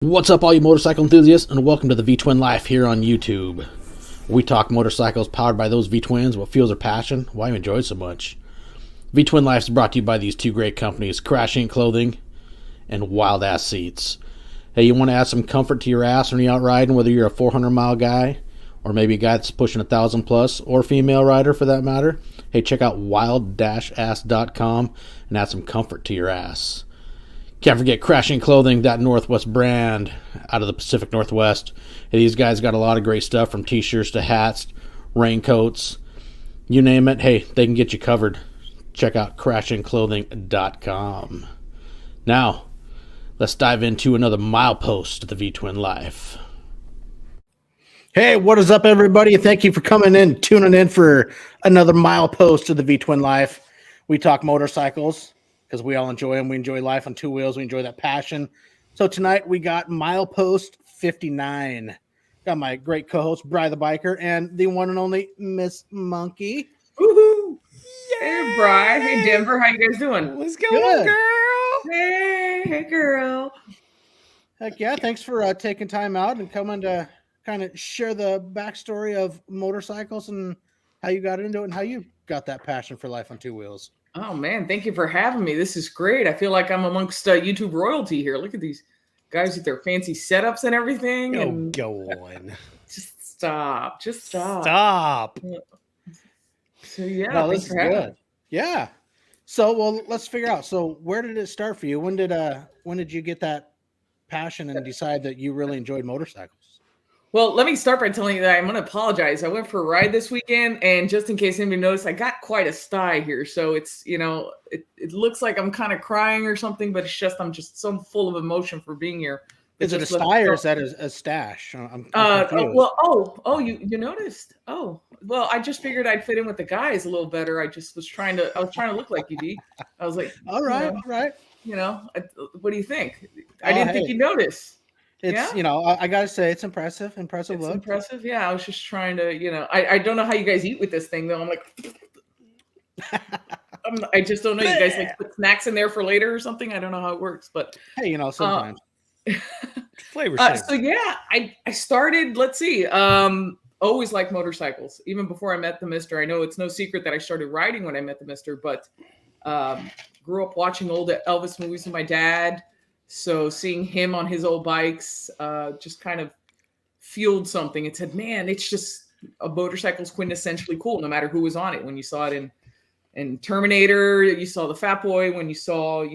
What's up, all you motorcycle enthusiasts, and welcome to the V-Twin Life here on YouTube. We talk motorcycles powered by those V-Twins, what fuels their passion, why you enjoy it so much. V-Twin Life is brought to you by these two great companies, Crash Inc. Clothing and Wild Ass Seats. Hey, you want to add some comfort to your ass when you're out riding, whether you're a 400-mile guy, or maybe a guy that's pushing 1,000 plus, or female rider for that matter? Hey, check out wild-ass.com and add some comfort to your ass. Can't forget Crashing Clothing, that Northwest brand out of the Pacific Northwest. Hey, these guys got a lot of great stuff, from t-shirts to hats, raincoats, you name it. Hey, they can get you covered. Check out crashingclothing.com. Now, let's dive into another milepost of the V-Twin Life. Hey, what is up, everybody? Thank you for coming in, tuning in for another milepost of the V-Twin Life. We talk motorcycles, because we all enjoy them. We enjoy life on two wheels. We enjoy that passion. So tonight we got Milepost 59. Got my great co-host, Bri the Biker, and the one and only Miss Monkey. Woohoo! Hey, Bri. Hey, Denver. How you guys doing? What's going on, girl? Hey, girl. Heck yeah. Thanks for taking time out and coming to kind of share the backstory of motorcycles and how you got into it and how you got that passion for life on two wheels. Oh, man. Thank you for having me. This is great. I feel like I'm amongst YouTube royalty here. Look at these guys with their fancy setups and everything. Oh, go on. Just stop. Just stop. Stop. So, yeah. No, this is good. Yeah. So, well, let's figure out. So, where did it start for you? When did you get that passion and decide that you really enjoyed motorcycles? Well, let me start by telling you that I'm going to apologize. I went for a ride this weekend, and just in case anybody noticed, I got quite a sty here. So it's, it looks like I'm kind of crying or something, but I'm just so full of emotion for being here. Is it a sty or is that a stash? I'm confused. You noticed? Oh, well, I just figured I'd fit in with the guys a little better. I was trying to look like you, D. I was like, all right. What do you think? I didn't think you'd notice. It's, I got to say, it's impressive. Impressive it's look. Impressive. Yeah. I was just trying to, I don't know how you guys eat with this thing, though. I'm like, I just don't know. You guys like put snacks in there for later or something? I don't know how it works, but hey, sometimes. Flavor so yeah, I started, let's see, always liked motorcycles. Even before I met the mister. I know it's no secret that I started riding when I met the mister, but grew up watching old Elvis movies with my dad. So seeing him on his old bikes just kind of fueled something. It said, man, it's just a motorcycle's quintessentially cool, no matter who was on it. When you saw it in Terminator, you saw the Fat Boy. When you saw,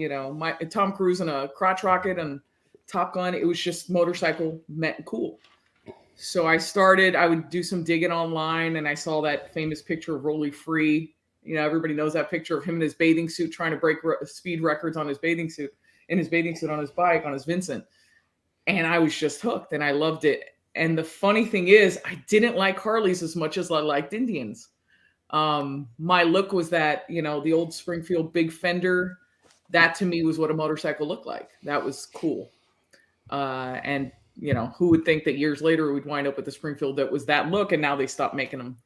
Tom Cruise in a crotch rocket and Top Gun, it was just motorcycle meant cool. So I would do some digging online, and I saw that famous picture of Rolly Free. Everybody knows that picture of him in his bathing suit trying to break speed records on his bathing suit. In his bathing suit on his bike, on his Vincent. And I was just hooked and I loved it. And the funny thing is, I didn't like Harleys as much as I liked Indians. My look was that, the old Springfield big fender. That to me was what a motorcycle looked like. That was cool. And who would think that years later we'd wind up with the Springfield that was that look, and now they stopped making them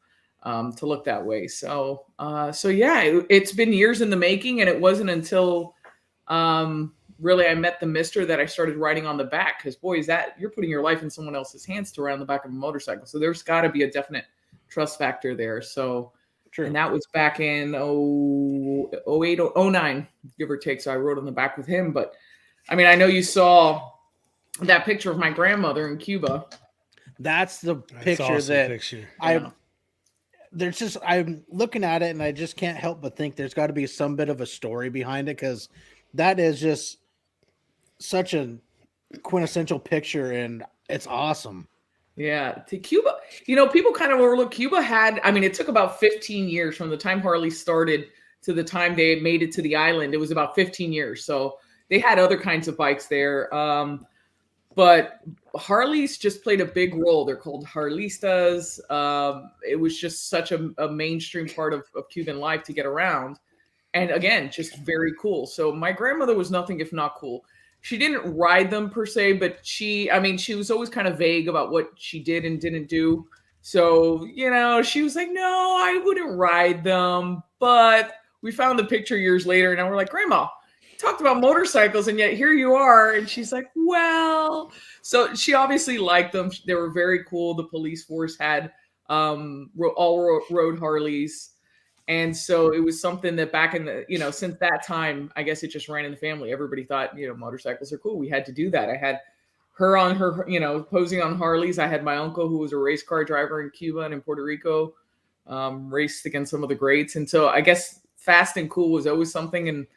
to look that way. So yeah, it's been years in the making, and it wasn't until really I met the mister that I started riding on the back, because boy, you're putting your life in someone else's hands to ride on the back of a motorcycle. So there's got to be a definite trust factor there. So, true. And that was back in 08, 09, give or take. So I rode on the back with him. But I mean, I know you saw that picture of my grandmother in Cuba. That's the picture I'm looking at it and I just can't help but think there's got to be some bit of a story behind it, because that is just such a quintessential picture and it's awesome. Yeah. To Cuba, people kind of overlook Cuba it took about 15 years from the time Harley started to the time they made it to the island. It was about 15 years. So they had other kinds of bikes there. But Harleys just played a big role. They're called Harlistas. It was just such a mainstream part of Cuban life to get around. And again, just very cool. So my grandmother was nothing if not cool. She didn't ride them per se, but she was always kind of vague about what she did and didn't do. So, she was like, no, I wouldn't ride them. But we found the picture years later and we're like, Grandma, talked about motorcycles, and yet here you are. And she's like, well, so she obviously liked them. They were very cool. The police force had all road Harleys. And so it was something that back in the, since that time, I guess it just ran in the family. Everybody thought, motorcycles are cool. We had to do that. I had her on her, posing on Harleys. I had my uncle who was a race car driver in Cuba and in Puerto Rico, raced against some of the greats. And so I guess fast and cool was always something. And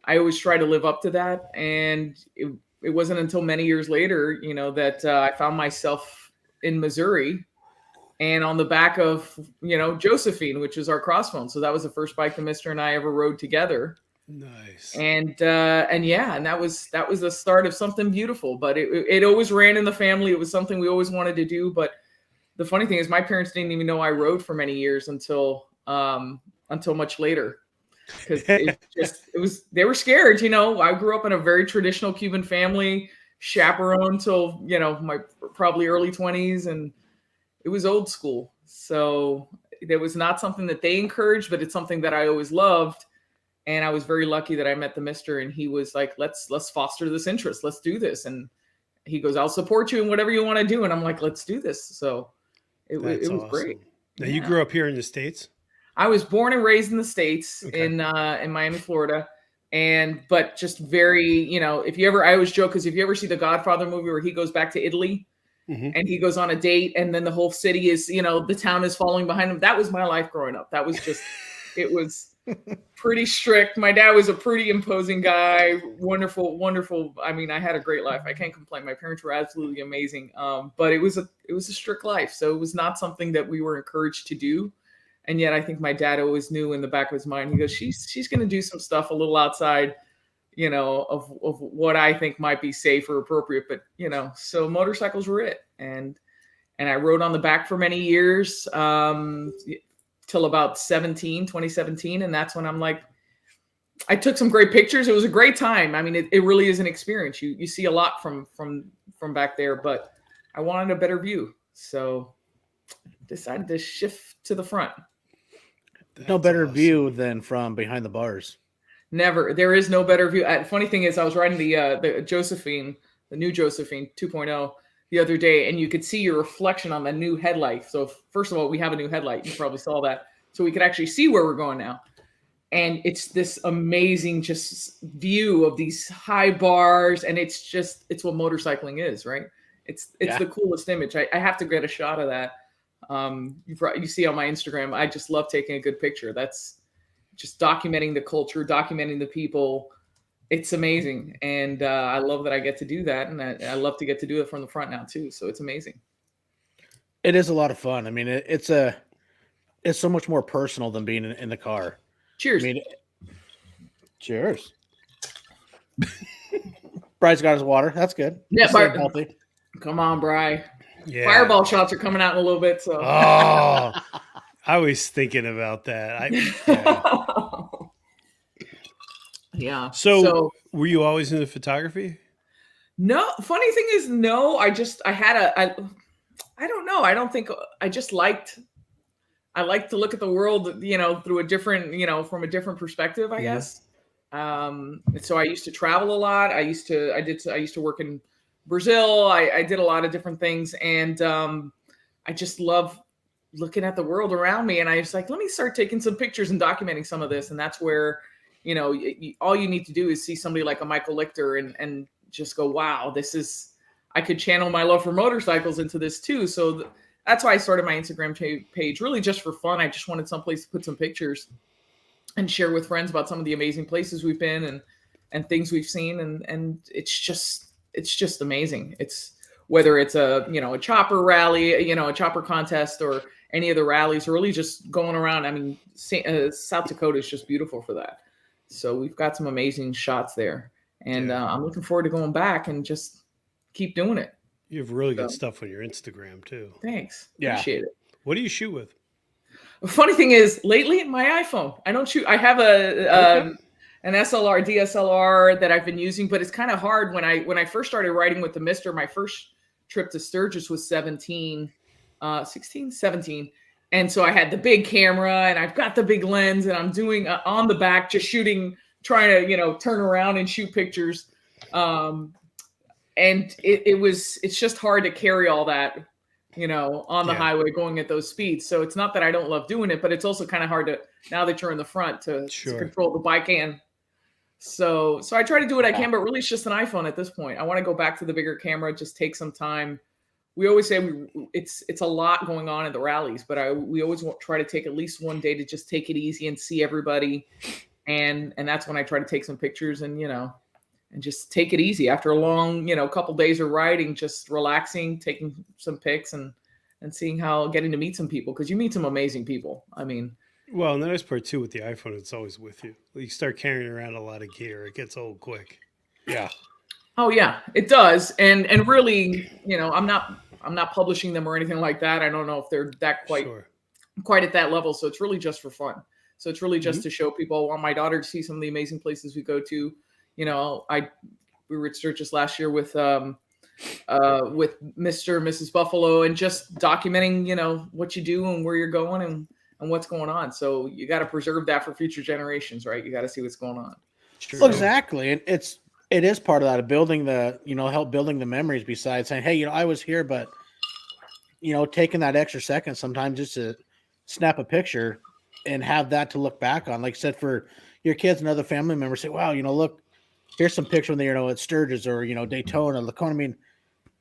I always try to live up to that. And it wasn't until many years later, that I found myself in Missouri and on the back of, Josephine, which is our crossphone. So that was the first bike the Mister and I ever rode together. Nice. And that was the start of something beautiful. But it always ran in the family. It was something we always wanted to do. But the funny thing is, my parents didn't even know I rode for many years until much later, because they were scared. I grew up in a very traditional Cuban family, chaperoned till my probably early 20s, and it was old school. So it was not something that they encouraged, but it's something that I always loved. And I was very lucky that I met the Mister, and he was like, let's foster this interest. Let's do this. And he goes, I'll support you in whatever you want to do. And I'm like, let's do this. So it was awesome. Great. Now you grew up here in the States? I was born and raised in the States, in Miami, Florida. But just very, I always joke, because if you ever see the Godfather movie where he goes back to Italy, and he goes on a date, and then the whole city is, the town is following behind him. That was my life growing up. That was just, it was pretty strict. My dad was a pretty imposing guy. Wonderful, wonderful. I mean, I had a great life. I can't complain. My parents were absolutely amazing. But it was a strict life. So it was not something that we were encouraged to do. And yet I think my dad always knew in the back of his mind, he goes, she's going to do some stuff a little outside, of what I think might be safe or appropriate. But, so motorcycles were it. And I rode on the back for many years, till about 2017. And that's when I'm like, I took some great pictures. It was a great time. I mean, it really is an experience. You see a lot from back there, but I wanted a better view. So decided to shift to the front. No better view than from behind the bars. Never. There is no better view. Funny thing is, I was riding the Josephine, the new Josephine 2.0 the other day, and you could see your reflection on the new headlight. So first of all, we have a new headlight. You probably saw that. So we could actually see where we're going now. And it's this amazing just view of these high bars. And it's what motorcycling is, right? It's the coolest image. I have to get a shot of that. You see on my Instagram, I just love taking a good picture. That's just documenting the culture, documenting the people. It's amazing. And I love that I get to do that. And I love to get to do it from the front now too. So it's amazing. It is a lot of fun. I mean, it's so much more personal than being in the car. Cheers. I mean, cheers. Bry's got his water. That's good. Yeah, healthy. Come on, Bry. Yeah. Fireball shots are coming out in a little bit. So. Oh, I was thinking about that. Yeah. So were you always into photography? No. Funny thing is, no. I don't know. I don't think I just liked. I like to look at the world, through a different, from a different perspective, I guess. So I used to travel a lot. I used to work in Brazil. I did a lot of different things, and I just love looking at the world around me. And I was like, let me start taking some pictures and documenting some of this. And that's where, all you need to do is see somebody like a Michael Lichter and just go, wow, I could channel my love for motorcycles into this too. So that's why I started my Instagram page, really just for fun. I just wanted someplace to put some pictures and share with friends about some of the amazing places we've been and things we've seen. And it's just amazing. It's whether it's a chopper rally, a chopper contest, or any of the rallies, or really just going around. I mean, South Dakota is just beautiful for that. So we've got some amazing shots there, and I'm looking forward to going back and just keep doing it. You have really good stuff on your Instagram too. Thanks. Yeah. Appreciate it. What do you shoot with? The funny thing is, lately, my iPhone. I don't shoot. I have an DSLR that I've been using, but it's kind of hard. When I first started riding with the Mister, my first trip to Sturgis was 17. And so I had the big camera, and I've got the big lens, and I'm doing on the back, just shooting trying to, turn around and shoot pictures. And it's just hard to carry all that, on the highway going at those speeds. So it's not that I don't love doing it, but it's also kind of hard to, now that you're in the front, to control the bike hand. So I try to do what I can, but really it's just an iPhone at this point. I want to go back to the bigger camera, just take some time. We always say it's a lot going on in the rallies, but we always try to take at least one day to just take it easy and see everybody. And that's when I try to take some pictures and just take it easy after a long, couple days of riding, just relaxing, taking some pics and seeing getting to meet some people, because you meet some amazing people. I mean, well, and the nice part too with the iPhone, it's always with you. You start carrying around a lot of gear, it gets old quick. Yeah. Oh yeah, it does. And really, I'm not publishing them or anything like that. I don't know if they're that quite at that level. So it's really just for fun. So it's really just to show people. I want my daughter to see some of the amazing places we go to. We were at Sturgis last year with Mr. and Mrs. Buffalo, and just documenting, what you do and where you're going and what's going on. So you got to preserve that for future generations, right? You got to see what's going on. Well, exactly. And it is part of that, of building help building the memories, besides saying, hey, I was here, but, taking that extra second sometimes just to snap a picture and have that to look back on. Like I said, for your kids and other family members, say, wow, look, here's some picture when they're, at Sturgis or, Daytona, Lacona. I mean,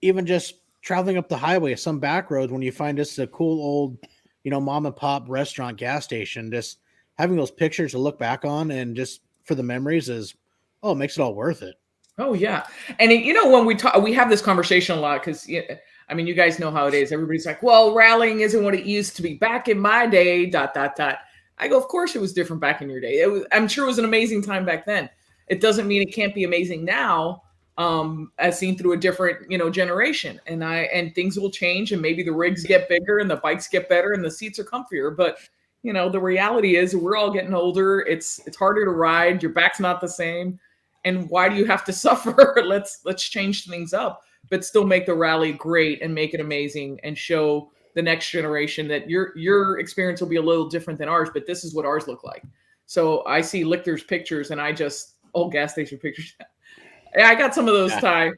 even just traveling up the highway, some back roads, when you find just a cool old, mom and pop restaurant, gas station, just having those pictures to look back on and just for the memories it makes it all worth it. Oh yeah. And when we talk, we have this conversation a lot, because you guys know how it is. Everybody's like, well, rallying isn't what it used to be back in my day, ... I go, of course it was different back in your day. I'm sure it was an amazing time back then. It doesn't mean it can't be amazing now, as seen through a different, generation. And things will change, and maybe the rigs get bigger and the bikes get better and the seats are comfier. But, the reality is we're all getting older. It's harder to ride. Your back's not the same. And why do you have to suffer? Let's change things up, but still make the rally great and make it amazing and show the next generation that your experience will be a little different than ours, but this is what ours look like. So I see Lichter's pictures and old gas station pictures. I got some of those, Ty.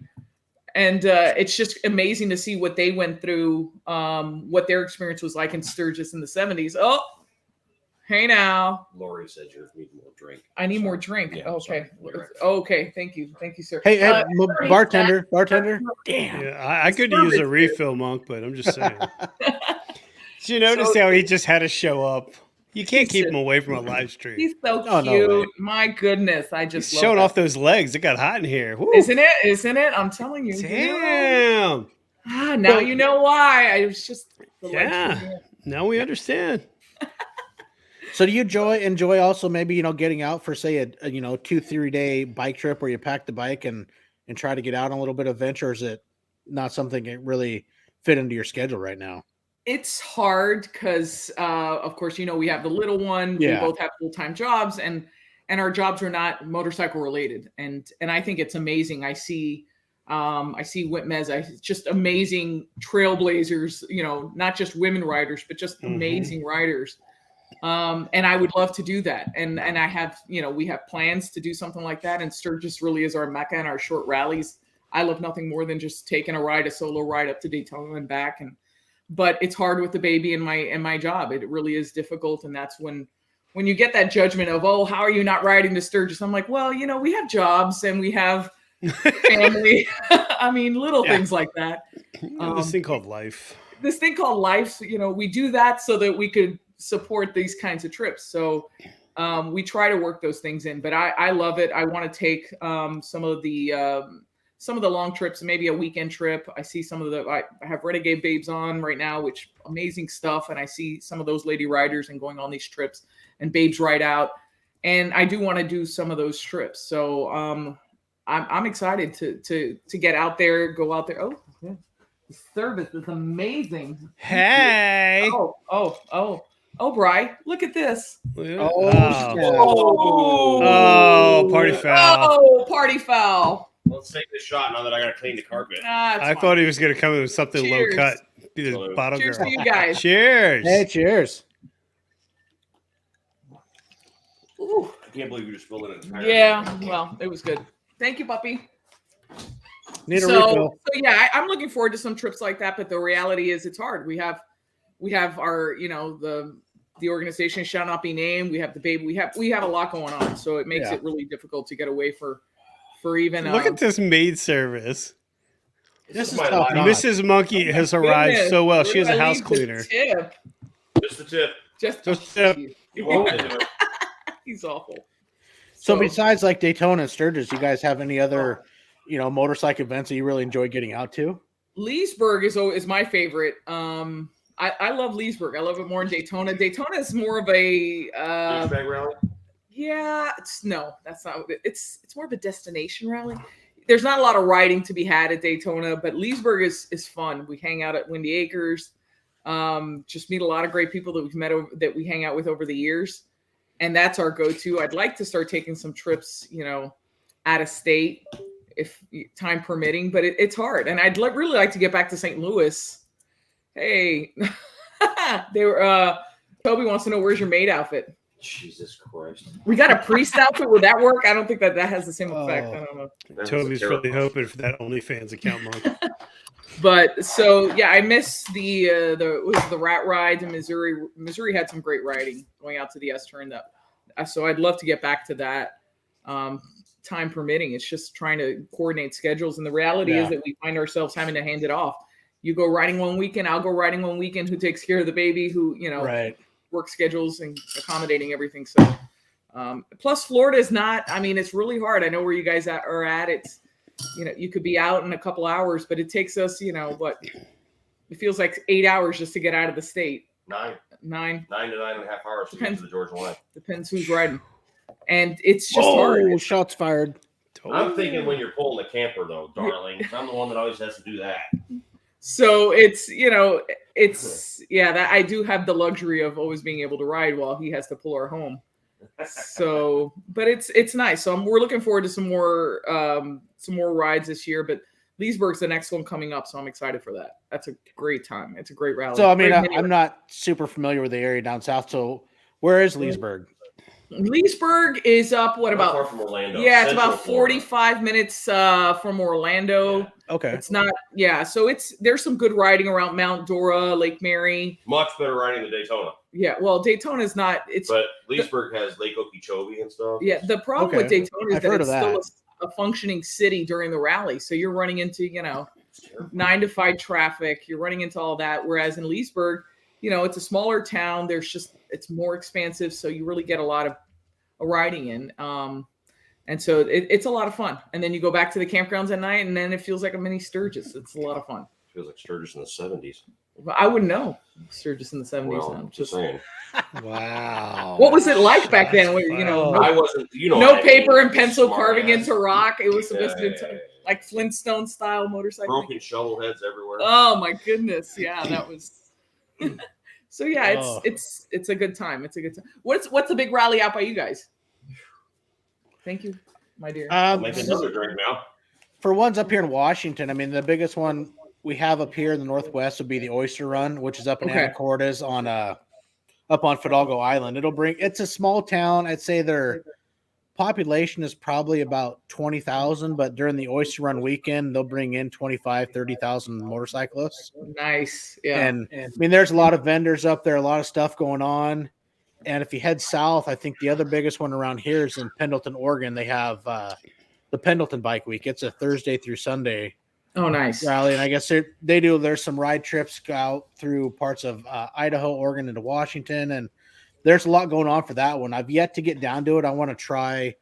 And it's just amazing to see what they went through, what their experience was like in Sturgis in the 70s. Oh, hey now. Lori said you need more drink. I need more drink. Yeah, okay. Right. Okay. Thank you, sir. Hey, bartender. Damn. Yeah, I could use a refill, Monk, but I'm just saying. Did you notice how he just had to show up? You can't keep him away from a live stream. He's so cute. No, my goodness. He's showing off those legs. It got hot in here. Woo. Isn't it? I'm telling you. Damn. Now you know why. I was just. Now we understand. So do you enjoy also maybe, getting out for, say, a 2-3 day bike trip where you pack the bike and try to get out on a little bit of adventure? Or is it not something that really fit into your schedule right now? It's hard because, of course, we have the little one. Yeah. We both have full-time jobs, and our jobs are not motorcycle related. And I think it's amazing. I see Whitmez, just amazing trailblazers, not just women riders, but just amazing riders. And I would love to do that. And I have, we have plans to do something like that. And Sturgis really is our mecca and our short rallies. I love nothing more than just taking a solo ride up to Daytona and back. But it's hard with the baby and my job. It really is difficult. And that's when you get that judgment of, oh, how are you not riding to Sturgis? I'm like, well, we have jobs and we have family. I mean, little things like that. This thing called life. We do that so that we could support these kinds of trips. So we try to work those things in, but I love it. I want to take some of the long trips, maybe a weekend trip. I see I have Renegade Babes on right now, which amazing stuff. And I see some of those lady riders and going on these trips, and Babes ride out. And I do want to do some of those trips. So I'm excited to get out there, go out there. Oh, yeah. The service is amazing. Hey. Oh, Bri, look at this. Oh, party foul. Oh, party foul. Let's take this shot now that I got to clean the carpet. I thought he was going to come in with something low cut. Be the bottle Cheers girl. to you guys. Cheers. Hey, cheers. Ooh. can't believe you just spilled it in. Yeah, well, it was good. Thank you, puppy. Need a So refill. yeah, I'm looking forward to some trips like that. But the reality is, it's hard. We have our, the organization shall not be named. We have the baby. We have a lot going on. So it makes it really difficult to get away for even. Look at this maid service. This is my top life. notch. Mrs. Monkey has arrived Goodness, so well. where She do has a I house leave the cleaner. Tip? Just the tip. Just tip. You won't do it. He's awful. So besides like Daytona and Sturgis, you guys have any other, motorcycle events that you really enjoy getting out to? Leesburg is my favorite. I love Leesburg. I love it more than Daytona. Daytona is more of a Douchebag rally? yeah. That's not. It's more of a destination rally. There's not a lot of riding to be had at Daytona, but Leesburg is fun. We hang out at Windy Acres. Just meet a lot of great people that we've met that we hang out with over the years, and that's our go-to. I'd like to start taking some trips, out of state if time permitting, but it's hard. And I'd really like to get back to St. Louis. Hey, they were. Toby wants to know, where's your maid outfit? Jesus Christ. We got a priest outfit. Would that work? I don't think that has the same effect. I don't know. Toby's really hoping for that OnlyFans account, Monk. But so yeah, I miss the rat ride in Missouri. Missouri had some great riding going out to the S turn. So I'd love to get back to that. Time permitting. It's just trying to coordinate schedules, and the reality is that we find ourselves having to hand it off. You go riding one weekend, I'll go riding one weekend. Who takes care of the baby? Who work schedules and accommodating everything. So plus Florida is not. I mean, it's really hard. I know where you guys are at. It's you could be out in a couple hours, but it takes us, what? It feels like 8 hours just to get out of the state. 9 to 9.5 hours to get to the Georgia line. Depends who's riding. And it's just hard. Shots fired. I'm thinking when you're pulling the camper, though, darling. I'm the one that always has to do that. So it's, that I do have the luxury of always being able to ride while he has to pull her home. So, but it's nice. So we're looking forward to some more rides this year, but Leesburg's the next one coming up. So I'm excited for that. That's a great time. It's a great rally. So, I mean, I'm not super familiar with the area down south. So where is Leesburg? Leesburg is up, Not far from Orlando. Yeah, it's Central about 45 minutes from Orlando. Yeah. Okay. It's not, so there's some good riding around Mount Dora, Lake Mary. Much better riding than Daytona. Yeah, well, Daytona is not. But Leesburg has Lake Okeechobee and stuff. Yeah, the problem with Daytona is that it's still a functioning city during the rally. So you're running into, 9 to 5 traffic. You're running into all that. Whereas in Leesburg, it's a smaller town. It's more expansive. So you really get a lot of riding in. And so it's a lot of fun. And then you go back to the campgrounds at night, and then it feels like a mini Sturgis. It's a lot of fun. Feels like Sturgis in the 70s. But I wouldn't know Sturgis in the 70s. Well, I'm just saying. Wow. What was it like back then? When, I wasn't, no paper and pencil smart carving ass. into rock. It was supposed to be like Flintstone style motorcycle. Broken shovel heads everywhere. Oh my goodness. Yeah, that was. So yeah, it's a good time. It's a good time. What's the big rally out by you guys? Thank you, my dear. Make another drink now. For ones up here in Washington, I mean, the biggest one we have up here in the Northwest would be the Oyster Run, which is up in Anacortes up on Fidalgo Island. It's a small town. I'd say their population is probably about 20,000, but during the Oyster Run weekend, they'll bring in 30,000 motorcyclists. Nice. Yeah. And I mean, there's a lot of vendors up there, a lot of stuff going on. And if you head south, I think the other biggest one around here is in Pendleton, Oregon. They have the Pendleton Bike Week. It's a Thursday through Sunday rally. And I guess there's some ride trips out through parts of Idaho, Oregon, into Washington. And there's a lot going on for that one. I've yet to get down to it. I want to try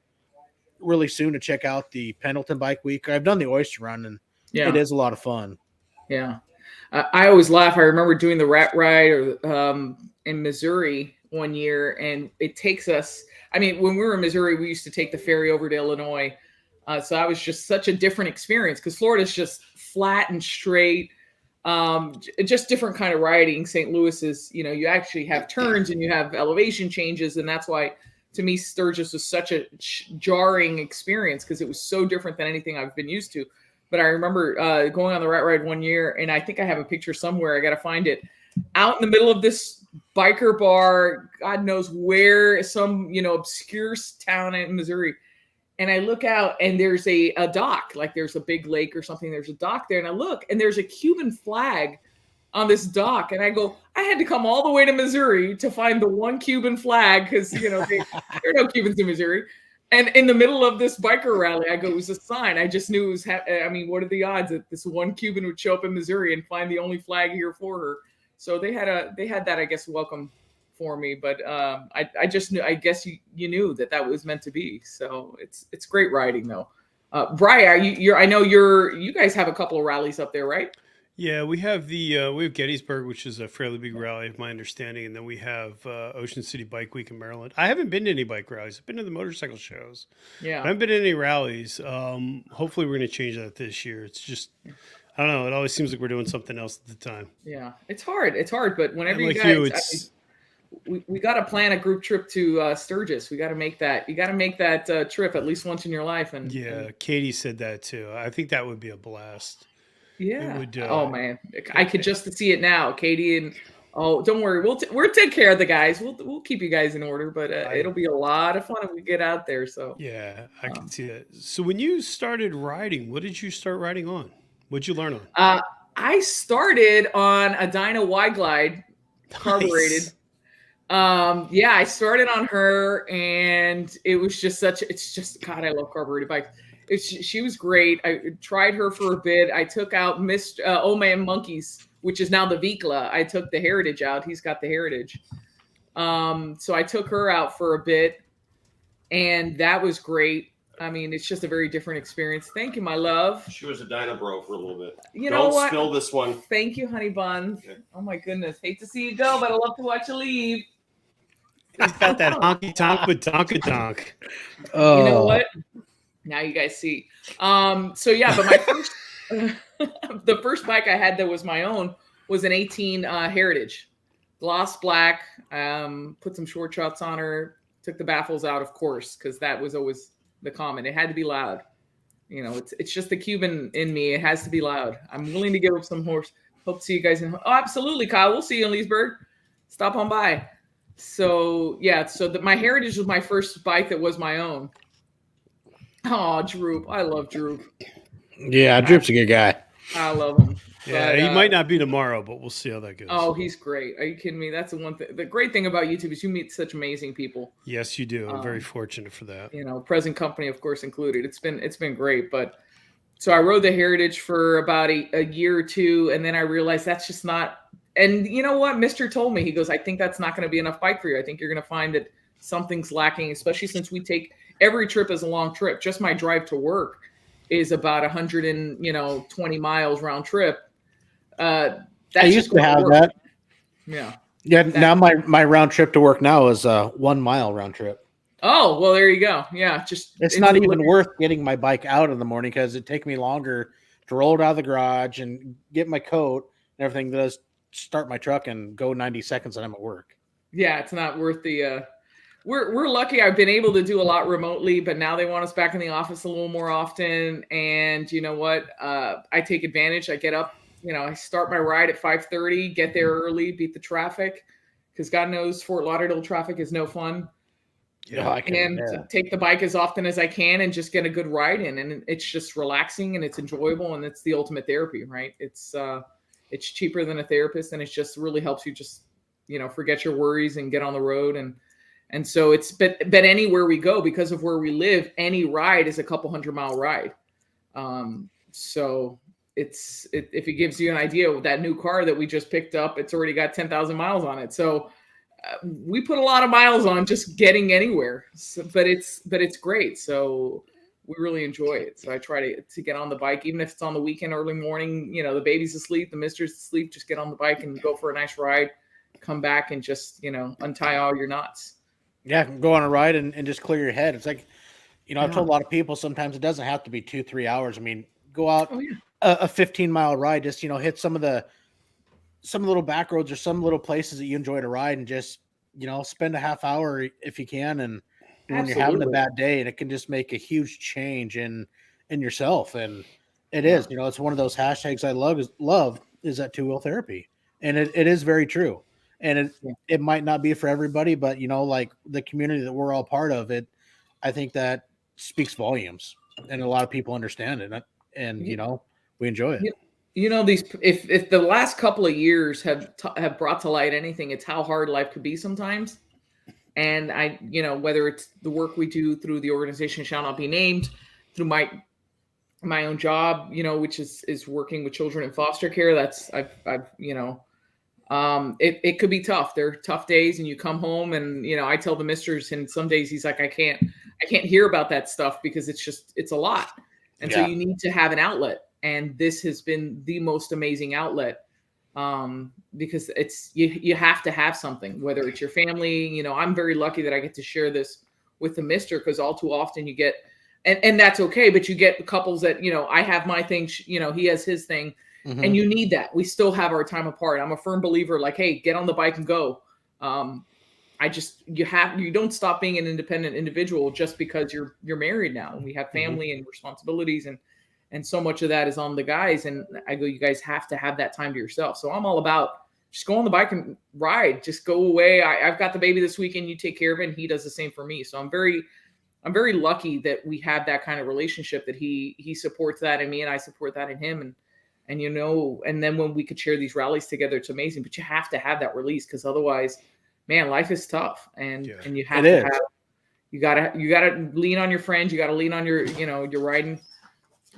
really soon to check out the Pendleton Bike Week. I've done the Oyster Run, and it is a lot of fun. Yeah. I always laugh. I remember doing the rat ride in Missouri one year, and it takes us, I mean, when we were in Missouri, we used to take the ferry over to Illinois. So that was just such a different experience because Florida's just flat and straight, just different kind of riding. St. Louis is, you actually have turns and you have elevation changes. And that's why, to me, Sturgis was such a jarring experience because it was so different than anything I've been used to. But I remember going on the rat ride one year, and I think I have a picture somewhere. I got to find it. Out in the middle of this biker bar, God knows where, some, obscure town in Missouri. And I look out and there's a dock, like there's a big lake or something. There's a dock there. And I look and there's a Cuban flag on this dock. And I go, I had to come all the way to Missouri to find the one Cuban flag because, there are no Cubans in Missouri. And in the middle of this biker rally, I go, it was a sign. I just knew it was, what are the odds that this one Cuban would show up in Missouri and find the only flag here for her? So they had that, I guess, welcome for me. But I just knew, I guess you knew that was meant to be. So it's great riding though. Brian, I know you guys have a couple of rallies up there, right? Yeah, we have we have Gettysburg, which is a fairly big rally, of my understanding, and then we have Ocean City Bike Week in Maryland. I haven't been to any bike rallies. I've been to the motorcycle shows. Yeah, I haven't been to any rallies. Hopefully, we're going to change that this year. It's just, I don't know. It always seems like we're doing something else at the time. Yeah, it's hard. But whenever like you guys, we got to plan a group trip to Sturgis. We got to make that. You got to make that trip at least once in your life. And Katie said that too. I think that would be a blast. Yeah. Oh man, I could just see it now, Katie. And don't worry, we'll take care of the guys. We'll keep you guys in order, but it'll be a lot of fun if we get out there. So yeah, I can see that. So when you started riding, what did you start riding on? What'd you learn on? I started on a Dyna Y-Glide carbureted. Nice. I started on her, and it was just God, I love carbureted bikes. She was great. I tried her for a bit. I took out Monkey's, which is now the Vikla. I took the Heritage out. He's got the Heritage. So I took her out for a bit, and that was great. I mean, it's just a very different experience. Thank you, my love. She was a Dyna bro for a little bit. Don't spill this one. Thank you, honey bun. Okay. Oh my goodness. Hate to see you go, but I love to watch you leave. He's got that honky tonk with tonk. Oh. You know what? Now you guys see. But my first, the first bike I had that was my own was an 18 Heritage, gloss black. Put some short shots on her. Took the baffles out, of course, because that was always the comment. It had to be loud. It's just the Cuban in me. It has to be loud. I'm willing to give up some horse. Hope to see you guys in. Oh, absolutely, Kyle. We'll see you in Leesburg. Stop on by. So my Heritage was my first bike that was my own. Oh, Droop. I love Droop. Yeah, Droop's a good guy. I love him. Yeah, he might not be tomorrow, but we'll see how that goes. Oh, he's great. Are you kidding me? That's the one thing. The great thing about YouTube is you meet such amazing people. Yes, you do. I'm very fortunate for that. Present company, of course, included. It's been great. But so I rode the Heritage for about a year or two, and then I realized that's just not. And you know what? Mr. told me, he goes, I think that's not going to be enough bike for you. I think you're going to find that something's lacking, especially since we take every trip is a long trip. Just my drive to work is about 120 miles round trip. I used to have that. Yeah. Yeah. Now my round trip to work now is a 1 mile round trip. Oh, well, there you go. Yeah. It's not even worth getting my bike out in the morning because it'd take me longer to roll it out of the garage and get my coat and everything than does start my truck and go 90 seconds and I'm at work. Yeah. It's not worth the, we're lucky. I've been able to do a lot remotely, but now they want us back in the office a little more often. And you know what? I take advantage. I get up, I start my ride at 5:30, get there early, beat the traffic, because God knows Fort Lauderdale traffic is no fun. Yeah, take the bike as often as I can and just get a good ride in. And it's just relaxing and it's enjoyable and it's the ultimate therapy, right? It's cheaper than a therapist and it just really helps you just, forget your worries and get on the road. And so but anywhere we go, because of where we live, any ride is a couple 100-mile ride. So if it gives you an idea of that new car that we just picked up, it's already got 10,000 miles on it. So we put a lot of miles on just getting anywhere, but it's great. So we really enjoy it. So I try to get on the bike, even if it's on the weekend, early morning, the baby's asleep, the mister's asleep, just get on the bike and go for a nice ride, come back and just, untie all your knots. Yeah, go on a ride and just clear your head. It's like, I've told a lot of people sometimes it doesn't have to be 2-3 hours. I mean, go out a 15-mile ride, just, hit some little back roads or some little places that you enjoy to ride and just, spend a half hour if you can. And when you're having a bad day, and it can just make a huge change in yourself. And it is, it's one of those hashtags I love is that two-wheel therapy. And it is very true. and it might not be for everybody, but like the community that we're all part of it, I think that speaks volumes, and a lot of people understand it, and we enjoy it. These if the last couple of years have brought to light anything, it's how hard life could be sometimes. And whether it's the work we do through the organization shall not be named, through my own job, which is working with children in foster care. That's it could be tough. There are tough days, and you come home, and I tell the misters, and some days he's like, I can't hear about that stuff because it's a lot, and so you need to have an outlet, and this has been the most amazing outlet. Because it's you have to have something, whether it's your family. I'm very lucky that I get to share this with the mister, because all too often you get, and that's okay, but you get couples that I have my thing, he has his thing, and you need that. We still have our time apart. I'm a firm believer, like, hey, get on the bike and go. You don't stop being an independent individual just because you're married now, and we have family and responsibilities, and so much of that is on the guys. And I go, you guys have to have that time to yourself. So I'm all about just go on the bike and ride. Just go away. I've got the baby this weekend. You take care of it. And he does the same for me. So I'm very lucky that we have that kind of relationship, that he supports that in me and I support that in him. And then when we could share these rallies together, it's amazing. But you have to have that release, because otherwise, man, life is tough. And you have to have, you gotta lean on your friends. You gotta lean on your riding.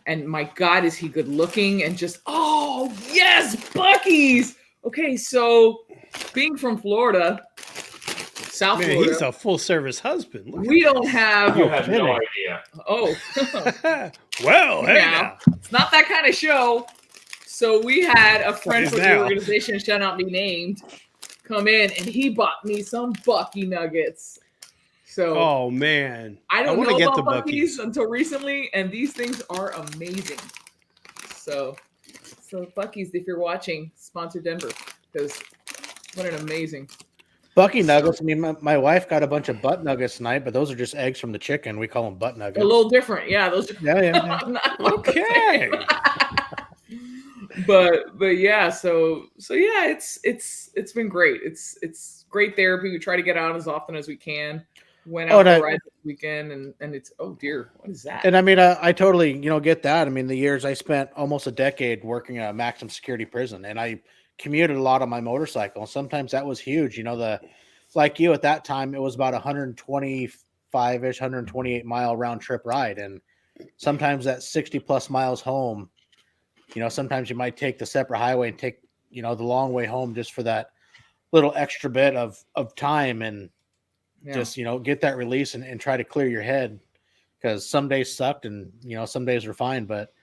And my God, is he good looking, and just, oh yes, Buc-ee's. Okay, so being from Florida, South Florida, he's a full service husband. We don't have. You have no idea. Oh, well, now it's not that kind of show. So we had a friend from the organization shall not be named come in, and he bought me some Buc-ee nuggets. So, oh man, I don't know about Buc-ee's until recently, and these things are amazing. So Buc-ee's, if you're watching, sponsor Denver, because what an amazing Buc-ee nuggets. I mean, my wife got a bunch of butt nuggets tonight, but those are just eggs from the chicken. We call them butt nuggets. A little different, yeah. Those are yeah. Okay. but yeah, so yeah, it's been great. It's great therapy. We try to get out as often as we can. Went out for a ride this weekend, and it's, oh dear, what is that? And I mean, I totally get that. I mean, the years I spent almost a decade working at a maximum security prison, and I commuted a lot on my motorcycle. And sometimes that was huge. Like you at that time, it was about 125-ish, 128 mile round trip ride, and sometimes that 60 plus miles home. Sometimes you might take the separate highway and take the long way home just for that little extra bit of time, and just get that release and try to clear your head, because some days sucked and some days are fine, but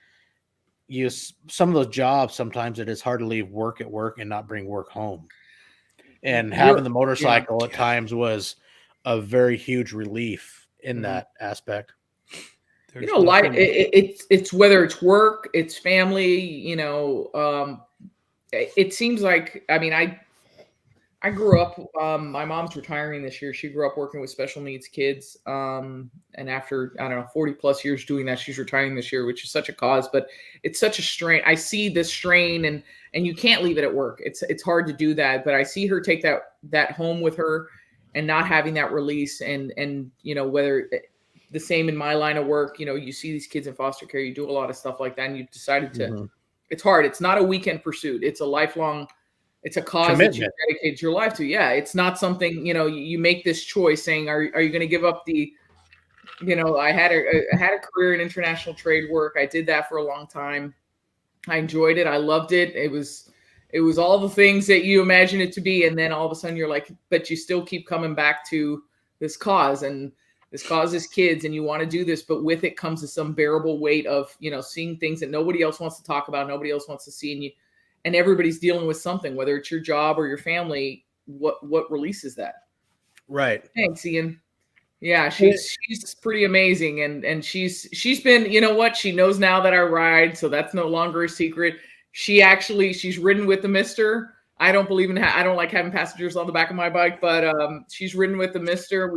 some of those jobs, sometimes it is hard to leave work at work and not bring work home, and having the motorcycle at times was a very huge relief in that aspect. Life, it's whether it's work, it's family, it seems like, I mean, I grew up, my mom's retiring this year. She grew up working with special needs kids. And after, 40 plus years doing that, she's retiring this year, which is such a cause, but it's such a strain. I see this strain, and you can't leave it at work. It's hard to do that, but I see her take that home with her, and not having that release, and whether the same in my line of work, you see these kids in foster care, you do a lot of stuff like that, and you've decided to, it's hard. It's not a weekend pursuit. It's a lifelong, it's a cause that you dedicate your life to. Yeah. It's not something, you make this choice saying, are you going to give up the, I had a career in international trade work. I did that for a long time. I enjoyed it. I loved it. It was all the things that you imagine it to be. And then all of a sudden you're like, but you still keep coming back to this cause, and this causes kids, and you want to do this, but with it comes some bearable weight of, seeing things that nobody else wants to talk about, nobody else wants to see, and everybody's dealing with something, whether it's your job or your family. What releases that? Right. Thanks, Ian. Yeah, she's pretty amazing, and she's been, she knows now that I ride, so that's no longer a secret. She's ridden with the mister. I don't believe in I don't like having passengers on the back of my bike, but she's ridden with the mister.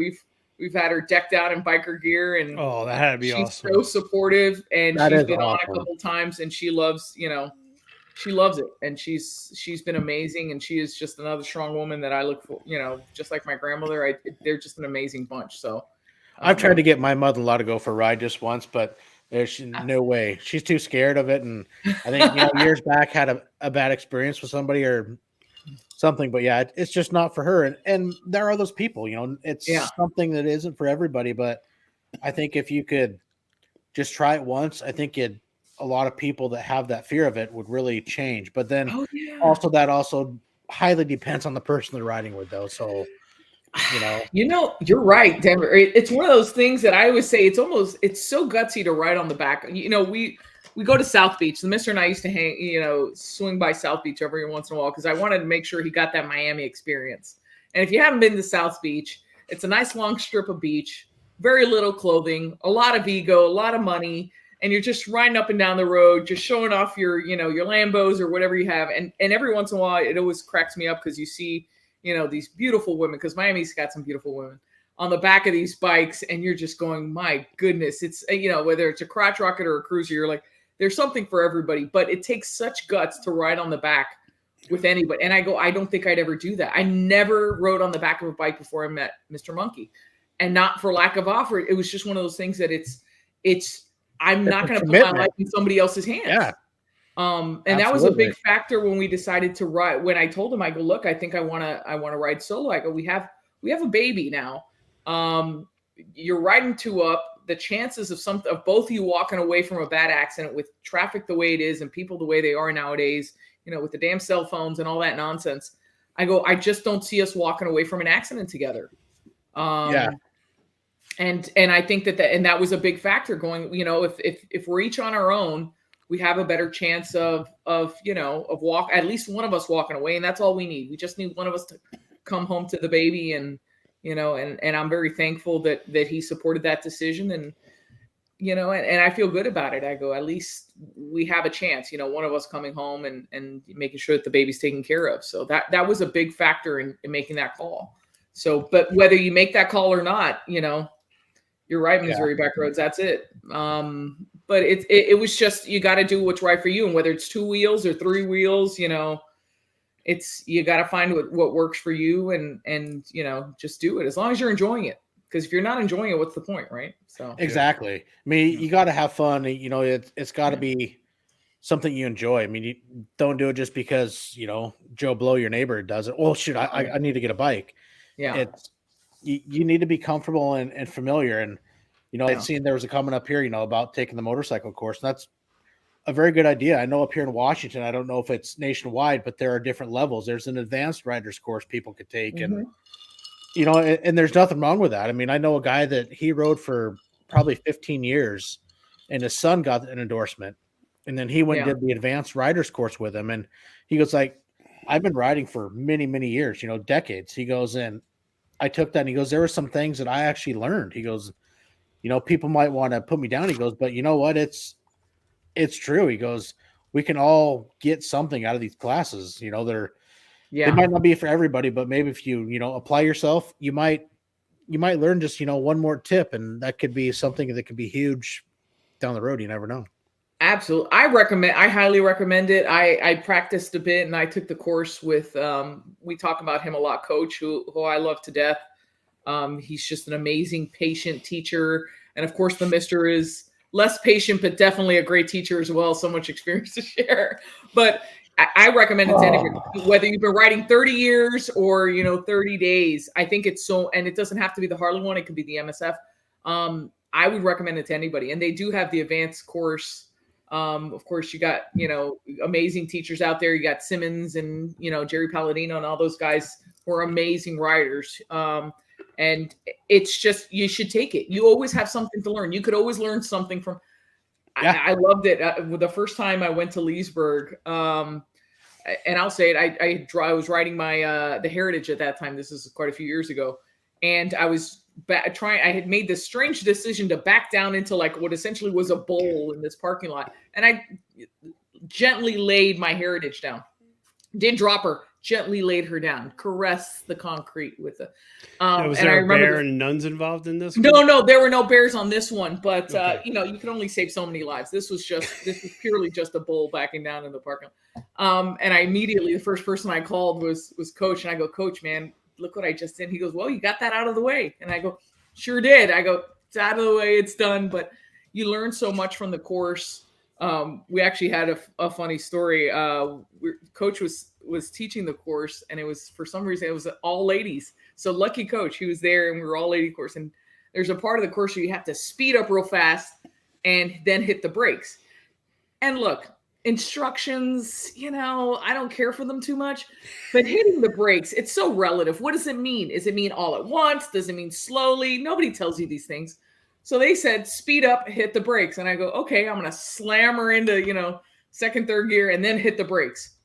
We've had her decked out in biker gear, and that had to be awesome. She's so supportive, and she's been on a couple times, and she loves, she loves it, and she's been amazing, and she is just another strong woman that I look for. Just like my grandmother, they're just an amazing bunch. So I've tried to get my mother-in-law to go for a ride just once, but there's no way. She's too scared of it, and I think years back had a bad experience with somebody or something. But yeah, it's just not for her. And there are those people. It's something that isn't for everybody. But I think if you could just try it once, I think a lot of people that have that fear of it would really change. But then that also highly depends on the person they're riding with, though. So. You're right, Denver. It's one of those things that I always say. It's so gutsy to ride on the back. We go to South Beach. The Mister and I used to swing by South Beach every once in a while because I wanted to make sure he got that Miami experience. And if you haven't been to South Beach, it's a nice long strip of beach, very little clothing, a lot of ego, a lot of money, and you're just riding up and down the road, just showing off your Lambos or whatever you have. And every once in a while, it always cracks me up because you see. These beautiful women, because Miami's got some beautiful women on the back of these bikes, and you're just going, my goodness, it's, whether it's a crotch rocket or a cruiser, you're like, there's something for everybody, but it takes such guts to ride on the back with anybody. And I don't think I'd ever do that. I never rode on the back of a bike before I met Mr. Monkey, and not for lack of offer. It was just one of those things that I'm not going to put my life in somebody else's hands. Yeah. And that was a big factor when we decided to ride. When I told him, I go, look, I think I want to ride solo. I go, we have a baby now. You're riding two up. The chances of both of you walking away from a bad accident with traffic the way it is and people the way they are nowadays, with the damn cell phones and all that nonsense. I go, I just don't see us walking away from an accident together. And I think that was a big factor going, if we're each on our own, we have a better chance of at least one of us walking away. And that's all we need. We just need one of us to come home to the baby. And, and I'm very thankful that he supported that decision. And, and I feel good about it. I go, at least we have a chance, one of us coming home and making sure that the baby's taken care of. So that was a big factor in making that call. So, but whether you make that call or not, you're right, Missouri back roads. That's it. But it was just, you got to do what's right for you. And whether it's 2 wheels or 3 wheels, you got to find what works for you and, just do it as long as you're enjoying it. Because if you're not enjoying it, what's the point? Right. So exactly. I mean, you got to have fun. It's got to be something you enjoy. I mean, you don't do it just because, Joe Blow, your neighbor, does it. Well, shoot, I need to get a bike. Yeah. You need to be comfortable and familiar. And, I've seen there was a comment up here, about taking the motorcycle course. And that's a very good idea. I know up here in Washington, I don't know if it's nationwide, but there are different levels. There's an advanced riders course people could take. And, and there's nothing wrong with that. I mean, I know a guy that he rode for probably 15 years and his son got an endorsement. And then he went and did the advanced riders course with him. And he goes like, I've been riding for many, many years, decades. He goes, and I took that and he goes, there were some things that I actually learned. He goes, people might want to put me down. He goes, but you know what? It's true. He goes, we can all get something out of these classes. They might not be for everybody, but maybe if you, apply yourself, you might learn just, one more tip, and that could be something that could be huge down the road. You never know. Absolutely. I highly recommend it. I practiced a bit and I took the course with, we talk about him a lot, Coach, who I love to death. He's just an amazing patient teacher. And of course the Mister is less patient, but definitely a great teacher as well. So much experience to share, but I recommend it to anybody, whether you've been riding 30 years or, 30 days. I think it's and it doesn't have to be the Harley one. It could be the MSF. I would recommend it to anybody. And they do have the advanced course. Of course you got, amazing teachers out there. You got Simmons and, Jerry Palladino and all those guys who are amazing riders. And it's just, you should take it. You always have something to learn. You could always learn something from, I loved it. The first time I went to Leesburg, and I'll say it, I was riding my, the Heritage at that time. This is quite a few years ago. And I was I had made this strange decision to back down into like what essentially was a bowl in this parking lot. And I gently laid my Heritage down. Didn't drop her, gently laid her down, caressed the concrete with a. Was there a bear and nuns involved in this? No, there were no bears on this one, but Okay. you can only save so many lives. This was purely just a bull backing down in the parking lot. And I immediately, the first person I called was Coach, and I go, Coach, man, look what I just did. He goes, well, you got that out of the way, and I go, sure did. I go, it's out of the way, it's done. But you learn so much from the course. We actually had a funny story. Coach was teaching the course, and it was, for some reason, it was all ladies. So lucky Coach, he was there, and we were all lady course. And there's a part of the course where you have to speed up real fast and then hit the brakes. And look, instructions, I don't care for them too much, but hitting the brakes, it's so relative. What does it mean? Does it mean all at once? Does it mean slowly? Nobody tells you these things. So they said, speed up, hit the brakes. And I go, okay, I'm going to slam her into, second, third gear and then hit the brakes.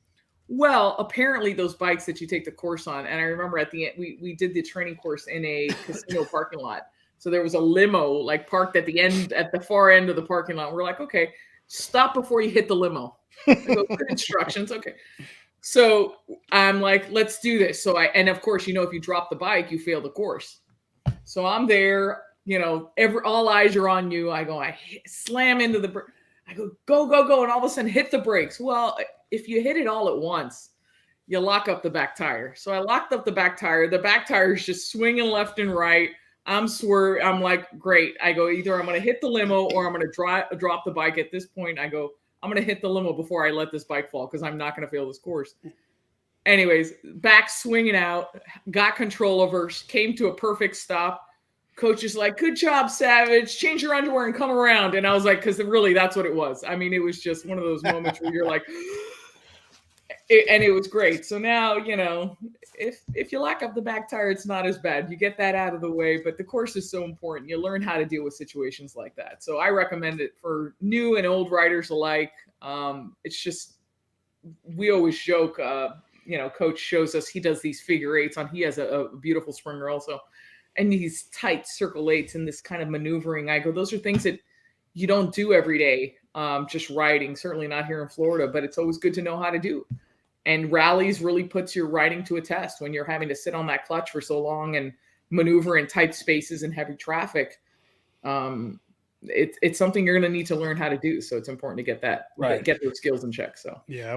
Well, apparently those bikes that you take the course on, and I remember at the end, we did the training course in a casino parking lot. So there was a limo parked at the far end of the parking lot. We're like, okay, stop before you hit the limo. I go, good instructions. Okay. So I'm like, let's do this. So and of course, if you drop the bike, you fail the course. So I'm there, all eyes are on you. I go, slam into the, I go, go. And all of a sudden hit the brakes. Well, if you hit it all at once, you lock up the back tire. So I locked up the back tire. The back tire is just swinging left and right. I'm like, great. I go, either I'm going to hit the limo or I'm going to drop the bike. At this point, I go, I'm going to hit the limo before I let this bike fall because I'm not going to fail this course. Anyways, back swinging out, got control of her, came to a perfect stop. Coach is like, good job, Savage. Change your underwear and come around. And I was like, because really, that's what it was. I mean, it was just one of those moments where you're like, and it was great. So now, if you lock up the back tire, it's not as bad. You get that out of the way, but the course is so important. You learn how to deal with situations like that. So I recommend it for new and old riders alike. It's just, we always joke, Coach shows us, he does these figure eights he has a beautiful springer also. And these tight circle eights and this kind of maneuvering. I go, those are things that you don't do every day, just riding, certainly not here in Florida, but it's always good to know how to do. And rallies really puts your riding to a test when you're having to sit on that clutch for so long and maneuver in tight spaces and heavy traffic. It's something you're going to need to learn how to do. So it's important to get that, right, get those skills in check. So yeah,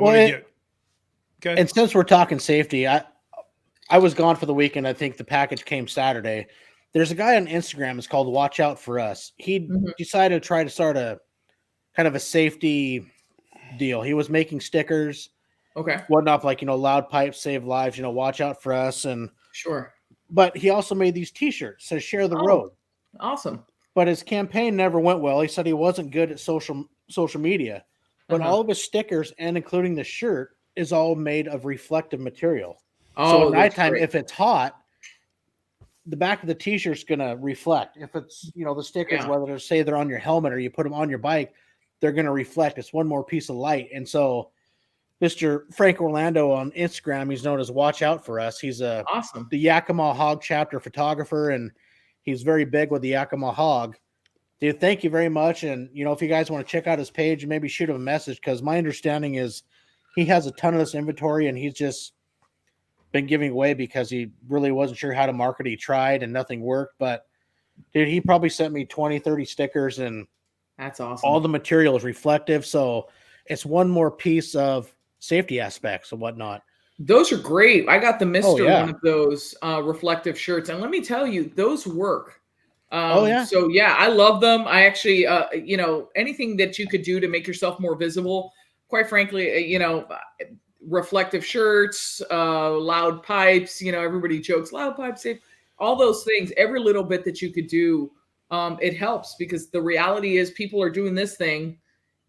and since we're talking safety, I was gone for the weekend. I think the package came Saturday. There's a guy on Instagram. It's called Watch Out For Us. He decided to try to start a kind of a safety deal. He was making stickers, whatnot, like, loud pipes save lives, watch out for us. And sure. But he also made these t-shirts, says share the road. Awesome. But his campaign never went well. He said he wasn't good at social media, but all of his stickers and including the shirt is all made of reflective material. So at nighttime, if it's hot, the back of the t-shirt's going to reflect. If it's, the stickers, whether say they're on your helmet or you put them on your bike, they're going to reflect. It's one more piece of light. And so Mr. Frank Orlando on Instagram, he's known as Watch Out For Us. He's awesome. The Yakima Hog chapter photographer, and he's very big with the Yakima Hog. Dude, thank you very much. And, if you guys want to check out his page, maybe shoot him a message, because my understanding is he has a ton of this inventory and he's just been giving away because he really wasn't sure how to market. He tried and nothing worked, but dude, he probably sent me 20, 30 stickers, and that's awesome. All the material is reflective. So it's one more piece of safety aspects and whatnot. Those are great. I got the Mr. One of those reflective shirts, and let me tell you, those work. So yeah, I love them. I actually, anything that you could do to make yourself more visible, quite frankly, reflective shirts, loud pipes, everybody jokes loud pipes, safe, all those things, every little bit that you could do, it helps, because the reality is people are doing this thing,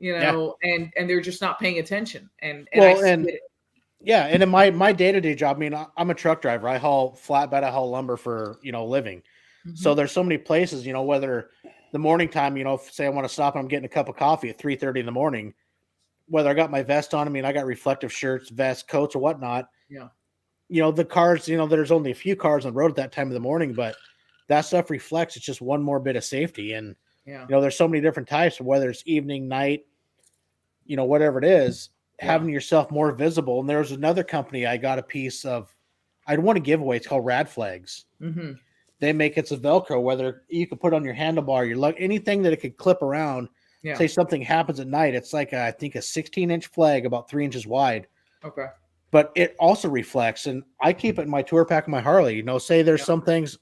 and they're just not paying attention. And in my day-to-day job, I mean, I'm a truck driver. I haul flatbed, I haul lumber for, living. Mm-hmm. So there's so many places, whether the morning time, say I want to stop and I'm getting a cup of coffee at 3:30 in the morning, whether I got my vest on, I mean, I got reflective shirts, vests, coats, or whatnot. Yeah. The cars, there's only a few cars on the road at that time of the morning, but that stuff reflects. It's just one more bit of safety. And, there's so many different types, whether it's evening, night, whatever it is. having yourself more visible. And there was another company I got a piece of. I'd want to give away. It's called Rad Flags. Mm-hmm. They make it's a Velcro, whether you could put on your handlebar, your lug, anything that it could clip around. Yeah. Say something happens at night. It's like I think a 16-inch flag, about 3 inches wide. Okay. But it also reflects, and I keep it in my tour pack of my Harley. Say there's some things,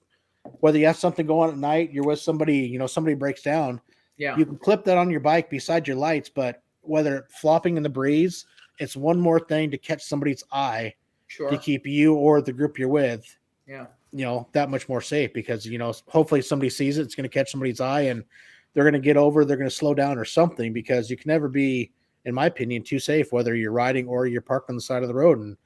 whether you have something going on at night, you're with somebody, somebody breaks down. Yeah. You can clip that on your bike beside your lights, but whether flopping in the breeze, it's one more thing to catch somebody's eye to keep you or the group you're with, that much more safe because, hopefully somebody sees it, it's going to catch somebody's eye and they're going to get over, they're going to slow down or something because you can never be, in my opinion, too safe, whether you're riding or you're parked on the side of the road and,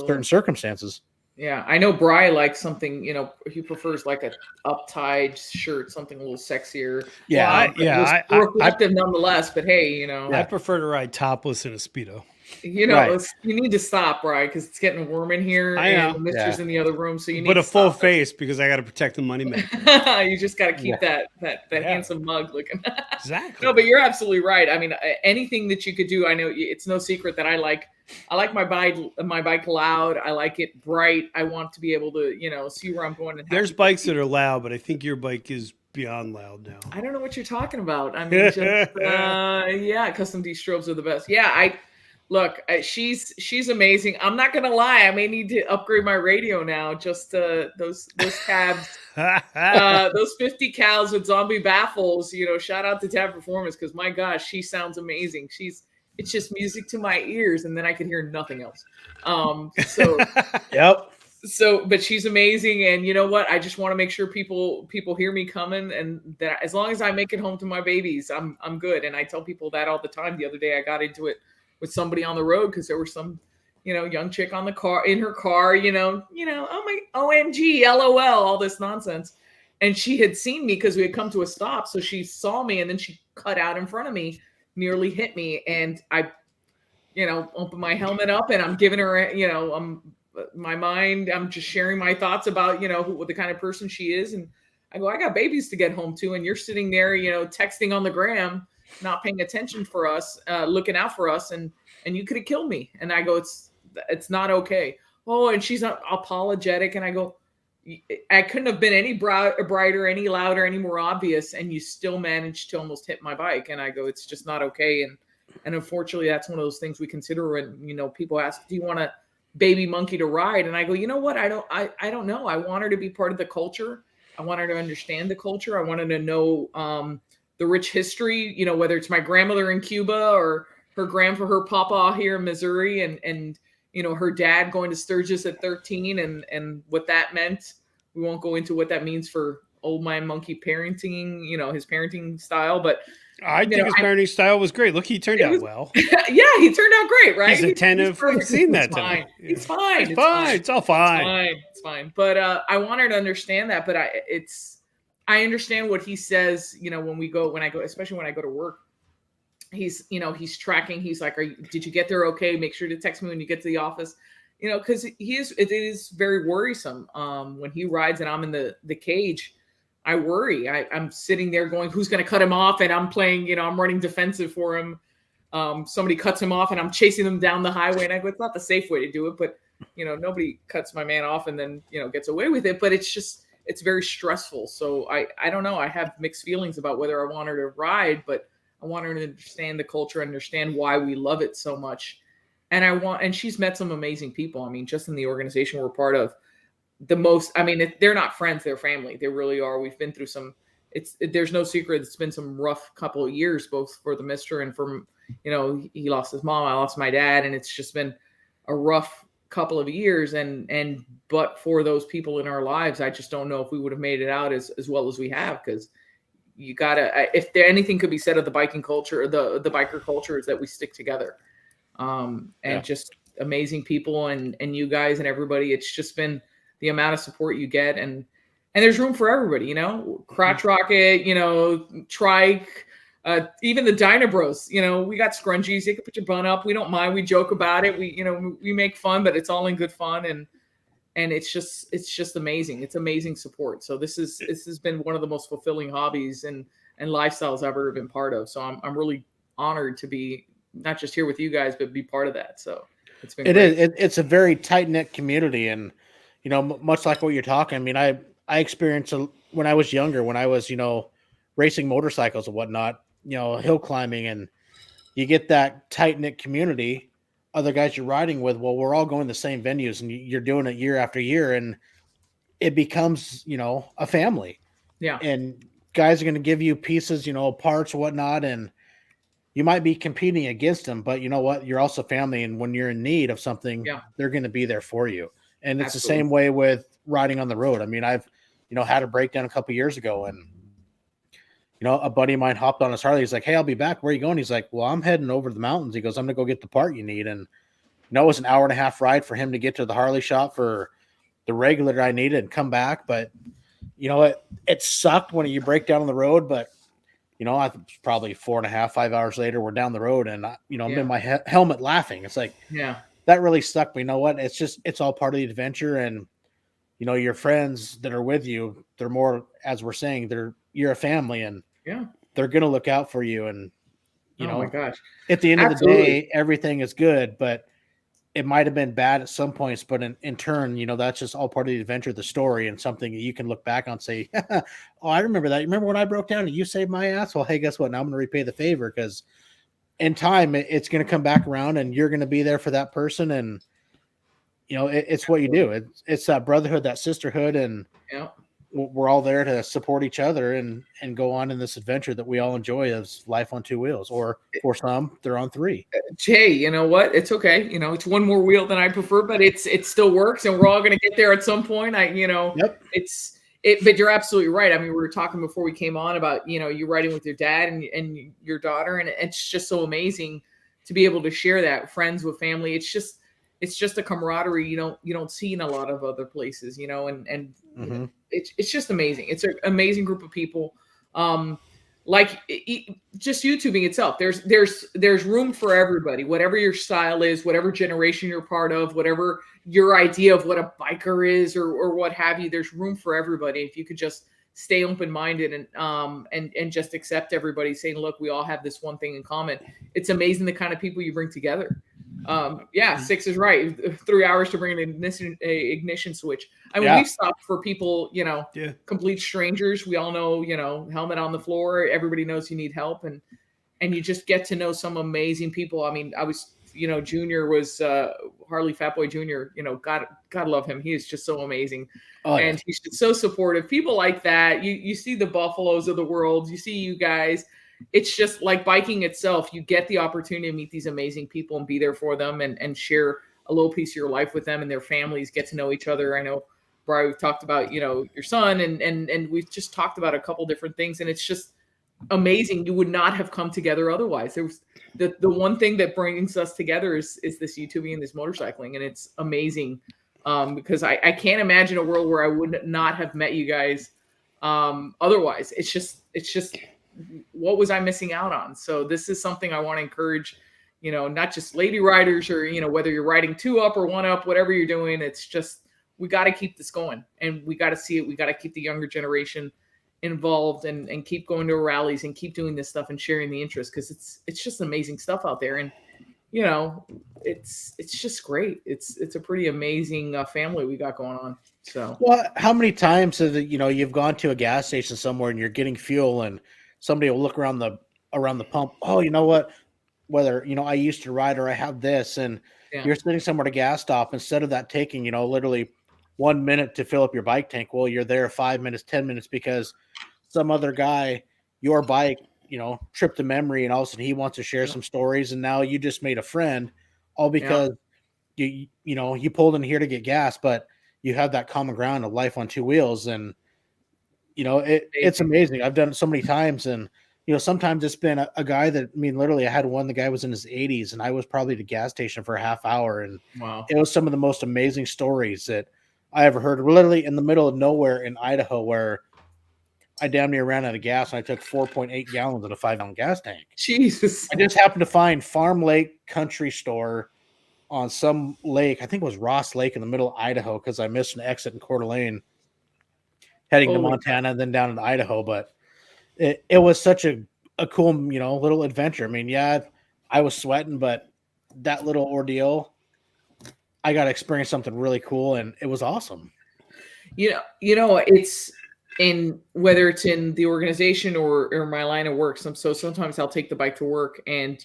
certain circumstances. Yeah. I know Bri likes something, he prefers like a up-tied shirt, something a little sexier. Yeah. Reflective nonetheless, but hey, I prefer to ride topless in a Speedo. You need to stop, Bri, because it's getting warm in here. I know. And the mister's in the other room, so you need but to a full stop face because I got to protect the money maker. You just got to keep that handsome mug looking. Exactly. No, but you're absolutely right. I mean, anything that you could do. I know it's no secret that I like my bike loud. I like it bright. I want to be able to see where I'm going. And there's bikes that are loud, but I think your bike is beyond loud now. I don't know what you're talking about. I mean, just, custom D strobes are the best. Yeah, Look, she's amazing. I'm not gonna lie. I may need to upgrade my radio now. Just those cabs, those 50 cals with zombie baffles. Shout out to Tab Performance because my gosh, she sounds amazing. It's just music to my ears, and then I can hear nothing else. Yep. So, but she's amazing, and you know what? I just want to make sure people hear me coming, and that as long as I make it home to my babies, I'm good. And I tell people that all the time. The other day, I got into it with somebody on the road because there was some, young chick in her car, oh my OMG, LOL, all this nonsense. And she had seen me because we had come to a stop. So she saw me and then she cut out in front of me, nearly hit me. And I, opened my helmet up and I'm giving her, my mind, I'm just sharing my thoughts about, what the kind of person she is. And I go, I got babies to get home to. And you're sitting there, texting on the gram, not paying attention for us, looking out for us, and you could have killed me. And I go, it's not okay. Oh, and she's not apologetic. And I go, I couldn't have been any brighter, any louder, any more obvious, and you still managed to almost hit my bike. And I go, it's just not okay. And unfortunately, that's one of those things we consider when people ask, do you want a baby monkey to ride? And I go, you know what? I don't know. I want her to be part of the culture. I want her to understand the culture. I want her to know the rich history, whether it's my grandmother in Cuba or her papa here in Missouri and her dad going to Sturgis at 13 and what that meant. We won't go into what that means for old man monkey parenting, his parenting style, but I think his parenting style was great. Look, he turned out well. Yeah, he turned out great, right? He's attentive. I've seen that. Fine. Yeah. It's fine. It's fine. It's all fine. It's fine. But I want her to understand that, but I understand what he says, when I go, especially when I go to work, he's tracking. He's like, did you get there okay? Make sure to text me when you get to the office, because it is very worrisome. When he rides and I'm in the cage, I worry. I'm sitting there going, who's going to cut him off? And I'm playing, I'm running defensive for him. Somebody cuts him off and I'm chasing them down the highway. And I go, it's not the safe way to do it, but nobody cuts my man off and then, gets away with it. But it's very stressful. So I don't know. I have mixed feelings about whether I want her to ride, but I want her to understand the culture, understand why we love it so much. And she's met some amazing people. I mean, just in the organization we're part of, they're not friends, they're family. They really are. We've been through there's no secret. It's been some rough couple of years, both for the mister and from, he lost his mom, I lost my dad. And it's just been a rough couple of years. But for those people in our lives, I just don't know if we would have made it out as well as we have. Cause you gotta, if anything could be said of the biking culture, or the biker culture, is that we stick together. Just amazing people and you guys and everybody. It's just been the amount of support you get, and there's room for everybody, crotch rocket, trike, even the Dynabros, we got scrunchies. You can put your bun up. We don't mind. We joke about it. We make fun, but it's all in good fun. And it's just amazing. It's amazing support. So this has been one of the most fulfilling hobbies and lifestyles I've ever been part of. So I'm really honored to be not just here with you guys, but be part of that. So it's been It great. is. It's a very tight knit community, and much like what you're talking. I mean, I experienced when I was younger, when I was racing motorcycles and whatnot, hill climbing, and you get that tight knit community, other guys you're riding with. Well, we're all going to the same venues, and you're doing it year after year, and it becomes a family. Yeah. And guys are going to give you pieces, parts, whatnot, and you might be competing against them, but you know what? You're also family, and when you're in need of something, Yeah. they're going to be there for you. And it's Absolutely. the same way with riding on the road. I mean, I've had a breakdown a couple years ago, and a buddy of mine hopped on his Harley. He's like, "Hey, I'll be back. Where are you going?" He's like, "Well, I'm heading over to the mountains." He goes, "I'm going to go get the part you need." And it was an hour and a half ride for him to get to the Harley shop for the regulator I needed and come back. But it sucked when you break down on the road, but I think probably 4.5, 5 hours later, we're down the road, and I'm in my helmet laughing. It's like, that really stuck. But you know what? It's all part of the adventure, and your friends that are with you, they're more, as we're saying, you're a family, and they're gonna look out for you. And oh my gosh, at the end of the Absolutely. day, everything is good, but it might have been bad at some points, but in turn, that's just all part of the adventure, the story, and something that you can look back on and say, oh, I remember that. You remember when I broke down and you saved my ass? Well, hey, guess what? Now I'm going to repay the favor, because in time, it's going to come back around, and you're going to be there for that person. And, it's what you do. It's that brotherhood, that sisterhood, and we're all there to support each other and go on in this adventure that we all enjoy, as life on two wheels, or for some, they're on three. Jay, you know what? It's okay. It's one more wheel than I prefer, but it still works, and we're all going to get there at some point. But you're absolutely right. I mean, we were talking before we came on about, you riding with your dad and your daughter, and it's just so amazing to be able to share that, friends with family. It's just a camaraderie you don't see in a lot of other places, and it's just amazing. It's an amazing group of people. Just YouTubing itself, there's room for everybody, whatever your style is, whatever generation you're part of, whatever your idea of what a biker is, or what have you. There's room for everybody if you could just stay open-minded and just accept everybody, saying, look, we all have this one thing in common. It's amazing the kind of people you bring together. Six is right. 3 hours to bring an ignition switch. I mean, we've stopped for people, complete strangers. We all know, helmet on the floor. Everybody knows you need help, and you just get to know some amazing people. I mean, I was, Junior was Harley Fatboy Junior. God love him. He is just so amazing, and he's just so supportive. People like that. You see the Buffaloes of the world. You see you guys. It's just like biking itself. You get the opportunity to meet these amazing people and be there for them, and share a little piece of your life with them and their families, get to know each other. I know, Brian, we've talked about, your son, and we've just talked about a couple different things, and it's just amazing. You would not have come together otherwise. There was the one thing that brings us together is this YouTubing and this motorcycling, and it's amazing, because I can't imagine a world where I would not have met you guys otherwise. It's just what was I missing out on? So this is something I want to encourage, not just lady riders, or, whether you're riding 2 up or 1 up, whatever you're doing. It's just, we got to keep this going, and we got to see it. We got to keep the younger generation involved, and keep going to rallies, and keep doing this stuff and sharing the interest, because it's just amazing stuff out there. And, it's just great. It's a pretty amazing family we got going on. So, well, how many times have you've gone to a gas station somewhere and you're getting fuel, and somebody will look around the pump. Oh, you know what? Whether, I used to ride, or I have this, and you're sitting somewhere at a gas stop, instead of that taking, literally 1 minute to fill up your bike tank. Well, you're there 5 minutes, 10 minutes, because some other guy, your bike, tripped a memory, and all of a sudden he wants to share some stories. And now you just made a friend, all because you pulled in here to get gas, but you have that common ground of life on two wheels. And, it's amazing. I've done it so many times, and, sometimes it's been a guy that, literally I had one, the guy was in his 80s, and I was probably at the gas station for a half hour. And it was some of the most amazing stories that I ever heard. We're literally in the middle of nowhere in Idaho, where I damn near ran out of gas, and I took 4.8 gallons in a 5-gallon gas tank. Jesus. I just happened to find Farm Lake Country Store on some lake. I think it was Ross Lake in the middle of Idaho, because I missed an exit in Coeur d'Alene heading to Montana and then down into Idaho. But it was such a cool, little adventure. I was sweating, but that little ordeal, I got to experience something really cool, and it was awesome. It's in whether it's in the organization or my line of work. So sometimes I'll take the bike to work, and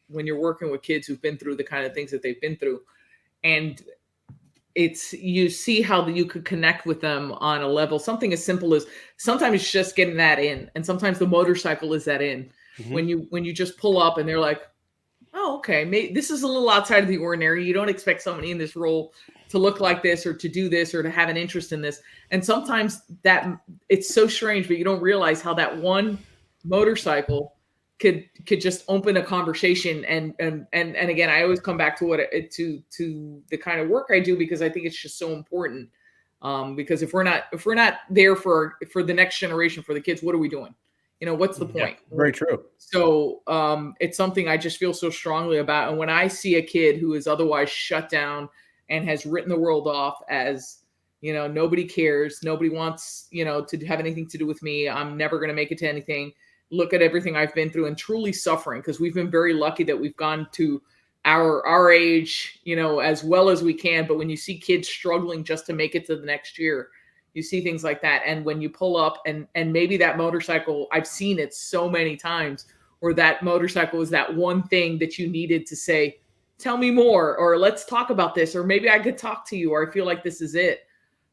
when you're working with kids who've been through the kind of things that they've been through, and you see how you could connect with them on a level, something as simple as sometimes it's just getting that in, and sometimes the motorcycle is that in. Mm-hmm. When you just pull up and they're like, oh, okay, maybe this is a little outside of the ordinary. You don't expect somebody in this role to look like this or to do this or to have an interest in this. And sometimes that it's so strange, but you don't realize how that one motorcycle could just open a conversation. And again, I always come back to to the kind of work I do, because I think it's just so important. Because if we're not there for the next generation, for the kids, what are we doing? What's the point? Yeah, very true. So it's something I just feel so strongly about. And when I see a kid who is otherwise shut down and has written the world off as, nobody cares, nobody wants, to have anything to do with me, I'm never going to make it to anything. Look at everything I've been through, and truly suffering, because we've been very lucky that we've gone to our age, as well as we can. But when you see kids struggling just to make it to the next year, you see things like that. And when you pull up and maybe that motorcycle, I've seen it so many times, where that motorcycle is that one thing that you needed to say, tell me more, or let's talk about this, or maybe I could talk to you, or I feel like this is it.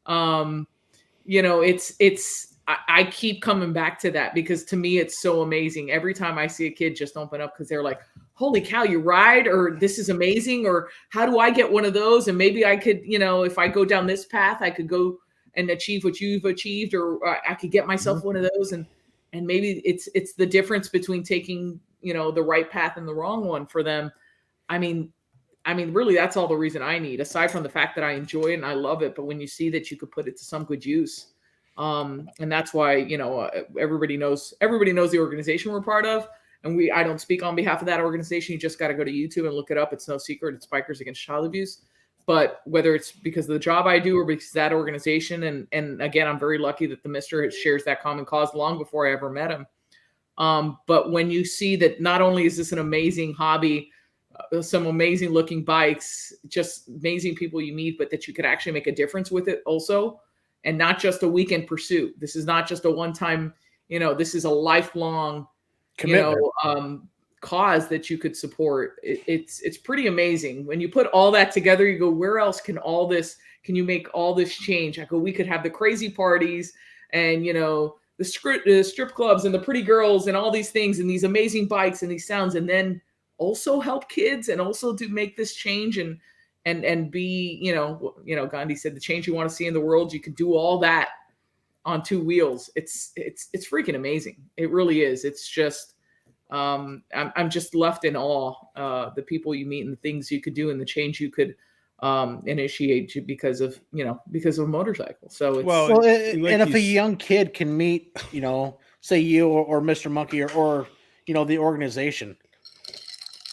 I keep coming back to that, because to me, it's so amazing. Every time I see a kid just open up, because they're like, holy cow, you ride, or this is amazing, or how do I get one of those? And maybe I could, if I go down this path, I could go and achieve what you've achieved, or I could get myself one of those. And maybe it's the difference between taking, the right path and the wrong one for them. I mean, really, that's all the reason I need, aside from the fact that I enjoy it and I love it. But when you see that you could put it to some good use, and that's why, everybody knows the organization we're part of. And I don't speak on behalf of that organization. You just got to go to YouTube and look it up. It's no secret. It's Bikers Against Child Abuse. But whether it's because of the job I do or because of that organization, and again, I'm very lucky that the Mister shares that common cause long before I ever met him. But when you see that not only is this an amazing hobby, some amazing looking bikes, just amazing people you meet, but that you could actually make a difference with it also, and not just a weekend pursuit. This is not just a one-time, this is a lifelong commitment. Cause that you could support. It's pretty amazing when you put all that together. You go, where else can you make all this change? I go, we could have the crazy parties and the strip clubs and the pretty girls and all these things and these amazing bikes and these sounds, and then also help kids and also to make this change and be Gandhi said, the change you want to see in the world, you can do all that on two wheels. It's freaking amazing. It really is. It's just I'm just left in awe, the people you meet and the things you could do and the change you could initiate because of a motorcycle. So it's and if a young kid can meet, say you or Mr. Monkey or the organization,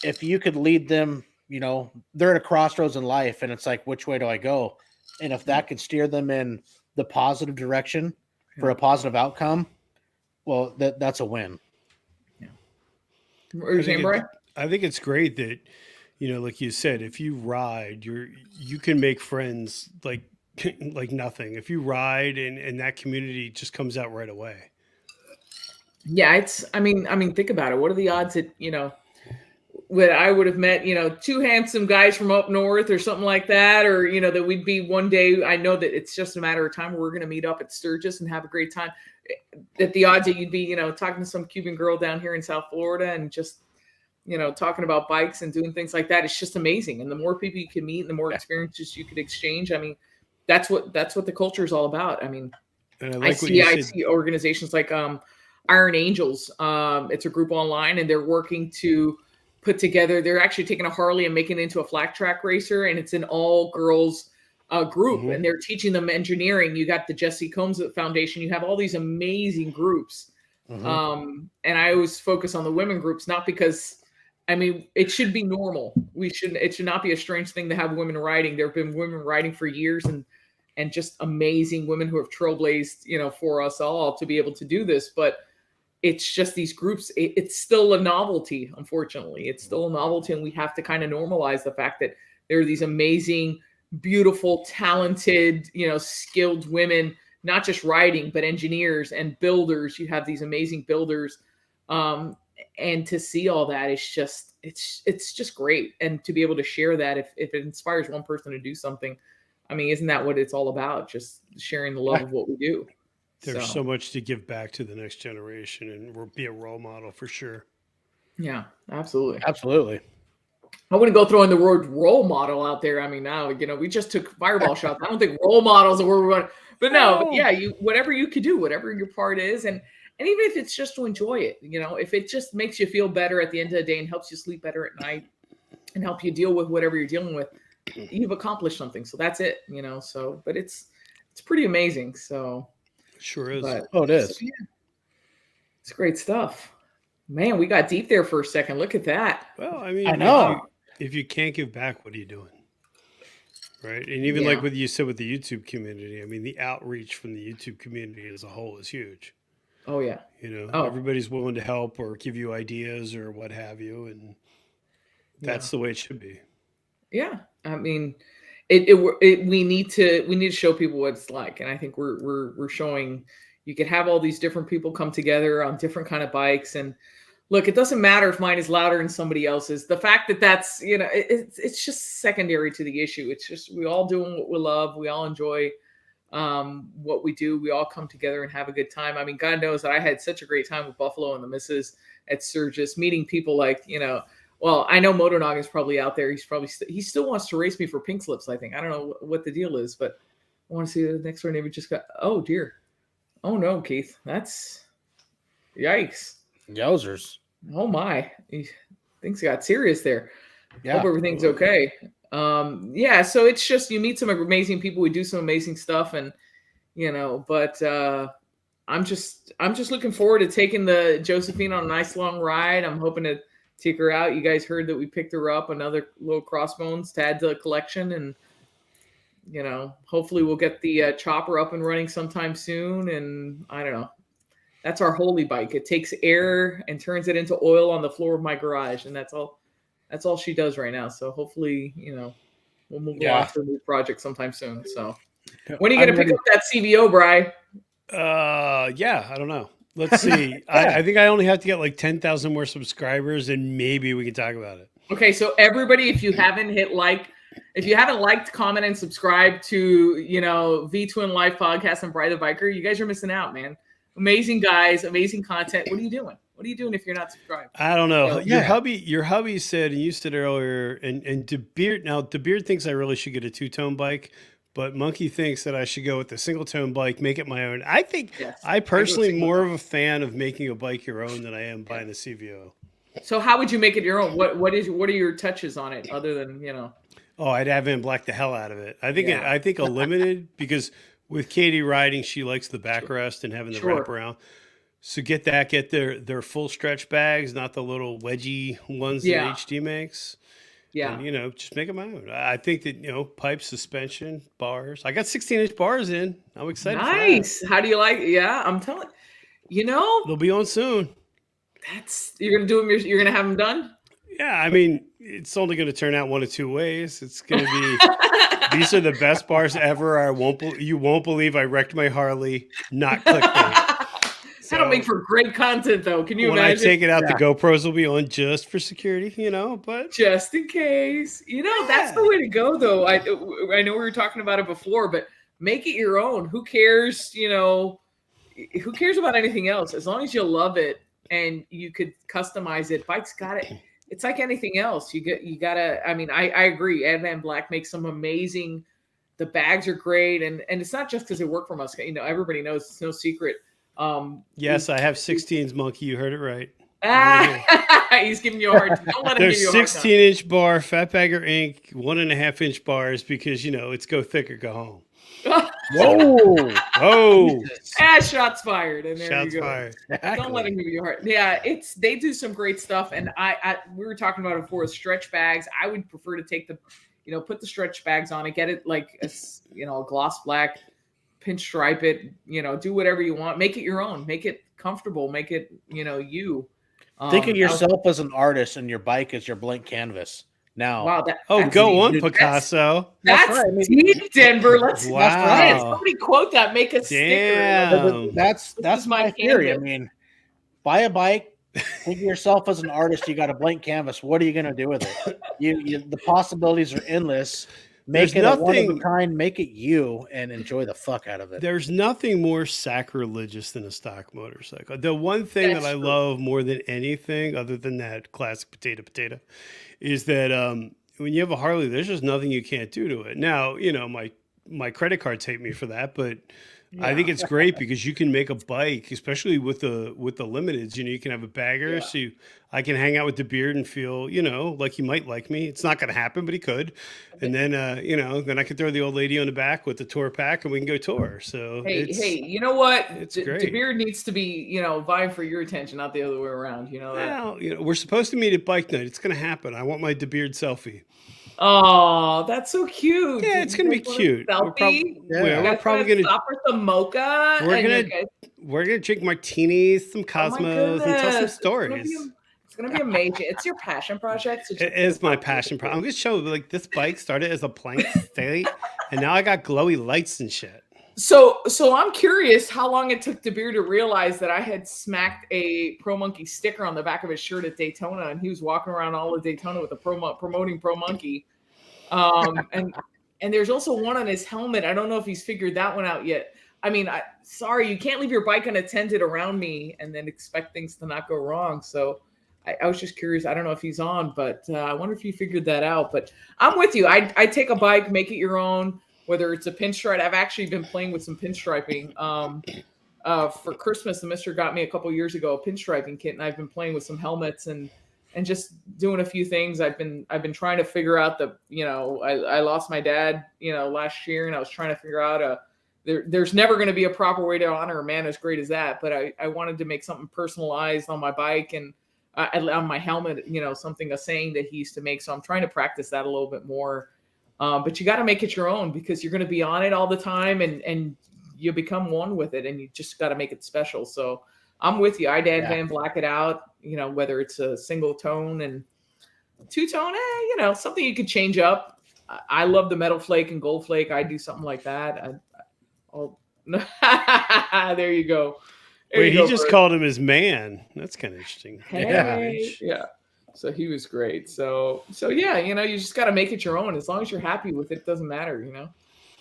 if you could lead them, they're at a crossroads in life and it's like, which way do I go? And if that could steer them in the positive direction for a positive outcome, well, that's a win. I think it's great that, like you said, if you ride, you can make friends like nothing. If you ride and that community just comes out right away. Yeah, I mean, think about it. What are the odds that, that I would have met, two handsome guys from up north or something like that, or, that we'd be one day. I know that it's just a matter of time where we're going to meet up at Sturgis and have a great time. That the odds that you'd be, talking to some Cuban girl down here in South Florida and just, talking about bikes and doing things like that, it's just amazing. And the more people you can meet and the more experiences you could exchange, I mean, that's what the culture is all about. I mean, I see organizations like Iron Angels. It's a group online and they're working to put together, they're actually taking a Harley and making it into a flat track racer, and it's an all girls group, and they're teaching them engineering. You got the Jesse Combs Foundation. You have all these amazing groups. And I always focus on the women groups, not because, it should be normal. It should not be a strange thing to have women riding. There have been women riding for years and just amazing women who have trailblazed, for us all to be able to do this. But it's just these groups. It's still a novelty. Unfortunately, it's still a novelty, and we have to kind of normalize the fact that there are these amazing, beautiful, talented, skilled women, not just riding, but engineers and builders. You have these amazing builders. And to see all that is just, it's just great. And to be able to share that, if it inspires one person to do something, I mean, isn't that what it's all about? Just sharing the love of what we do. There's so much to give back to the next generation and be a role model for sure. Yeah, absolutely. Absolutely. I wouldn't go throwing the word role model out there. I mean, now, we just took fireball shots. I don't think role models are where we're going. But no, but yeah, whatever you could do, whatever your part is. And even if it's just to enjoy it, if it just makes you feel better at the end of the day and helps you sleep better at night and help you deal with whatever you're dealing with, you've accomplished something. So that's it, so, but it's pretty amazing. So sure is. But, it is. So, yeah, it's great stuff, man. We got deep there for a second. Look at that. Well, I mean, I know. If you can't give back, what are you doing? Right. And even like what you said with the YouTube community, I mean, the outreach from the YouTube community as a whole is huge. Oh, yeah. Everybody's willing to help or give you ideas or what have you. And that's the way it should be. Yeah. I mean, we need to show people what it's like. And I think we're showing. You could have all these different people come together on different kind of bikes. And look, it doesn't matter if mine is louder than somebody else's. The fact that that's, it's just secondary to the issue. It's just, we all doing what we love. We all enjoy what we do. We all come together and have a good time. I mean, God knows that I had such a great time with Buffalo and the missus at Sturgis, meeting people like, well, I know Moto Noggin's probably out there. He still wants to race me for pink slips, I think. I don't know what the deal is, but I want to see the next door neighbor just got, oh dear. Oh no, Keith, that's yikes. Yowzers. Oh my, things got serious there. Yeah. Hope everything's okay. So it's just, you meet some amazing people. We do some amazing stuff, and but I'm just looking forward to taking the Josephine on a nice long ride. I'm hoping to take her out. You guys heard that we picked her up, another little crossbones to add to the collection, and hopefully we'll get the chopper up and running sometime soon. And I don't know. That's our holy bike. It takes air and turns it into oil on the floor of my garage, and that's all she does right now. So hopefully, we'll move on to a new project sometime soon. So when are you going to pick up that CVO, Bri? I don't know. Let's see. I think I only have to get like 10,000 more subscribers, and maybe we can talk about it. Okay, so everybody, if you haven't liked, comment, and subscribe to V Twin Life Podcast and Bri the Biker, you guys are missing out, man. Amazing guys, amazing content. What are you doing? What are you doing if you're not subscribed? I don't know. Your hubby said, and you said earlier, and DeBeard thinks I really should get a two-tone bike, but Monkey thinks that I should go with the single-tone bike, make it my own. I think I personally more of a fan of making a bike your own than I am buying a CVO. So how would you make it your own? What are your touches on it other than Oh, I'd have him black the hell out of it. I think a limited, because with Katie riding, she likes the backrest and having the wraparound. So get their full stretch bags, not the little wedgie ones that HD makes. Yeah. And, just make them my own. I think that, pipe, suspension, bars. I got 16-inch bars in. I'm excited. Nice. How do you like it? Yeah, I'm telling they'll be on soon. You're going to do them. You're going to have them done? Yeah. I mean, it's only going to turn out one of two ways. It's going to be, these are the best bars ever. You won't believe I wrecked my Harley, not clickbait. That'll make for great content, though. Can you imagine? When I take it out, the GoPros will be on just for security, but just in case. That's the way to go, though. I know we were talking about it before, but make it your own. Who cares? Who cares about anything else? As long as you love it and you could customize it. Bike's got it. It's like anything else. You gotta. I mean, I agree. Ed Van Black makes some amazing. The bags are great, and it's not just because they work from us. Everybody knows it's no secret. Yes, I have 16s, Monkey. You heard it right. He's giving you a hard time. Don't let him give you a hard time. 16-inch bar, Fatbagger Inc., 1.5-inch bars because, it's go thick or go home. Whoa. Oh. Shots fired. And there shots you go. Fired. Don't let him give you a hard time. Yeah, they do some great stuff. And we were talking about it before, stretch bags. I would prefer to take put the stretch bags on and get it like a gloss black pinstripe it, do whatever you want, make it your own, make it comfortable, make it, you. Think of yourself as an artist and your bike is your blank canvas. Now, wow, go on, deep. Picasso. That's right. I mean, deep, Denver. Let's Wow. somebody quote that, make a sticker. Damn. That's is my my theory. I canvas. mean, buy a bike. Think of yourself as an artist. You got a blank canvas. What are you going to do with it? The possibilities are endless. Make There's it a one of a nothing- kind. Make it you, and enjoy the fuck out of it. There's nothing more sacrilegious than a stock motorcycle. The one thing That's that I true. love more than anything, other than that classic potato, is that when you have a Harley, there's just nothing you can't do to it. Now, my credit cards hate me for that, but I think it's great because you can make a bike, especially with the limiteds. You can have a bagger, so I can hang out with the beard and feel, like he might like me. It's not going to happen, but he could. And then, then I could throw the old lady on the back with the tour pack, and we can go tour. So Hey, you know what? it's great. DeBeard needs to be, vying for your attention, not the other way around. You know that. Well, we're supposed to meet at bike night. It's going to happen. I want my DeBeard selfie. Oh, that's so cute. Yeah, it's going to be cute. Selfie. We're probably going to stop for some mocha. We're gonna drink martinis, some Cosmos, and tell some stories. It's gonna be amazing. It's your passion project. It is my passion project. I'm gonna show this bike started as a plank state, and now I got glowy lights and shit. So I'm curious how long it took DeBeard to realize that I had smacked a ProMonkey sticker on the back of his shirt at Daytona, and he was walking around all of Daytona with a promoting ProMonkey. And there's also one on his helmet. I don't know if he's figured that one out yet. I mean, sorry, you can't leave your bike unattended around me and then expect things to not go wrong. So I was just curious. I don't know if he's on, but I wonder if you figured that out. But I'm with you. I take a bike, make it your own, whether it's a pinstripe. I've actually been playing with some pinstriping. For Christmas, the mister got me a couple years ago a pinstriping kit, and I've been playing with some helmets and just doing a few things. I've been trying to figure out I lost my dad, last year, and I was trying to figure out there's never going to be a proper way to honor a man as great as that. But I wanted to make something personalized on my bike and on my helmet, a saying that he used to make. So I'm trying to practice that a little bit more. But you got to make it your own because you're going to be on it all the time and you become one with it, and you just got to make it special. So I'm with you. I'd Van black it out, whether it's a single tone and two-tone, something you could change up. I love the metal flake and gold flake. I do something like that. There you go. Wait, he just called him his man. That's kind of interesting. Yeah. So he was great. So yeah, you just got to make it your own. As long as you're happy with it, doesn't matter,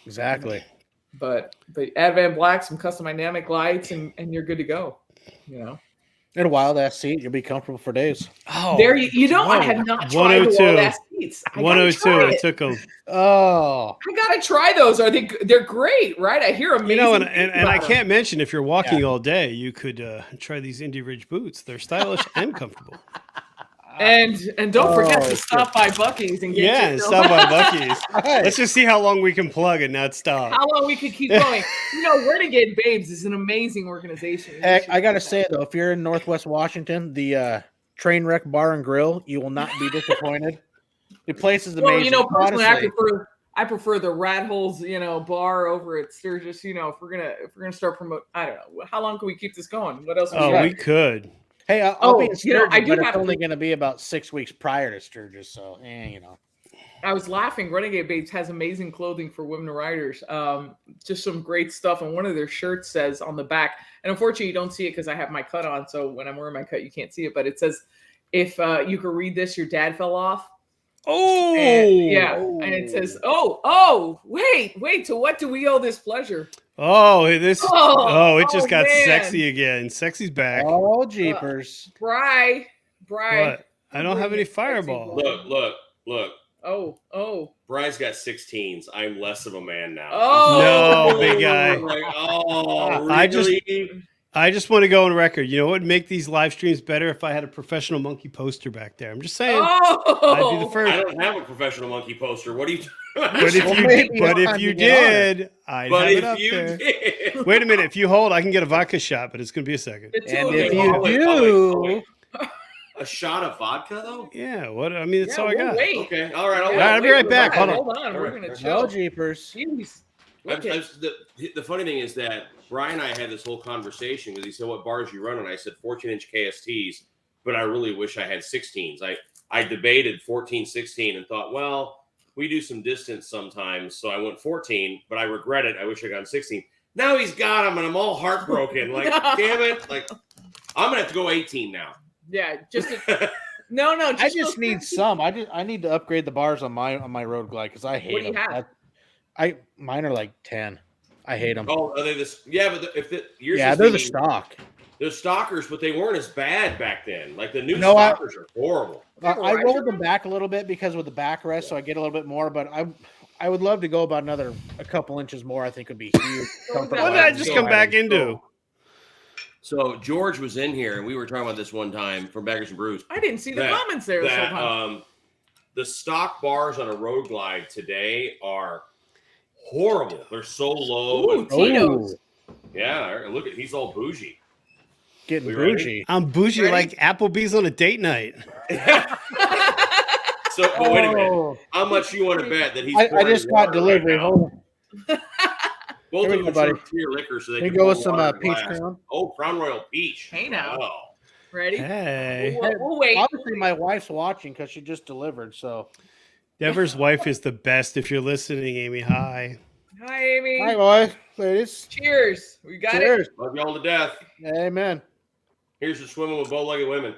Exactly. But add Van Black, some custom dynamic lights, and you're good to go. In a wild ass seat, you'll be comfortable for days. Oh, there I have not tried the wild ass seats. 102. I took them. Oh, I gotta try those. They're great, right? I hear amazing. And I can't mention if you're walking all day, you could try these Indie Ridge boots. They're stylish and comfortable. And don't forget to stop by Buc-ee's and get stop by Buc-ee's. Let's just see how long we can plug and not stop. How long we can keep going. Renegade Babes is an amazing organization. Heck, I gotta say though, if you're in Northwest Washington, the Trainwreck Bar and Grill, you will not be disappointed. The place is amazing. Personally, I prefer the Rat Holes, bar over at Sturgis. If we're gonna start promoting, I don't know, how long can we keep this going? What else? We could. Hey, I'll be in Sturgis, I do but it's have only going to be about 6 weeks prior to Sturgis, so I was laughing. Renegade Babes has amazing clothing for women riders. Just some great stuff, and one of their shirts says on the back, and unfortunately you don't see it because I have my cut on, so when I'm wearing my cut you can't see it, but it says, if you could read this, your dad fell off. Oh, and it says, wait, to what do we owe this pleasure? It just got sexy again. Sexy's back. Oh, jeepers. Bri. What? I don't have any Fireball. Look. Oh. Bri's got 16s. I'm less of a man now. Oh. No, big guy. Really? I just want to go on record. You know what would make these live streams better if I had a professional monkey poster back there. I'm just saying. I'd be the first. I don't have a professional monkey poster. What are you doing? But if you did, I'd have it up there. Did. Wait a minute. If you hold, I can get a vodka shot, but it's going to be a second. And if you do... A shot of vodka, though? Yeah. That's all I got. Wait. Okay. All right. I'll be right back. Hold on. We're going to chill. No, jeepers. Jeez. The funny thing is that Brian and I had this whole conversation because he said, "What bars you run?" And I said 14-inch KSTs, but I really wish I had 16s. I debated 14, 16 and thought, well, we do some distance sometimes, so I went 14, but I regret it. I wish I got 16. Now he's got them, and I'm all heartbroken. Like, damn it! Like, I'm gonna have to go 18 now. Yeah, no. I just need some. I need to upgrade the bars on my Road Glide because I hate them. What do you have? Mine are like 10. I hate them. Oh, are they this? Yeah, but they're the stock. They're stockers, but they weren't as bad back then. Like the new stockers are horrible. I rolled them back a little bit because with the backrest, so I get a little bit more. But I would love to go about a couple inches more. I think would be huge. What did I just come back into? So George was in here, and we were talking about this one time from Baggers and Brews. I didn't see the comments there. The stock bars on a Road Glide today are horrible. They're so low. Ooh, Tito's. Yeah, look at he's all bougie. Getting bougie. I'm bougie like Applebee's on a date night. So, but wait a minute. How much you want to bet that he's? I just got delivery. Hold on. Both of them serve clear liquor, so they can go with some peach crown. Oh, Crown Royal Peach. Hey now. Oh. Ready? Hey. We'll wait. Obviously, my wife's watching because she just delivered. So, Deborah's wife is the best. If you're listening, Amy, hi. Hi, Amy. Hi, boy, ladies. Cheers. We got Cheers. it. Love y'all to death. Amen. Here's to swimming with bow-legged women.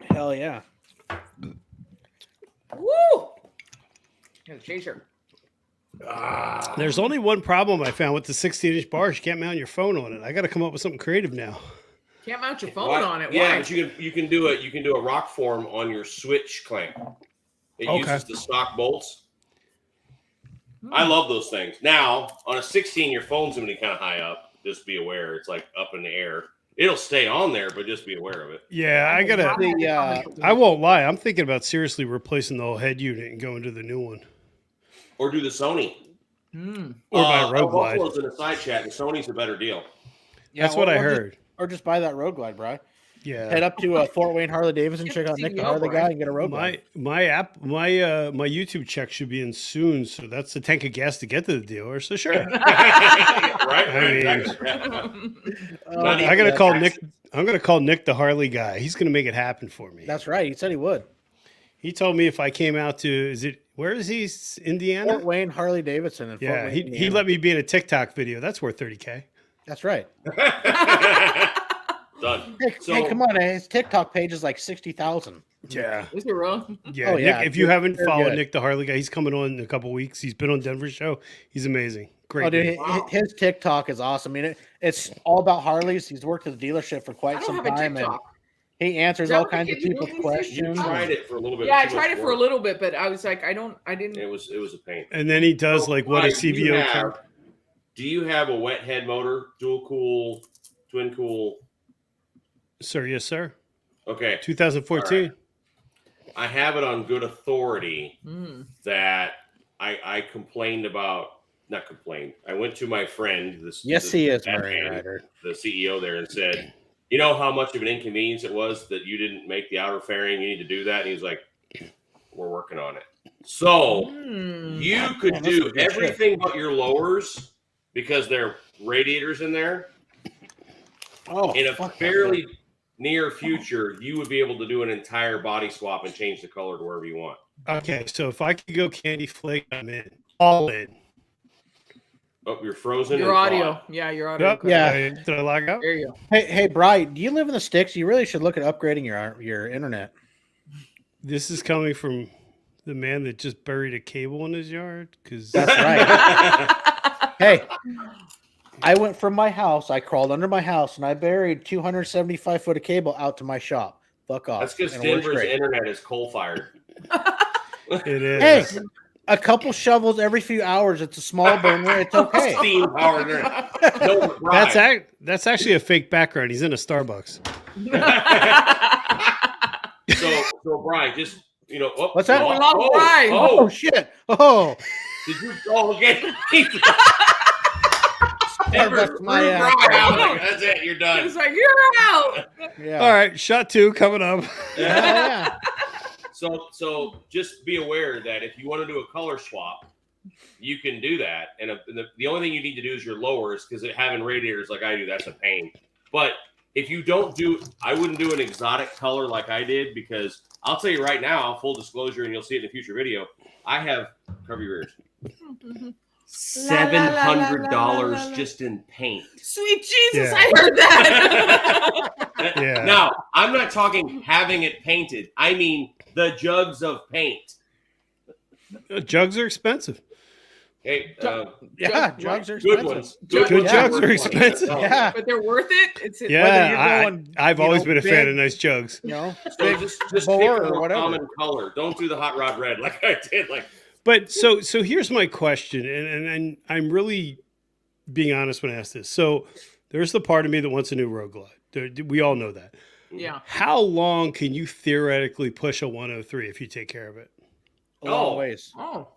Hell yeah. Woo! Chaser. There's only one problem I found with the 16-inch bars. You can't mount your phone on it. I got to come up with something creative now. Can't mount your phone on it. Yeah, Why? but you can do a rock form on your switch clamp. It uses the stock bolts. I love those things. Now, on a 16, your phone's going to be kind of high up. Just be aware. It's like up in the air. It'll stay on there, but just be aware of it. Yeah, I won't lie. I'm thinking about seriously replacing the whole head unit and going to the new one. Or do the Sony. Or buy a Road Glide. Buffalo's in the side chat, and Sony's a better deal. Yeah, That's what I heard. Or just buy that Road Glide, bro. Yeah. Head up to Fort Wayne Harley-Davidson, check out Nick the Harley guy, and get a Road Glide. My YouTube check should be in soon, so that's a tank of gas to get to the dealer. So sure. Right. I gotta call Nick. I'm gonna call Nick the Harley guy. He's gonna make it happen for me. That's right. He said he would. He told me if I came out to where is he? Indiana? Fort Wayne Harley-Davidson. Yeah, he let me be in a TikTok video. That's worth $30K. That's right. Done. Hey, come on! His TikTok page is like 60,000. Yeah. Is it wrong? Yeah. Oh, yeah. Nick, if you haven't followed good. Nick the Harley guy, he's coming on in a couple weeks. He's been on Denver's show. He's amazing. Great. Oh, dude, his TikTok is awesome. I mean, it's all about Harleys. He's worked at the dealership for quite some time, and he answers all kinds of people's questions. You tried it for a little bit. Yeah, I tried it for a little bit, but I was like, I didn't. It was a pain. And then he does what a CVO can. Do you have a wet head motor, dual cool, twin cool? Sir, yes, sir. Okay. 2014. Right. I have it on good authority that I complained about. Not complained. I went to my friend. He is Marine Rider, the CEO there, and said, "You know how much of an inconvenience it was that you didn't make the outer fairing. You need to do that." And he was like, "We're working on it." So you could do everything but your lowers because there are radiators in there. In a fairly near future, you would be able to do an entire body swap and change the color to wherever you want. Okay, so if I could go Candy Flake, I'm in. All in. Oh, you're frozen. Your audio. Yeah, your audio. Yep. Yeah. Did I log out? There you go. Hey, Brian, do you live in the sticks? You really should look at upgrading your internet. This is coming from the man that just buried a cable in his yard. That's right. Hey, I went from my house. I crawled under my house, and I buried 275 foot of cable out to my shop. Fuck off. That's because Denver's internet is coal-fired. It is. Hey, a couple shovels every few hours. It's a small burner. It's okay. Steam-powered internet. No, that's actually a fake background. He's in a Starbucks. So Brian, just what's that? Oh, shit! Oh, did you? Oh, okay. That's my That's it. You're done. It's like you're out. Yeah. All right, shot 2 coming up. Yeah. So just be aware that if you want to do a color swap, you can do that. And the only thing you need to do is your lowers, because having radiators like I do, that's a pain. But if you don't do, I wouldn't do an exotic color like I did, because I'll tell you right now, full disclosure, and you'll see it in a future video, I have, cover your ears, $700 just in paint. Sweet Jesus, Yeah. I heard that. Yeah. Now, I'm not talking having it painted. I mean the jugs of paint. Jugs are expensive. Hey, Jugs are good expensive. ones. Good ones jugs worth are money. expensive. Yeah. But they're worth it. Yeah, going, I've you always know, been a fan big- of nice jugs. You know, So big just pick bore a or more whatever. common color. Don't do the hot rod red like I did. Like, But so here's my question, and I'm really being honest when I ask this. So there's the part of me that wants a new road glide. We all know that. Yeah. How long can you theoretically push a 103 if you take care of it? A long Oh. ways. Oh.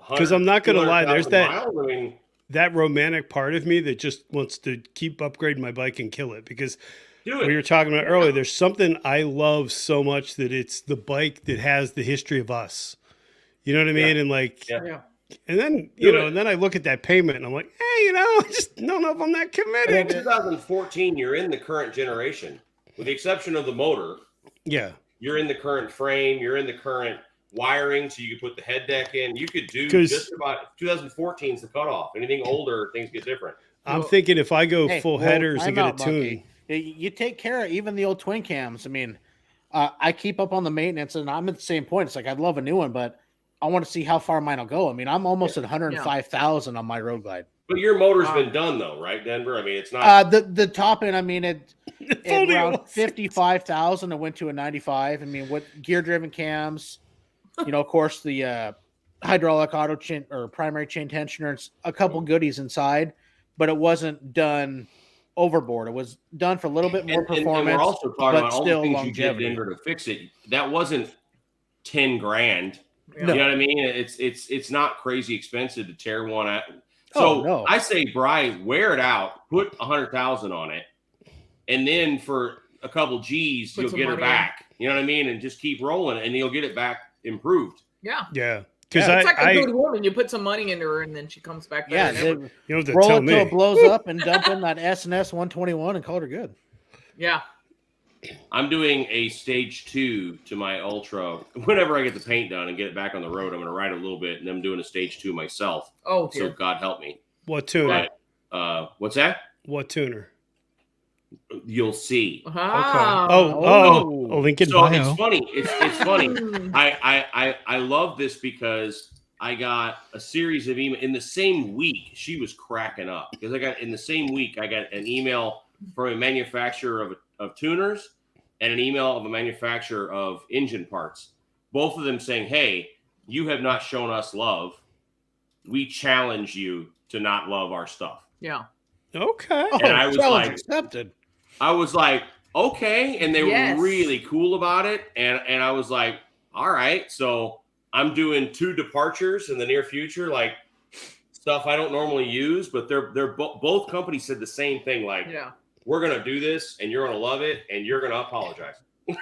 'Cause I'm not gonna lie, there's 200,000 that- miles, I mean, That romantic part of me that just wants to keep upgrading my bike and kill it, because do it. we were talking about earlier, there's something I love so much that it's the bike that has the history of us. You know what I mean? Yeah. And like, Yeah. Yeah. and then, Do you know, it. and then I look at that payment and I'm like, hey, you know, I just don't know if I'm that In committed. 2014, you're in the current generation, with the exception of the motor. Yeah. You're in the current frame. You're in the current wiring, so you could put the head deck in. You could do 'Cause- just about 2014 is the cutoff. Anything older, things get different. I'm thinking if I go Hey, full well, headers and I'm get a out, Monkey. tune. You take care of even the old twin cams. I mean, I keep up on the maintenance, and I'm at the same point. It's like I'd love a new one, but I want to see how far mine will go. I mean, I'm almost at 105,000 on my road glide. But your motor's Wow. been done though, right, Denver? I mean, it's not. The top end, I mean, it only around was. 55,000. It went to a 95. I mean, with gear driven cams, you know, of course, the hydraulic auto chain or primary chain tensioner, and a couple goodies inside, but it wasn't done overboard. It was done for a little bit more and performance. we're also talking but about all the still things you longevity. did, Denver, to fix it. That wasn't 10 grand. Yeah. You know what I mean? It's not crazy expensive to tear one out. So Oh, no. I say, Bri, wear it out, put 100,000 on it, and then for a couple G's, Put you'll some get her money in. You know what I mean? And just keep rolling, and you'll get it back improved. Yeah. Yeah. Because Yeah, It's like a I good woman. You put some money into her, and then she comes back. Yeah, better than ever. they you don't have to roll tell it till me. it blows up and dump in that S&S 121 and call it good. Yeah. I'm doing a stage 2 to my Ultra. Whenever I get the paint done and get it back on the road, I'm going to ride a little bit, and I'm doing a stage 2 myself. Oh So dear. God help me. What tuner? But what's that? What tuner? You'll see. Ah. Oh, a link in So bio. it's funny. It's funny. Mm. I love this because I got a series of emails in the same week. She was cracking up because in the same week I got an email from a manufacturer of tuners and an email of a manufacturer of engine parts. Both of them saying, "Hey, you have not shown us love. We challenge you to not love our stuff." Yeah. Okay. And I was challenge like- accepted. I was like, okay. And they Yes. were really cool about it. And I was like, all right. So I'm doing 2 departures in the near future, like stuff I don't normally use, but both companies said the same thing. Like, Yeah. we're going to do this and you're going to love it and you're going to apologize.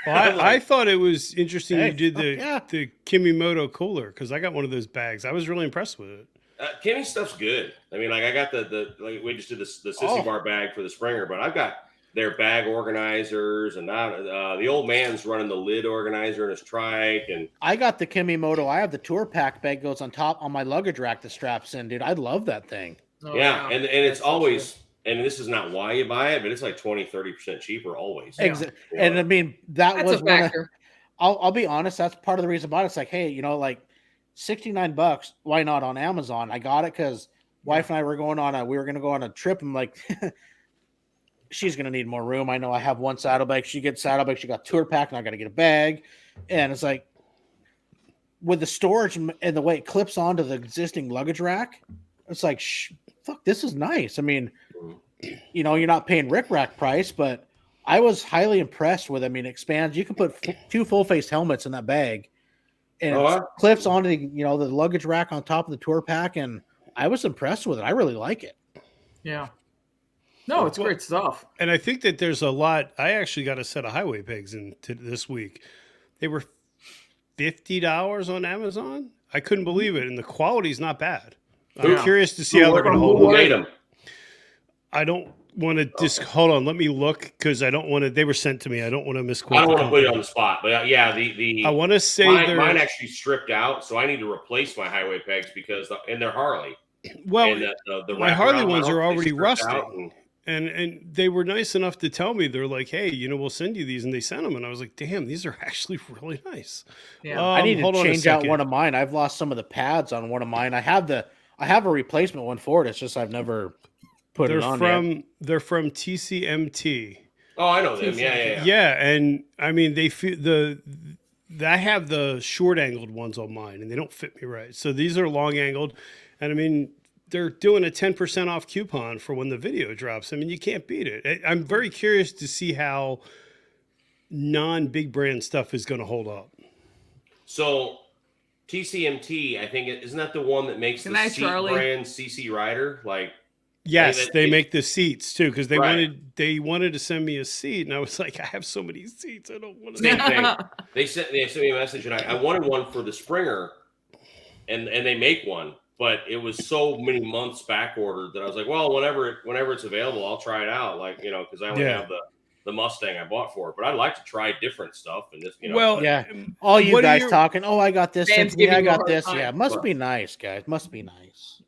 Well, I thought it was interesting Hey, you did the yeah. the Kimimoto cooler because I got one of those bags. I was really impressed with it. Kimmy's stuff's good. I mean, like I got the like we just did the Sissy Oh. Bar bag for the Springer, but I've got their bag organizers and the old man's running the lid organizer in his trike. And I got the Kimimoto. I have the tour pack bag goes on top on my luggage rack that straps in, dude. I love that thing. Oh, yeah, and That's it's so always, and this is not why you buy it, but it's like 20-30% cheaper always. Yeah. Exa- You know? And I mean, that That's was a one of, factor. I'll be honest, that's part of the reason I bought it. It's like, hey, you know, like $69, why not on Amazon? I got it because wife and I were going to go on a trip. I'm like, she's gonna need more room. I know I have one saddlebag. She gets saddlebag, she got tour pack, and I gotta get a bag. And it's like with the storage and the way it clips onto the existing luggage rack, it's like fuck, this is nice. I mean, you know, you're not paying rickrack price, but I was highly impressed with it. I mean, it expands. You can put 2 full face helmets in that bag, and it clips onto the, you know, the luggage rack on top of the tour pack. And I was impressed with it. I really like it. Yeah. No, it's great stuff. And I think that there's a lot. I actually got a set of highway pegs this week. They were $50 on Amazon. I couldn't believe it, and the quality's not bad. Who- I'm curious to see how they're going to hold Who up. made them? I don't want to just hold on. Let me look because I don't want to. They were sent to me. I don't want to misquote. I don't the want to put you company. on the spot, but yeah, the I want to say mine actually stripped out, so I need to replace my highway pegs because and they're Harley. well, And the my Harley wraparound ones are mounts, they already stripped out rusting. And they were nice enough to tell me, they're like, hey, we'll send you these, and they sent them, and I was like, damn, these are actually really nice. Yeah. I need hold to on a change out second. one of mine. I've lost some of the pads on one of mine. I have a replacement one for it. It's just I've never put it on yet. They're from TCMT. Oh, I know them. Yeah. Yeah, and I mean they feel I have the short angled ones on mine, and they don't fit me right. So these are long angled, and I mean they're doing a 10% off coupon for when the video drops. I mean you can't beat it. I'm very curious to see how non-big brand stuff is going to hold up. So TCMT, I think, isn't that the one that makes the seat brand CC Rider? Like, yes, they make the seats too because they Right. wanted to send me a seat, and I was like, I have so many seats, I don't want to. Same thing. They sent me a message, and I wanted one for the Springer, and they make one, but it was so many months back ordered that I was like, well, whenever it's available, I'll try it out. Like, because I only have the Mustang I bought for it, but I'd like to try different stuff and just Well, yeah. All you guys talking, oh, I got this. Fans I got giving this. you a hard Yeah, time. must be nice, guys. Must be nice.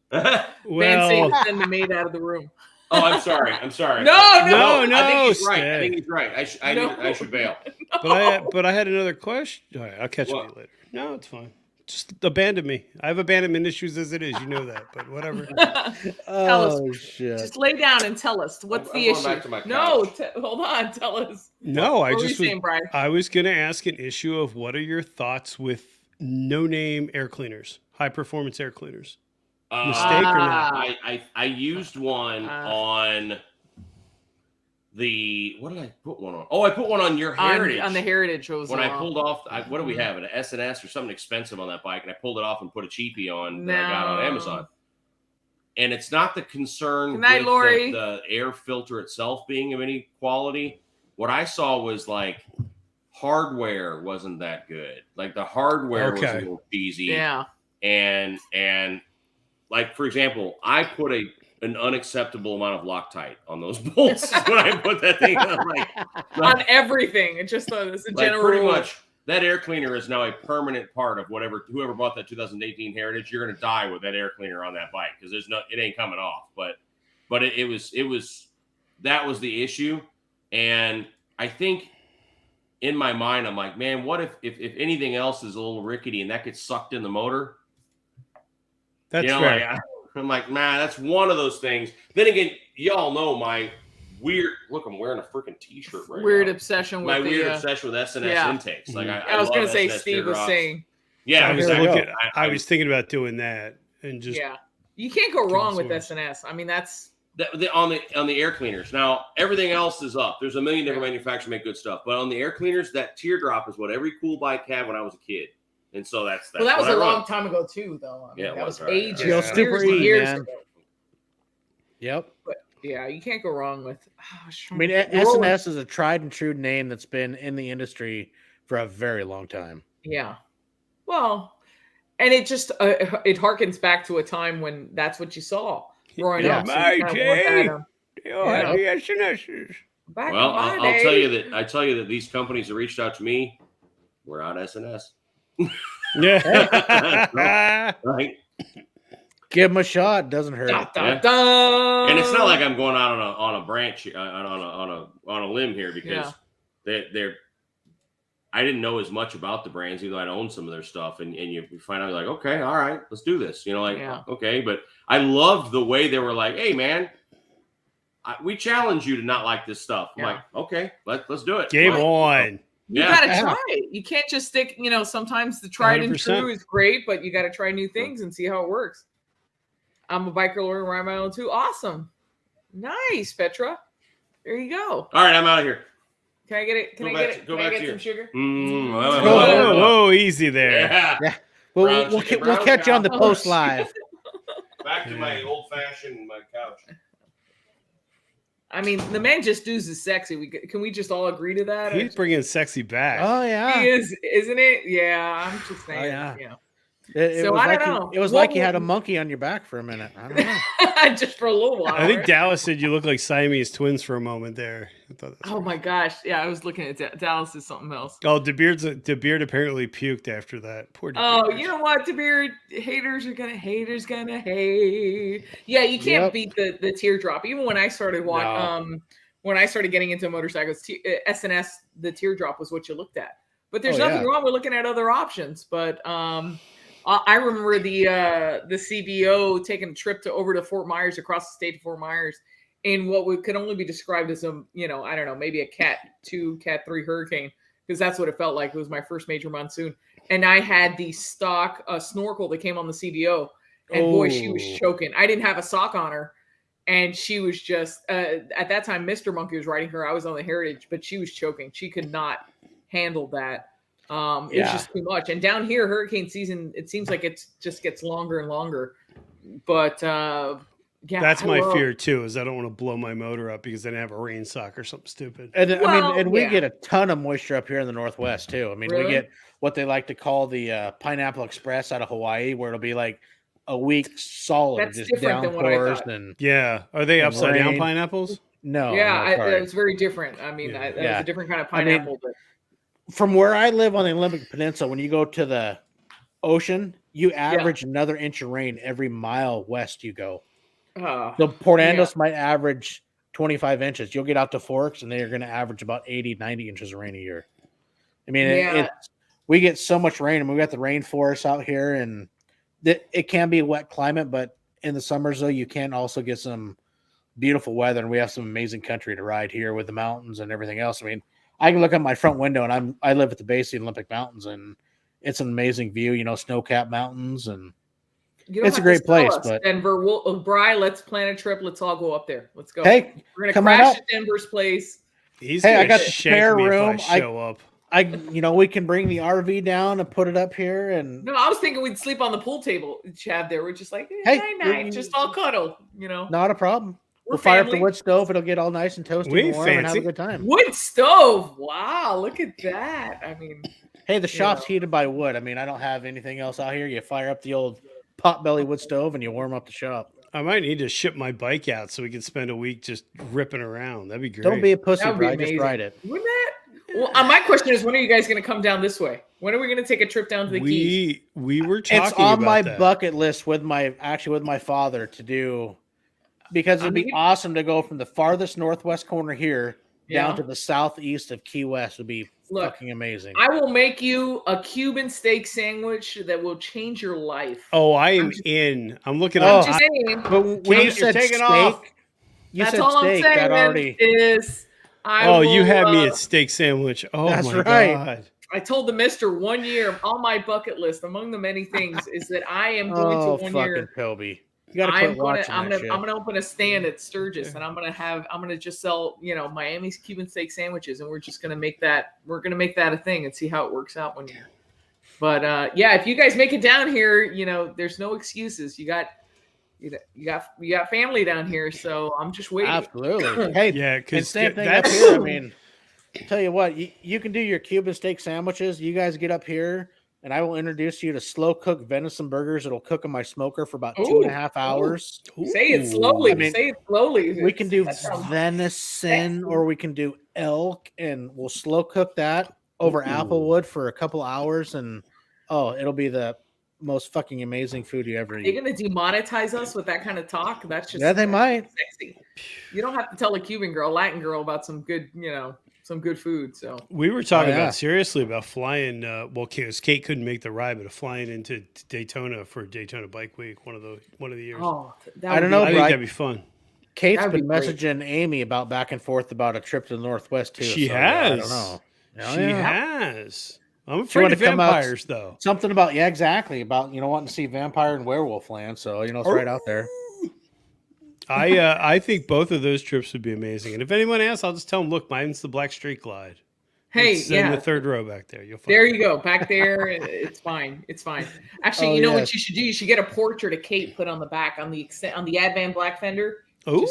Well, send the maid out of the room. Oh, I'm sorry. No. I think he's right. Stan. I think he's right. I should bail. But I had another question. All right, I'll catch you later. No, it's fine. Just abandon me. I have abandonment issues as it is. You know that, but whatever. Tell us. Shit. Just lay down and tell us what's I'm the going issue. back to my No, couch. hold on. Tell us. No, What were you saying, Brian? I was going to ask an issue of what are your thoughts with no-name air cleaners, high-performance air cleaners? Mistake or not? I used one on the what did I put one on? Oh, I put one on your Heritage. On the Heritage. When I pulled off, what do we have? An S&S or something expensive on that bike, and I pulled it off and put a cheapie on that I got on Amazon. And it's not the concern Good night, with Lori. the air filter itself being of any quality. What I saw was like hardware wasn't that good. Like the hardware was a little cheesy. Yeah. And like, for example, I put an unacceptable amount of Loctite on those bolts when I put that thing on. On everything. It's just it's a general pretty rule. much that air cleaner is now a permanent part of whoever bought that 2018 Heritage. You're going to die with that air cleaner on that bike because it ain't coming off. But it was that was the issue, and I think in my mind I'm like, man, what if anything else is a little rickety and that gets sucked in the motor? That's fair. I'm like, nah, that's one of those things. Then again, y'all know my weird look. I'm wearing a freaking t-shirt right now. Weird obsession with my weird obsession with S&S intakes. Like I was going to say, Steve was saying. Yeah, I was thinking about doing that and just you can't go wrong with S&S. I mean, that's on the air cleaners. Now everything else is up. There's a million different manufacturers make good stuff, but on the air cleaners, that teardrop is what every cool bike had when I was a kid. And so that's well, that was a long time ago too, though. I mean, that was ages, years ago. Yep. But yeah, you can't go wrong with. I mean, S&S is a tried and true name that's been in the industry for a very long time. Yeah. Well, and it just it harkens back to a time when that's what you saw growing up. So Back in I'll tell you that these companies that reached out to me were out S&S. Yeah. Right. Give them a shot. Doesn't hurt. And it's not like I'm going out on a branch on a limb here because they're. I didn't know as much about the brands, even though I'd owned some of their stuff, and you find out like, okay, all right, let's do this. Okay, but I loved the way they were like, hey man, we challenge you to not like this stuff. I'm like, okay, let's do it. Game on. You got to try it. You can't just stick, sometimes the tried and true is great, but you got to try new things and see how it works. I'm a biker learning to ride my own too. Awesome. Nice, Petra. There you go. All right, I'm out of here. Can I get it? Can I get some sugar? Whoa, easy there. Yeah. We'll catch you on the post live. Back to my old-fashioned couch. I mean, the man just is sexy. Can we just all agree to that? He's bringing sexy back. Oh yeah, he is, isn't it? Yeah, I'm just saying. Oh, yeah. It So was I like don't know. it was like you had a monkey on your back for a minute. I don't know. just for a little while. I think right? Dallas said you look like Siamese twins for a moment there. I thought that's Oh my gosh. Yeah, I was looking at Dallas is something else. Oh, DeBeard apparently puked after that. Poor DeBeard. Oh, you know what, DeBeard? Haters gonna hate. Yeah, you can't beat the teardrop. Even when I started when I started getting into motorcycles, SNS, the teardrop was what you looked at. But there's nothing wrong with looking at other options. But I remember the CBO taking a trip over to Fort Myers, across the state of Fort Myers, in what could only be described as I don't know, maybe a Cat 2, Cat 3 hurricane, because that's what it felt like. It was my first major monsoon. And I had the stock snorkel that came on the CBO. And boy, she was choking. I didn't have a sock on her. And she was just, at that time, Mr. Monkey was riding her. I was on the Heritage, but she was choking. She could not handle that. It was just too much. And down here, hurricane season, it seems like it just gets longer and longer. But that's my fear too, is I don't want to blow my motor up because I didn't have a rain sock or something stupid. And we get a ton of moisture up here in the Northwest too. I mean, Really? we get what they like to call the Pineapple Express out of Hawaii, where it'll be like a week solid. That's just different than what I downpours thought. and are they upside down rain. pineapples? No. It was very different. I mean, it was a different kind of pineapple. But from where I live on the Olympic Peninsula, when you go to the ocean, you average another inch of rain every mile west you go. So Port Angeles might average 25 inches. You'll get out to Forks, and they're going to average about 80, 90 inches of rain a year. I mean, we get so much rain, and we got the rainforest out here, and it can be a wet climate, but in the summers, though, you can also get some beautiful weather, and we have some amazing country to ride here with the mountains and everything else. I mean, I can look at my front window, and I live at the base of the Olympic Mountains, and it's an amazing view, snow-capped mountains, and it's a great place. But Denver, Bri, let's plan a trip. Let's all go up there. Let's go. Hey, we're gonna crash at Denver's place. I got the spare room. If I show up. We can bring the RV down and put it up here. And no, I was thinking we'd sleep on the pool table, Chad. There, we're just like, night, just all cuddle. Not a problem. We'll fire up the wood stove. It'll get all nice and toasty and warm, and have a good time. Wood stove. Wow, look at that. I mean, hey, the shop's heated by wood. I mean, I don't have anything else out here. You fire up the old potbelly wood stove and you warm up the shop. I might need to ship my bike out so we can spend a week just ripping around. That'd be great. Don't be a pussy, bro. Just ride it. Wouldn't that? Well, my question is, when are you guys going to come down this way? When are we going to take a trip down to the Keys? We were talking. It's on about my that. bucket list with my father to do, because it'd be awesome to go from the farthest northwest corner here down to the southeast of Key West. Would be fucking amazing. I will make you a Cuban steak sandwich that will change your life. Oh, I am in. I'm looking up. But when you said steak, that's all I'm saying is. You had me at steak sandwich. Oh, that's my God. I told the mister 1 year on my bucket list, among the many things, is that I am going to 1 year. Kobe. You gotta I'm gonna open a stand at Sturgis, and I'm gonna just sell Miami's Cuban steak sandwiches, and we're just gonna make that a thing and see how it works out 1 year. But if you guys make it down here, there's no excuses. You got family down here, so I'm just waiting. Absolutely. Hey, because same thing up here. I mean, tell you what, you can do your Cuban steak sandwiches. You guys get up here, and I will introduce you to slow cooked venison burgers. It'll cook in my smoker for about 2.5 hours. Say it slowly. Say it slowly. We can do venison, or we can do elk, and we'll slow cook that over applewood for a couple hours, and it'll be the most fucking amazing food you ever eat. They're gonna demonetize us with that kind of talk. That's just they might. Sexy. You don't have to tell a Cuban girl, Latin girl about some good, some good food. So we were talking seriously about flying. Because Kate couldn't make the ride, but flying into Daytona for Daytona Bike Week one of the years. Oh, I don't know. I think that'd be fun. Kate's been messaging Amy about back and forth about a trip to the Northwest too. She has. I don't know. She has. I'm afraid of vampires, though. Something about exactly about wanting to see vampire and werewolf land. So it's right out there. I think both of those trips would be amazing. And if anyone asks, I'll just tell them, look, mine's the Black Street Glide. Hey, it's in the third row back there. You'll find there you go, back there. It's fine. It's fine. Actually, you know what you should do? You should get a portrait of Kate put on the back on the Advan Black fender. Oh,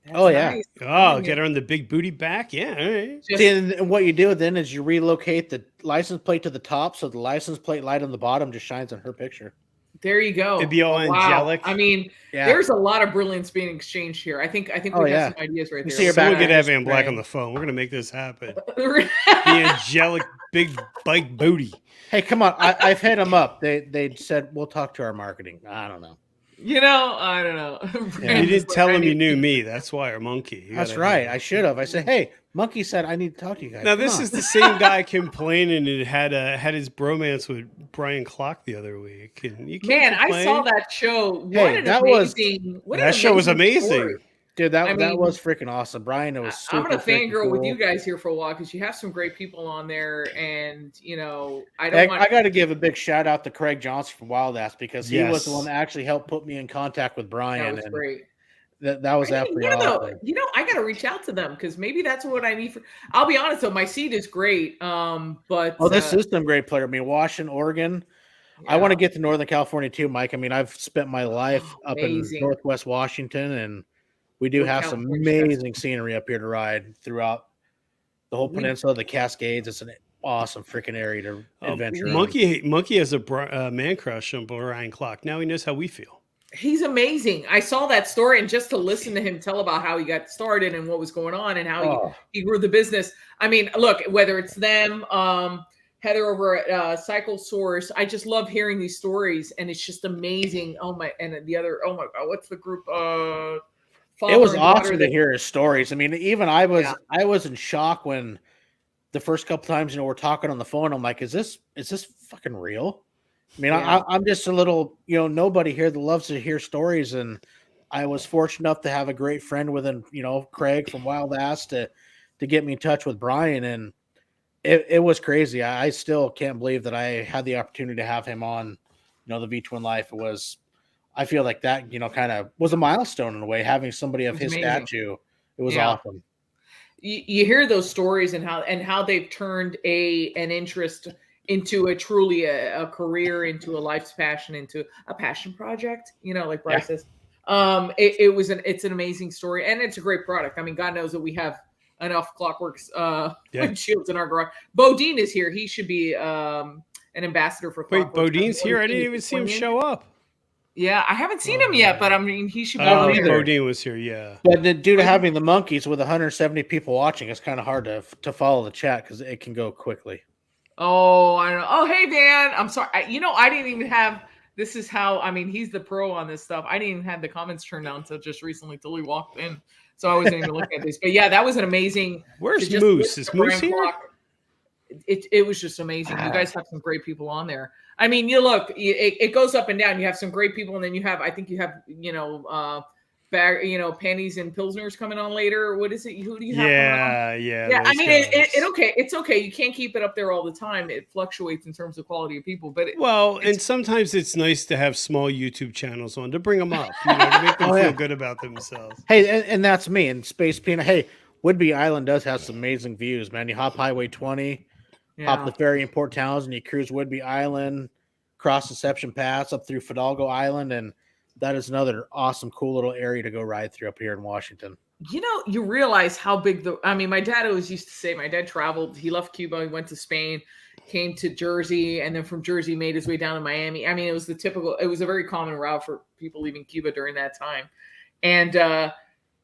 That's Oh, yeah. nice. Oh, get her on the big booty back. Yeah. All right. Just- See, and what you do then is you relocate the license plate to the top, so the license plate light on the bottom just shines on her picture. there you go. It'd be all Wow. angelic. I mean, Yeah. there's a lot of brilliance being exchanged here. I think Oh, we yeah. have some ideas right You there. see her Someone back get there Evan Black on spraying. the phone. We're gonna make this happen. The angelic big bike booty. Hey, come on! I've hit them up. They said we'll talk to our marketing. I don't know. You know, I don't know. Yeah. You didn't tell him you knew me. That's why, or Monkey. You That's gotta right. do I that. should have. I said, hey, Monkey said I need to talk to you guys. Now Come this on. is the same guy complaining and had his bromance with Brian Clock the other week. And you can't Man, I complain. saw that show. What Hey, an that was- amazing! What an That show was amazing. story. Dude, that I that mean, was freaking awesome. Brian, it was super I'm gonna freaking fangirl with cool. you guys here for a while because you have some great people on there, and you know, I Hey, don't want. I got to give a big shout out to Craig Johnson from Wild Ass because he was the Yes. one that actually helped put me in contact with Brian. That was and great. That was absolutely awesome. I got to reach out to them because maybe that's what I need for. I'll be honest though, my seed is great. But Oh, this is some great player. I mean, Washington, Oregon. I want to get to Northern California too, Mike. I mean, I've spent my life up in Amazing. Northwest Washington, and we do North have some California, amazing scenery up here to ride throughout the whole peninsula, the Cascades. It's an awesome freaking area to adventure. on. Monkey has a man crush on Brian Clock. Now he knows how we feel. He's amazing. I saw that story, and just to listen to him tell about how he got started and what was going on and how he grew the business. I mean, look, whether it's them, Heather over at Cycle Source, I just love hearing these stories, and it's just amazing. Oh my! And the other, oh my God, what's the group? It was awesome to hear his stories. I mean, even I was in shock when the first couple times, we're talking on the phone. I'm like, is this fucking real? I mean, I'm just a little, nobody here that loves to hear stories. And I was fortunate enough to have a great friend within, Craig from Wild Ass to get me in touch with Brian. And it was crazy. I still can't believe that I had the opportunity to have him on, the V-Twin Life. I feel like that, kind of was a milestone in a way, having somebody of his stature. It was awesome. You hear those stories and how they've turned an interest into truly a career, into a life's passion, into a passion project, like Bryce says. It's an amazing story, and it's a great product. I mean, God knows that we have enough Clockworks windshields in our garage. Bodine is here. He should be an ambassador for Clockworks. Wait, Bodine's here? I didn't even see him show up. Yeah, I haven't seen him yet, but I mean, he should be. Bodine was here, yeah. But due to having the monkeys with 170 people watching, it's kind of hard to follow the chat because it can go quickly. Oh, I don't know. Oh, hey, Dan. I'm sorry. I didn't even have. This is how. I mean, he's the pro on this stuff. I didn't even have the comments turned on until just recently, till he walked in. So I wasn't even looking at this. But yeah, that was an amazing. Where's Moose? Is Moose here? It was just amazing. You guys have some great people on there. I mean, you look. It goes up and down. You have some great people, and then you have. I think you have. Panties and Pilsners coming on later. What is it? Who do you have? Yeah. I mean, it's okay. You can't keep it up there all the time. It fluctuates in terms of quality of people. But and sometimes it's nice to have small YouTube channels on to bring them up, to make them feel good about themselves. Hey, and that's me and Space Peanut. Hey, Whidbey Island does have some amazing views, man. You hop Highway 20, hop the ferry in Port Townsend, you cruise Whidbey Island, cross Deception Pass up through Fidalgo Island, and that is another awesome, cool little area to go ride through up here in Washington. You realize how big my dad always used to say, my dad traveled, he left Cuba, he went to Spain, came to Jersey, and then from Jersey made his way down to Miami. I mean, it was a very common route for people leaving Cuba during that time. And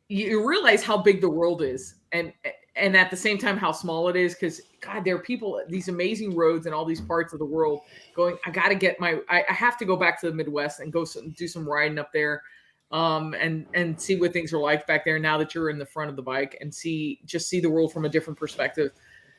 you realize how big the world is. And at the same time, how small it is, because God, there are people, these amazing roads in all these parts of the world going, I have to go back to the Midwest and go do some riding up there and see what things are like back there now that you're in the front of the bike and see the world from a different perspective.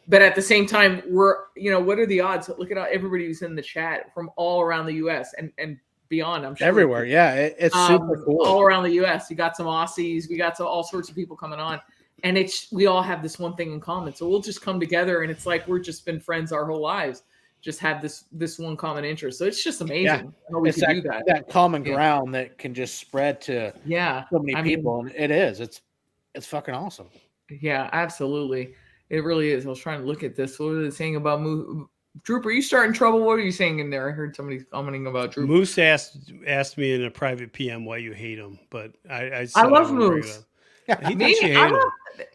But at the same time, what are the odds? Look at everybody who's in the chat from all around the U.S. and beyond. I'm sure everywhere. Yeah, it's super cool. All around the U.S. You got some Aussies. We got all sorts of people coming on. And we all have this one thing in common. So we'll just come together, and it's like we're just been friends our whole lives. Just have this one common interest. So it's just amazing how we can do that. That common ground that can just spread to so many people. And it is. It's fucking awesome. Yeah, absolutely. It really is. I was trying to look at this. What are they saying about Moose? Droop, are you starting trouble? What are you saying in there? I heard somebody commenting about Droop. Moose asked me in a private PM why you hate him, but I love Moose. He Me, thinks you hate I him. love.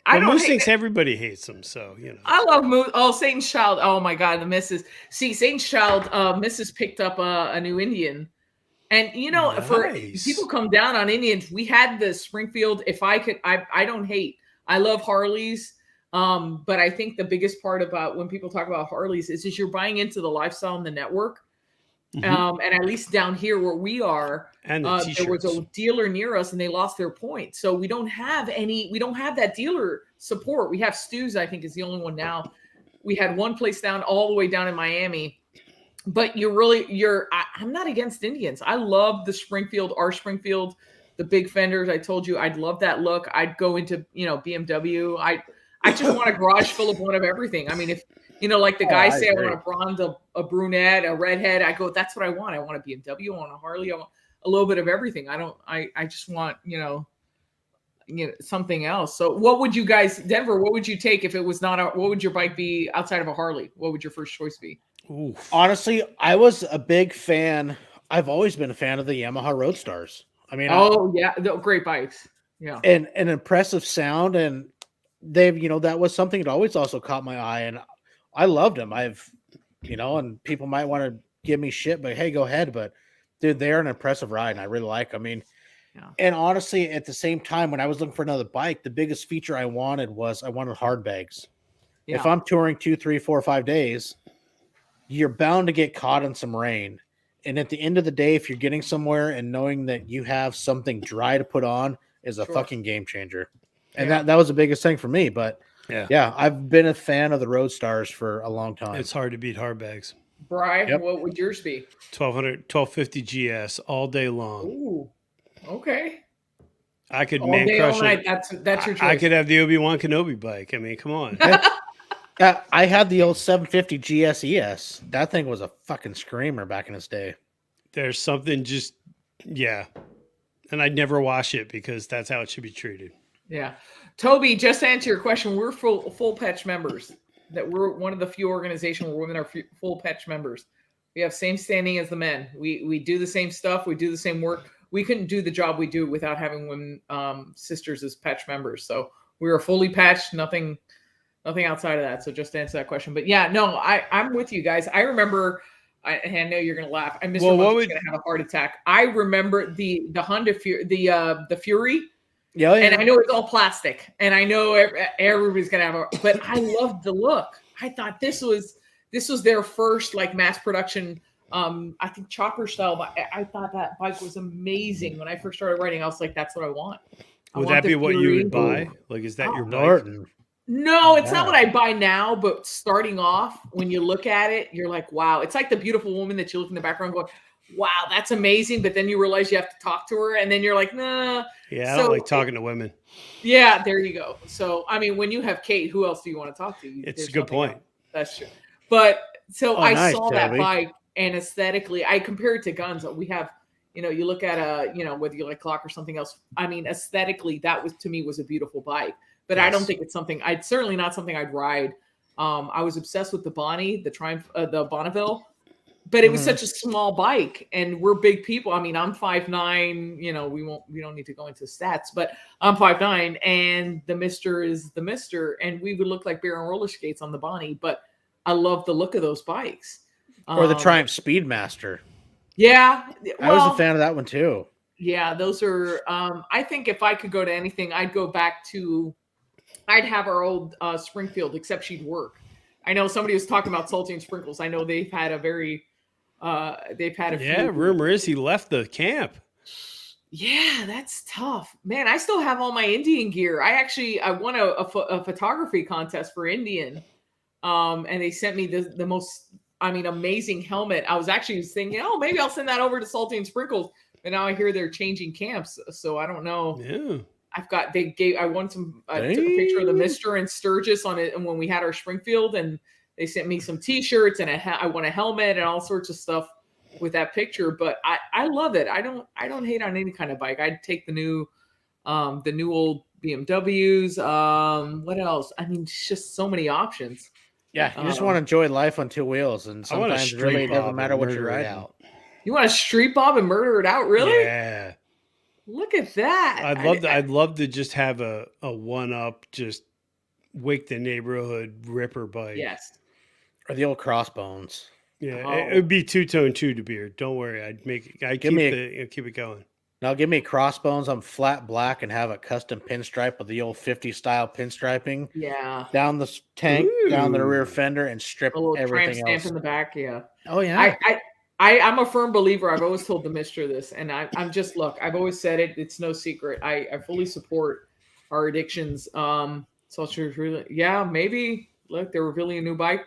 I But don't Moose hate thinks it. everybody hates him, so you know. I love Moose. Oh, Satan's Child. Oh my God, the missus. See, Satan's Child. Missus picked up a new Indian, and you know, for Nice. people come down on Indians. We had the Springfield. If I could, I don't hate. I love Harleys. But I think the biggest part about when people talk about Harleys is you're buying into the lifestyle and the network. Mhm. And at least down here where we are, And the there was t-shirts. a dealer near us and they lost their points. So we don't have that dealer support. We have Stu's, I think, is the only one now. We had one place down all the way down in Miami. But I'm not against Indians. I love our Springfield, the big fenders. I told you I'd love that look. I'd go into, BMW. I just want a garage full of one of everything. I mean, if like the guys I say, I agree. want a blonde, a brunette, a redhead. I go, that's what I want. I want a BMW, I want a Harley, I want a little bit of everything. I just want, something else. So what would you guys, Denver, what would you take if it was not what would your bike be outside of a Harley? What would your first choice be? Oof. Honestly, I was a big fan. I've always been a fan of the Yamaha Roadstars. I mean, Oh yeah, great bikes. Yeah. and an impressive sound, and they've, that was something that always also caught my eye, and I loved them. And people might want to give me shit, but hey, go ahead. But dude, they're an impressive ride, and I really like. I mean, Yeah. and honestly, at the same time, when I was looking for another bike, the biggest feature I wanted hard bags. Yeah. If I'm touring 2, 3, 4, 5 days, you're bound to get caught in some rain. And at the end of the day, if you're getting somewhere and knowing that you have something dry to put on is a Sure. fucking game changer. And Yeah. that was the biggest thing for me. But Yeah. I've been a fan of the Roadstars for a long time. It's hard to beat hard bags. Bri, Yep. what would yours be? 1250 GS all day long. Ooh. Okay. I could All man day, all crush night. it. That's your choice. I could have the Obi-Wan Kenobi bike. I mean, come on. I had the old 750 GSES. That thing was a fucking screamer back in its day. There's something just, yeah. And I'd never wash it because that's how it should be treated. Yeah. Toby, just to answer your question, we're full Patch members. That we're one of the few organizations where women are full Patch members. We have same standing as the men. We do the same stuff. We do the same work. We couldn't do the job we do without having women sisters as Patch members. So we are fully patched. Nothing outside of that. So just to answer that question. But yeah, no, I'm with you guys. I remember, and I know you're gonna laugh. I'm Mr. Monkey's gonna have a heart attack. I remember the Honda the Fury. Yeah, And I know it's all plastic, and I know everybody's gonna have but I loved the look. I thought this was their first like mass production. I think chopper style. But I thought that bike was amazing when I first started riding. I was like, that's what I want. Would that be what you would buy? Like, is that your bike? Norton. No, it's not what I buy now, but starting off, when you look at it, you're like, wow. It's like the beautiful woman that you look in the background going, wow, that's amazing. But then you realize you have to talk to her, and then you're like, nah. Yeah, I don't like talking to women. Yeah, there you go. So, I mean, when you have Kate, who else do you want to talk to? It's a good point. Else. That's true. But so I nice, saw Toby. that bike, and aesthetically, I compare it to guns. We have, you look at whether you like clock or something else. I mean, aesthetically, that was to me was a beautiful bike. But yes. I don't think it's something. I'd certainly not something I'd ride. I was obsessed with the Bonnie, the Triumph, the Bonneville. But it was such a small bike, and we're big people. I mean, I'm 5'9", we don't need to go into stats, but I'm 5'9", and the Mister is the Mister, and we would look like bear on roller skates on the Bonnie, but I love the look of those bikes. Or the Triumph Speedmaster. Yeah. I was a fan of that one too. Yeah, those are, I think if I could go to anything, I'd go back to, I'd have our old Springfield, except she'd work. I know somebody was talking about Salty and Sprinkles. I know they've had a few. Rumor is he left the camp. Yeah, that's tough, man. I still have all my Indian gear. I won a photography contest for Indian, and they sent me the most, amazing helmet. I was actually thinking, maybe I'll send that over to Salty and Sprinkles, but now I hear they're changing camps, so I don't know. Yeah. I won some, took a picture of the Mister and Sturgis on it, and when we had our Springfield, and they sent me some T-shirts, and I won a helmet and all sorts of stuff with that picture. But I love it. I don't hate on any kind of bike. I'd take the new old BMWs. What else? I mean, it's just so many options. Yeah, you just want to enjoy life on two wheels, and sometimes really it doesn't matter what you're riding. You want to street bob and murder it out, really? Yeah. Look at that. I'd love to just have a one up, just wake the neighborhood ripper bike. Yes. Or the old crossbones. Yeah, it would be two-tone to beer. Don't worry, I'd keep it going. Now give me crossbones on flat black and have a custom pinstripe with the old 50 style pinstriping. Yeah. Down the tank, down the rear fender, and strip A little everything tramp stamp else. in the back. Yeah. Oh yeah. I'm a firm believer. I've always told the Mister this, and I'm just look. I've always said it. It's no secret. I fully support our addictions. So really, yeah, maybe look, they're revealing a new bike.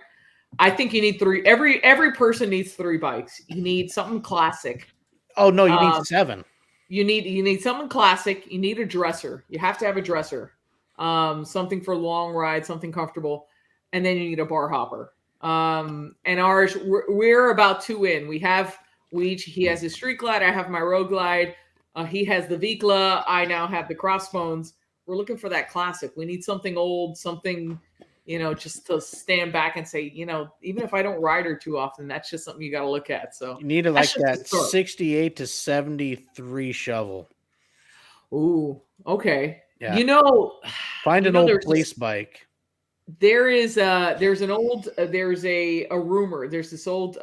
I think you need 3. Every person needs 3 bikes. You need something classic. Oh no, you need 7. You need something classic. You need a dresser. You have to have a dresser. Something for long rides, something comfortable, and then you need a bar hopper. And ours, we're about 2 in. He has his Street Glide. I have my Road Glide. He has the Vikla. I now have the Crossbones. We're looking for that classic. We need something old, something, just to stand back and say, even if I don't ride her too often, that's just something you got to look at. So you need that 68 to 73 shovel. Ooh, okay. Yeah. Find an old police bike. There's a rumor. There's this old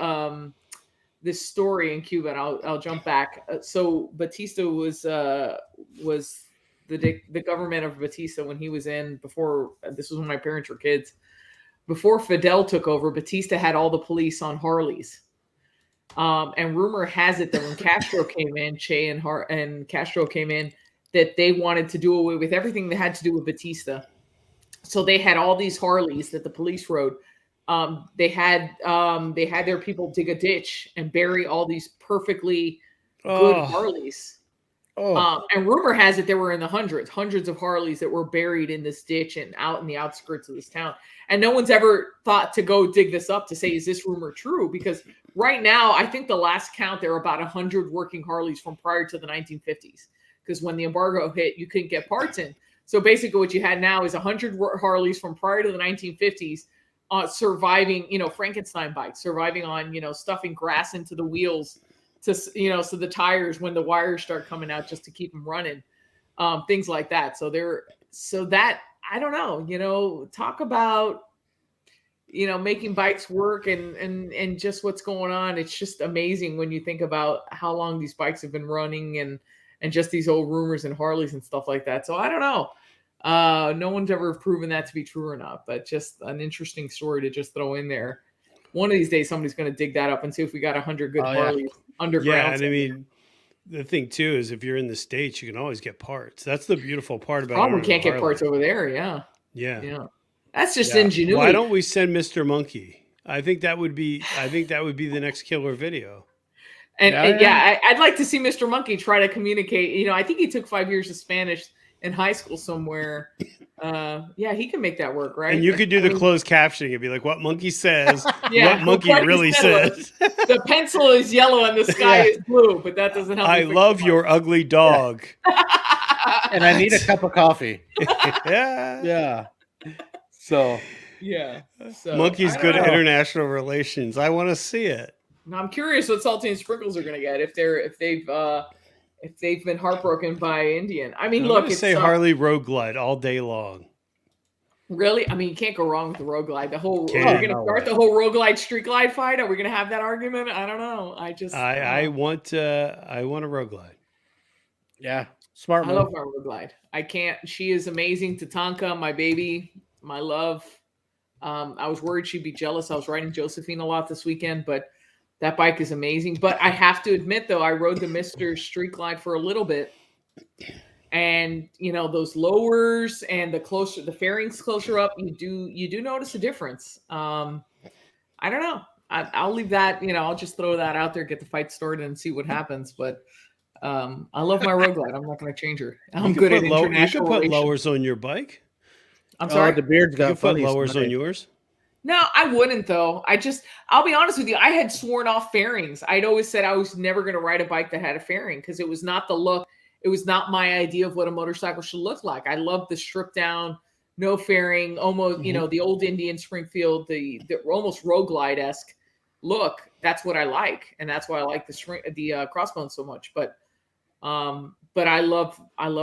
this story in Cuba, and I'll jump back. So Batista was the government of Batista when he was in before. This was when my parents were kids. Before Fidel took over, Batista had all the police on Harleys. And rumor has it that when Castro came in, Che and Castro came in, that they wanted to do away with everything that had to do with Batista. So they had all these Harleys that the police rode. They had their people dig a ditch and bury all these perfectly good Harleys. And rumor has it there were in the hundreds of Harleys that were buried in this ditch and out in the outskirts of this town. And no one's ever thought to go dig this up to say, is this rumor true? Because right now, I think the last count, there are about 100 working Harleys from prior to the 1950s. Because when the embargo hit, you couldn't get parts in. So basically what you had now is 100 Harleys from prior to the 1950s surviving, Frankenstein bikes, surviving on, stuffing grass into the wheels to, so the tires, when the wires start coming out, just to keep them running, things like that. I don't know, talk about, making bikes work and just what's going on. It's just amazing when you think about how long these bikes have been running and just these old rumors and Harleys and stuff like that. So I don't know. No one's ever proven that to be true or not, but just an interesting story to just throw in there. One of these days, somebody's going to dig that up and see if we got 100 good Harleys underground. Yeah, and I mean, the thing too is if you're in the States, you can always get parts. That's the beautiful part about it. We can't get parts over there. Yeah. That's just ingenuity. Why don't we send Mr. Monkey? I think that would be the next killer video. I'd like to see Mr. Monkey try to communicate. I think he took 5 years of Spanish in high school somewhere. He can make that work, right? And you could do the closed captioning and be like, what Monkey says, what Monkey really says. The pencil is yellow and the sky is blue, but that doesn't help. I love your ugly dog. And I need a cup of coffee. Yeah. So Monkey's good at international relations. I want to see it. Now I'm curious what Salty and Sprinkles are going to get if they've been heartbroken by Indian. I mean, look, it's Harley Road Glide all day long. Really? I mean, you can't go wrong with the Road Glide. We're going to start the whole Road Glide Street Glide fight. Are we going to have that argument? I don't know. I want a Road Glide. Yeah, smart move. I love my Road Glide. I can't. She is amazing. Tatanka, my baby, my love. I was worried she'd be jealous. I was riding Josephine a lot this weekend, but that bike is amazing. But I have to admit, though, I rode the Mr. Street Glide for a little bit. And, those lowers and the fairings closer up, you do notice a difference. I don't know. I'll leave that, I'll just throw that out there, get the fight started and see what happens. But I love my Road Glide. I'm not going to change her. I'm good at international You can put lowers on your bike. I'm sorry? The Beard's got put lowers on yours. No, I wouldn't though. I'll be honest with you. I had sworn off fairings. I'd always said I was never going to ride a bike that had a fairing because it was not the look. It was not my idea of what a motorcycle should look like. I love the stripped down, no fairing, almost, the old Indian Springfield, the almost Road Glide-esque look. That's what I like. And that's why I like the Crossbones so much. But but I love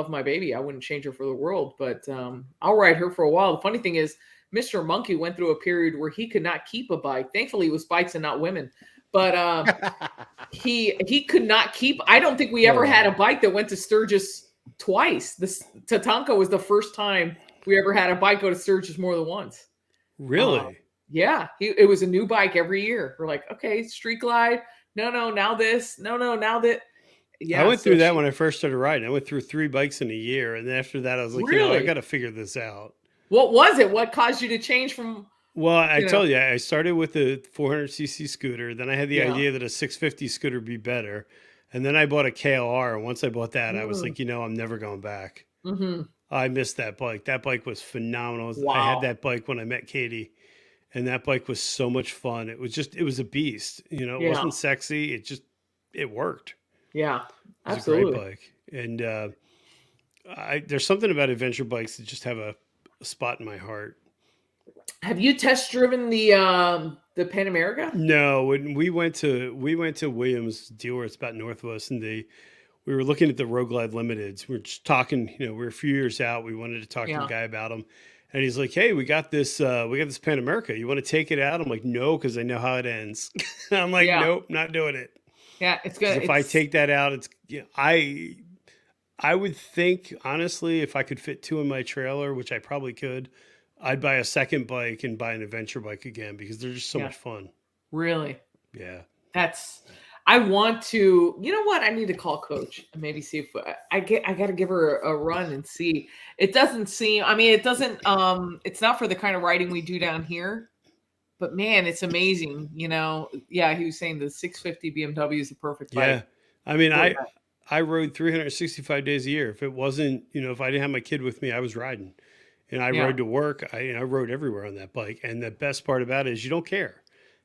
my baby. I wouldn't change her for the world, but I'll ride her for a while. The funny thing is, Mr. Monkey went through a period where he could not keep a bike. Thankfully, it was bikes and not women. But he could not keep. I don't think we ever had a bike that went to Sturgis twice. This Tatanka was the first time we ever had a bike go to Sturgis more than once. Really? Yeah. It was a new bike every year. We're like, okay, street glide. No, now this. No, now that. Yeah, I went through that when I first started riding. I went through 3 bikes in a year, and then after that, I was like, really? I got to figure this out. What was it? What caused you to change from? Well, I told you, I started with a 400cc scooter. Then I had the idea that a 650 scooter would be better. And then I bought a KLR. And once I bought that, I was like, I'm never going back. Mm-hmm. I missed that bike. That bike was phenomenal. Wow. I had that bike when I met Katie. And that bike was so much fun. It was a beast. It wasn't sexy. It worked. Yeah, it was absolutely. a great bike. And there's something about adventure bikes that just have a spot in my heart. Have you test driven the Pan America? No, when we went to Williams dealer, it's about north of us, and we were looking at the Road Glide Limiteds. We were just talking, we're a few years out. We wanted to talk to the guy about them. And he's like, "Hey, we got this Pan America. You want to take it out?" I'm like, "No, because I know how it ends." I'm like, "Nope, not doing it." Yeah, it's good. If I take that out, I would think, honestly, if I could fit 2 in my trailer, which I probably could, I'd buy a second bike and buy an adventure bike again because they're just so much fun. Really? Yeah. I want to, you know what? I need to call Coach and maybe see if I got to give her a run and see. It doesn't seem, it's not for the kind of riding we do down here, but man, it's amazing. Yeah, he was saying the 650 BMW is the perfect bike. Yeah. I rode 365 days a year. If it wasn't, if I didn't have my kid with me, I was riding. And I rode to work. I rode everywhere on that bike. And the best part about it is you don't care.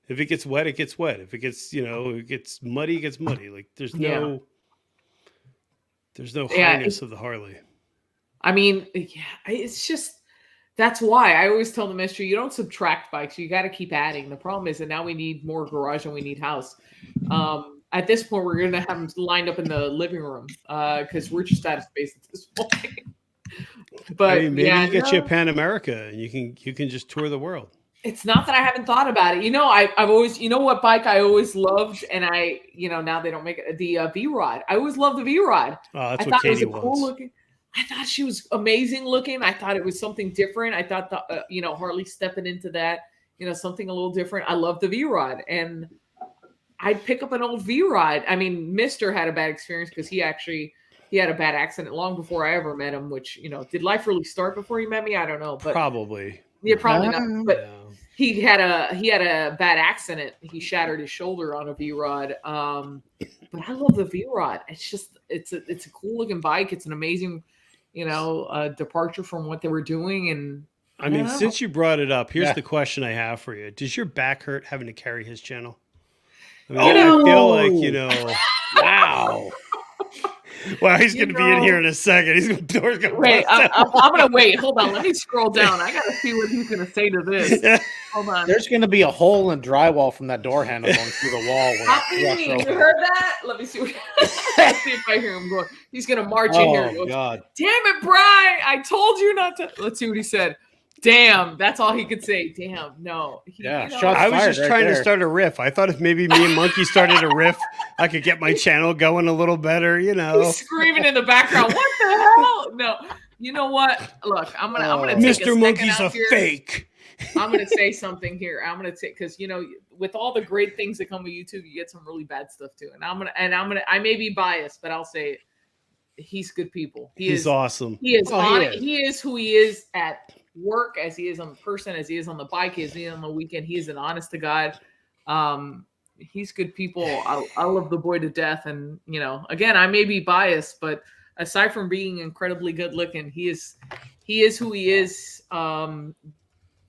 If it gets wet, it gets wet. If it gets, it gets muddy, it gets muddy. Like there's no highness of the Harley. It's just, that's why I always tell the mystery, you don't subtract bikes. You got to keep adding. The problem is that now we need more garage and we need house. At this point, we're going to have them lined up in the living room because we're just out of space at this point. But maybe you get you a Pan America and you can just tour the world. It's not that I haven't thought about it. I've always, what bike I always loved, and now they don't make it, the V-Rod. I always loved the V-Rod. Oh, that's what Katie wants. Cool looking. I thought she was amazing looking. I thought it was something different. I thought Harley stepping into that, something a little different. I love the V-Rod, and I'd pick up an old V-Rod. Mister had a bad experience because he had a bad accident long before I ever met him, which, did life really start before he met me? I don't know. But probably. Yeah, probably not. But he had a bad accident. He shattered his shoulder on a V-Rod. But I love the V-Rod. It's just, it's a cool looking bike. It's an amazing, departure from what they were doing. And since you brought it up, here's the question I have for you. Does your back hurt having to carry his channel? I feel like, wow. Well, he's going to be in here in a second. Door's going to wait. I'm going to wait. Hold on. Let me scroll down. I got to see what he's going to say to this. Hold on. There's going to be a hole in drywall from that door handle going through the wall. You heard that? Let me see. Let's see if I hear him going. He's going to march in here. Oh, God. Damn it, Bri. I told you not to. Let's see what he said. Damn, that's all he could say. Damn, no. I was just trying to start a riff. I thought if maybe me and Monkey started a riff, I could get my channel going a little better, He's screaming in the background. What the hell? No. You know what? Look, I'm gonna take Mr. Monkey's a fake. I'm gonna say something here. I'm gonna take, because with all the great things that come with YouTube, you get some really bad stuff too. And I may be biased, but I'll say it. He's good people. He's awesome. He is he is who he is at work, as he is on the person, as he is on the bike, as he is on the weekend. He is an honest to God. He's good people. I love the boy to death. And again, I may be biased, but aside from being incredibly good looking, he is who he is.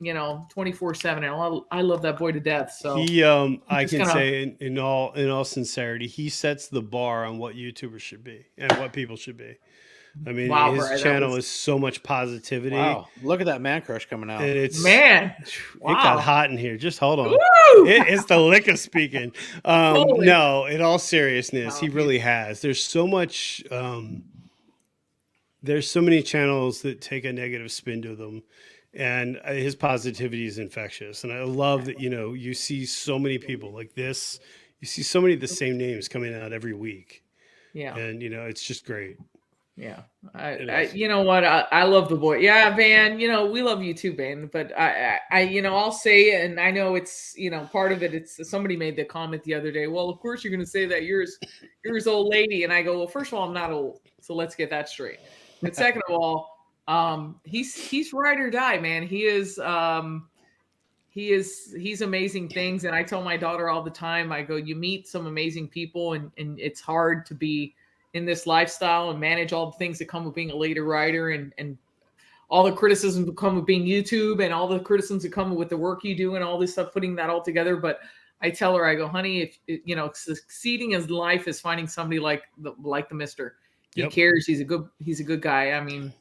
24/7. And I love that boy to death. So he, I can say in all sincerity, he sets the bar on what YouTubers should be and what people should be. Wow, his channel is so much positivity. Wow. Look at that man crush coming out. And it got hot in here. Just hold on. It's the liquor speaking. No, in all seriousness, he really has. There's so much there's so many channels that take a negative spin to them, and his positivity is infectious. And I love that, you see so many people like this. You see so many of the same names coming out every week, Yeah. and it's just great. Yeah. It I is. you know what? I love the boy. Yeah, Van, we love you too, Van. But I'll say, and I know it's, part of it, it's somebody made the comment the other day. Well, of course you're going to say that you're his old lady. And I go, well, first of all, I'm not old. So let's get that straight. But second of all, he's ride or die, man. He's amazing things. And I tell my daughter all the time, I go, you meet some amazing people, and it's hard to be in this lifestyle and manage all the things that come with being a lady rider, and all the criticisms that come with being YouTube, and all the criticisms that come with the work you do and all this stuff, putting that all together. But I tell her, I go, honey, if succeeding in life is finding somebody like the Mister. He cares. He's a good guy. I mean,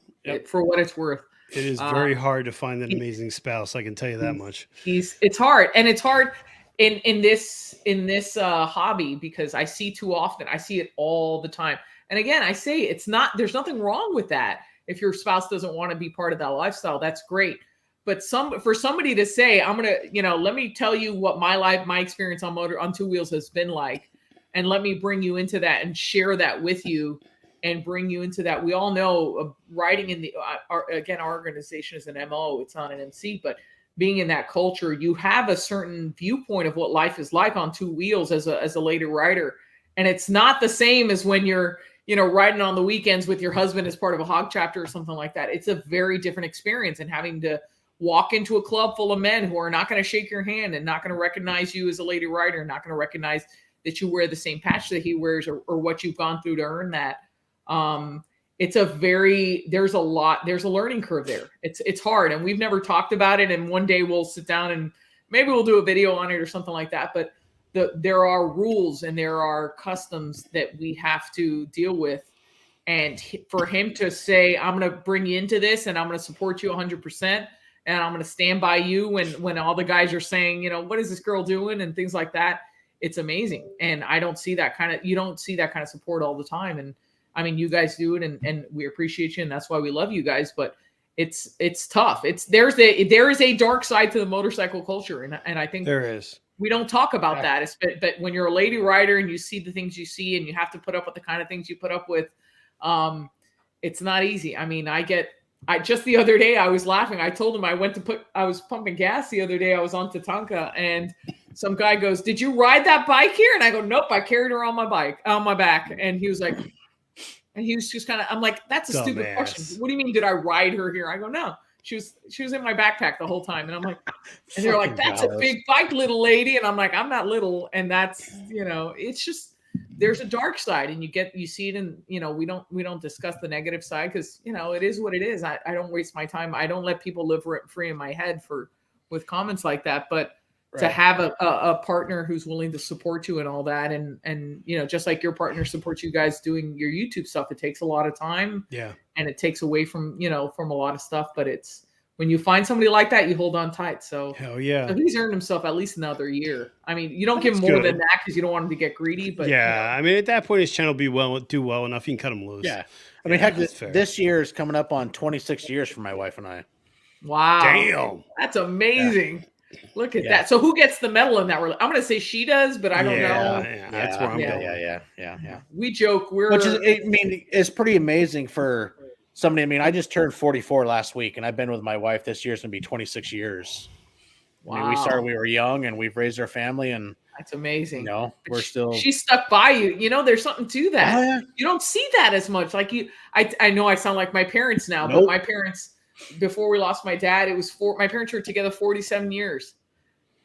for what it's worth. It is very hard to find an amazing spouse. I can tell you that much. It's hard, and it's hard in this hobby, because I see too often. I see it all the time. And again, I say there's nothing wrong with that. If your spouse doesn't want to be part of that lifestyle, that's great. But for somebody to say, I'm going to, let me tell you what my experience on two wheels has been like, and let me bring you into that and share that with you and bring you into that. We all know riding in our organization is an MO. It's not an MC, but being in that culture, you have a certain viewpoint of what life is like on two wheels as a lady rider. And it's not the same as when you're, riding on the weekends with your husband as part of a hog chapter or something like that. It's a very different experience, and having to walk into a club full of men who are not going to shake your hand and not going to recognize you as a lady rider, not going to recognize that you wear the same patch that he wears, or what you've gone through to earn that. There's a learning curve there. It's hard, and we've never talked about it. And one day we'll sit down and maybe we'll do a video on it or something like that. But there are rules and there are customs that we have to deal with. And for him to say, I'm going to bring you into this, and I'm going to support you 100%, and I'm going to stand by you when all the guys are saying, what is this girl doing, and things like that, it's amazing. And you don't see that kind of support all the time. And I mean, you guys do it, and we appreciate you, and that's why we love you guys. But it's tough. There is a dark side to the motorcycle culture, and I think there is. We don't talk about that. But when you're a lady rider and you see the things you see, and you have to put up with the kind of things you put up with, it's not easy. I mean, just the other day I was laughing. I told him I was pumping gas the other day. I was on Tatanka, and some guy goes, "Did you ride that bike here?" And I go, "Nope, I carried her on my back." And he was like, and he was just kind of, I'm like, that's a stupid question. What do you mean, did I ride her here? I go, no, she was in my backpack the whole time. And I'm like, and they're like, that's a big bike, little lady. And I'm like, I'm not little. And that's, it's just, there's a dark side, and you see it in, we don't discuss the negative side, because, it is what it is. I don't waste my time. I don't let people live free in my head with comments like that. But to have a partner who's willing to support you and all that, and just like your partner supports you guys doing your YouTube stuff, it takes a lot of time, and it takes away from from a lot of stuff. But it's, when you find somebody like that, you hold on tight. So hell yeah, so he's earned himself at least another year. I mean, you don't give him more than that, because you don't want him to get greedy. But I mean, at that point, his channel do well enough, you can cut him loose. Yeah, I mean, heck, this year is coming up on 26 years for my wife and I. Wow, damn, that's amazing. Look at that. So who gets the medal in that? I'm going to say she does, but I don't know. Yeah, that's where I'm going. Yeah. We joke. Which is, I mean, it's pretty amazing for somebody. I mean, I just turned 44 last week, and I've been with my wife. This year's going to be 26 years. Wow. I mean, we were young, and we've raised our family, and that's amazing. We're still. She stuck by you. There's something to that. Oh, yeah. You don't see that as much. Like I know I sound like my parents now, but my parents, before we lost my dad, my parents were together 47 years.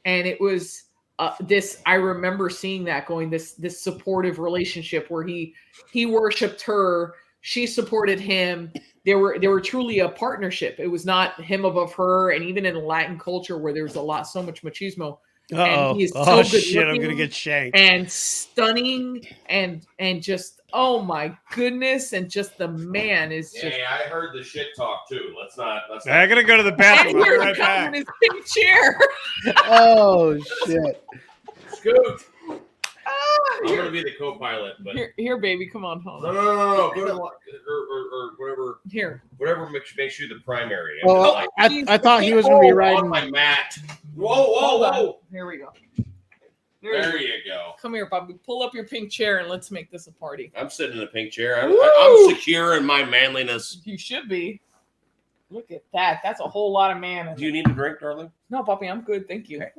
And it was I remember seeing that, going, this supportive relationship where he worshiped her, she supported him. They were truly a partnership. It was not him above her. And even in Latin culture, where there's so much machismo, and he is so good shit, I'm gonna get shanked. And stunning, and just, oh my goodness, and just the man is just. Yeah, I heard the shit talk too. Let's not. I gotta go to the bathroom. And here he comes in his pink chair. Oh shit! Scoot. I'm gonna be the co-pilot, but here, baby, come on home. No. Go to or whatever. Here. Whatever makes you the primary. Oh, I thought he was going to be riding on my mat. Whoa. Here we go. There you go. Come here, Bobby. Pull up your pink chair and let's make this a party. I'm sitting in a pink chair. I'm secure in my manliness. You should be. Look at that. That's a whole lot of man. Do you need a drink, darling? No, Bobby, I'm good. Thank you. Okay.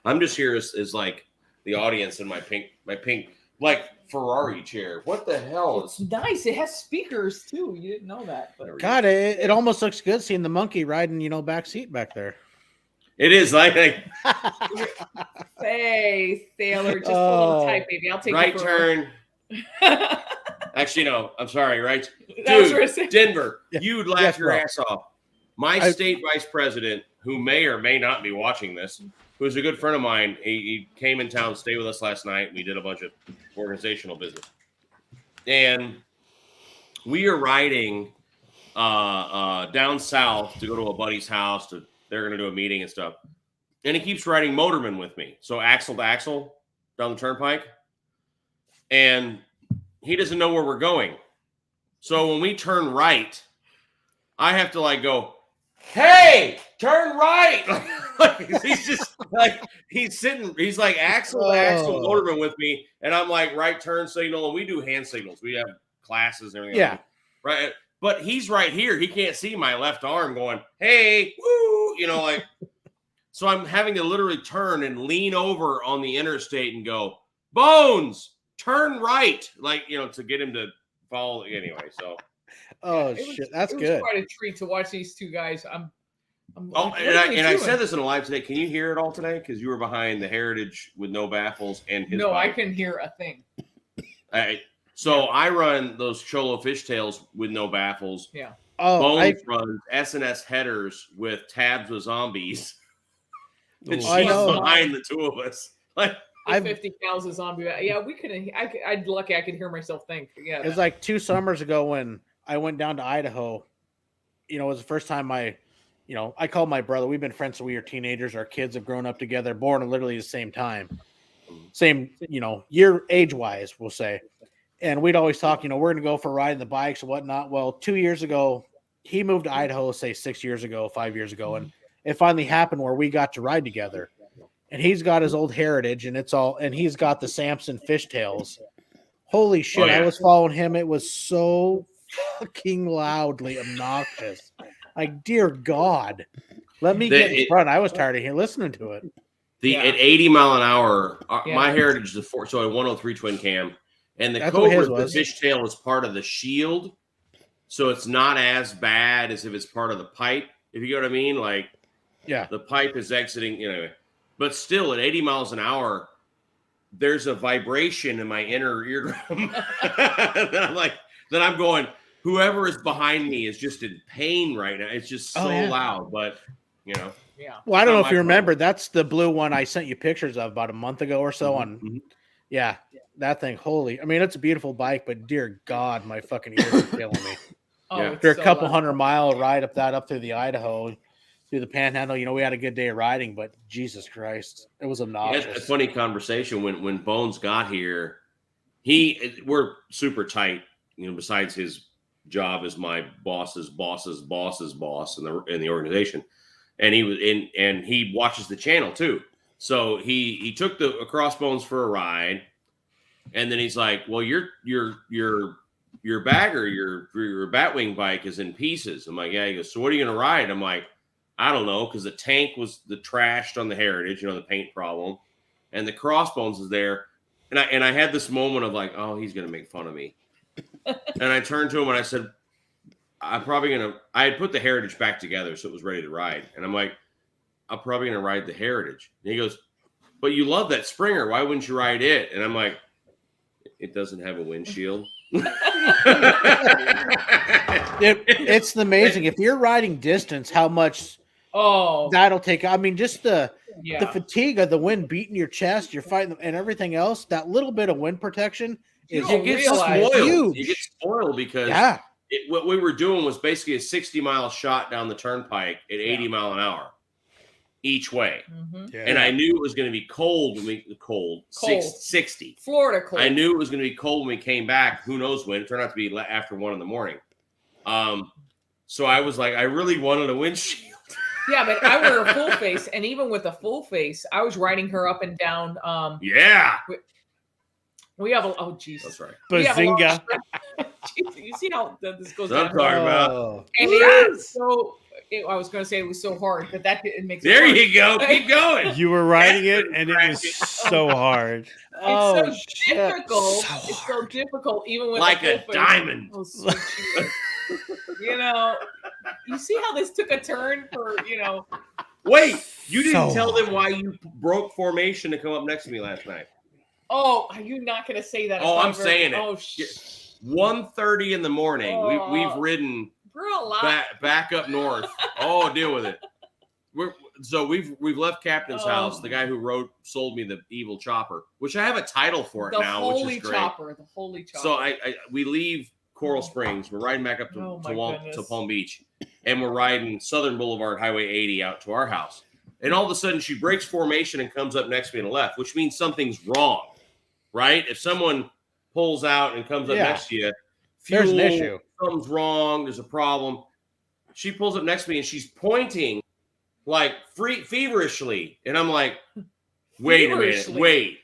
I'm just here as like the audience in my pink like Ferrari chair. What the hell? It's nice. It has speakers too. You didn't know that. But God, it almost looks good seeing the monkey riding, back seat back there. It is like hey, sailor, just a little tight, baby. I'll take right you for turn. Actually, no. I'm sorry. Right, dude. Denver, you'd laugh your bro. ass off. My state vice president, who may or may not be watching this, who's a good friend of mine, he came in town, stayed with us last night. We did a bunch of organizational business, and we are riding down south to go to a buddy's house. They're going to do a meeting and stuff, and he keeps riding motorman with me, so axle to axle down the turnpike, and he doesn't know where we're going. So when we turn right, I have to like go, hey, turn right. He's just like, he's like axle to axle motorman with me. And I'm like, right turn signal. And we do hand signals. We have classes and everything. Yeah. Right. But he's right here. He can't see my left arm going, hey, woo, like, so I'm having to literally turn and lean over on the interstate and go, Bones, turn right. Like, to get him to follow anyway. So. Shit, that's good. It was quite a treat to watch these two guys. I said this in a live today. Can you hear it all today? Because you were behind the Heritage with no baffles and his bike. I can hear a thing. I run those Cholo fishtails with no baffles. Yeah. Bones runs S&S headers with tabs with zombies. And she's behind the two of us. Like 50 cows a zombie. Yeah, we could. I'm lucky I could hear myself think. Yeah. It was like 2 summers ago when I went down to Idaho. It was the first time I called my brother. We've been friends since we were teenagers. Our kids have grown up together, born at literally the same time. Same, year age-wise, we'll say. And we'd always talk, we're going to go for a ride in the bikes and whatnot. Well, 2 years ago, he moved to Idaho, say 6 years ago, 5 years ago. And it finally happened where we got to ride together. And he's got his old Heritage and he's got the Samson fishtails. Holy shit. Oh, yeah. I was following him. It was so fucking loudly obnoxious. Like, dear God, let me get in front. I was tired of listening to it. At 80 mile an hour, my Heritage is a 103 twin cam, and the Cobra, the fishtail is part of the shield, so it's not as bad as if it's part of the pipe. If you get what I mean, like, the pipe is exiting, but still at 80 miles an hour, there's a vibration in my inner eardrum. Then I'm going, whoever is behind me is just in pain right now. It's just so loud, but Yeah. Well, I don't know if you remember, that's the blue one I sent you pictures of about a month ago or so that thing. Holy, I mean, it's a beautiful bike, but dear God, my fucking ears are killing me. After a couple 100-mile ride up through the Idaho, through the Panhandle, we had a good day of riding, but Jesus Christ, it was obnoxious. It's a funny conversation when Bones got here. We're super tight, besides his job as my boss's boss's boss's boss in the organization. And he watches the channel too. So he took the Crossbones for a ride, and then he's like, "Well, your bagger, your Batwing bike is in pieces." I'm like, "Yeah." He goes, "So what are you gonna ride?" I'm like, "I don't know," because the tank was the trashed on the Heritage, the paint problem, and the Crossbones is there, and I had this moment of like, "Oh, he's gonna make fun of me," and I turned to him and I said, I had put the Heritage back together so it was ready to ride. And I'm like, I'm probably going to ride the Heritage. And he goes, but you love that Springer. Why wouldn't you ride it? And I'm like, it doesn't have a windshield. It's amazing. If you're riding distance, how much that'll take. I mean, just the fatigue of the wind beating your chest, you're fighting, and everything else, that little bit of wind protection is huge. You get spoiled because what we were doing was basically a 60-mile shot down the turnpike at 80 mile an hour each way. Mm-hmm. And I knew it was going to be cold 60. Florida cold. I knew it was going to be cold when we came back. Who knows when? It turned out to be after 1 in the morning. So I was like, I really wanted a windshield. Yeah, but I wear a full face, and even with a full face, I was riding her up and down. Yeah. We have a Jesus. That's right. Bazinga. You see how this goes That's down? what I'm talking about. And it was so. I was going to say it was so hard, but it makes it There worse. you go. Keep going. You were riding it, and it was so hard. It's so difficult. It's so difficult, even with Like a a full diamond. face. Oh, sweet Jesus. You know, you see how this took a turn for, Wait, you didn't So tell them why you broke formation to come up next to me last night. Oh, are you not going to say that? Oh, I'm saying it. Oh, 1:30 in the morning. We've ridden back up north. Oh, deal with it. We've left Captain's house. The guy who sold me the evil chopper, which I have a title for it now, which is great. The holy chopper. So we leave Coral Springs. We're riding back up to Palm Beach, and we're riding Southern Boulevard, Highway 80 out to our house. And all of a sudden, she breaks formation and comes up next to me on the left, which means something's wrong, right? If someone pulls out and comes up next to you, there's an issue. Something's wrong. There's a problem. She pulls up next to me and she's pointing like feverishly, and I'm like, "Wait a minute!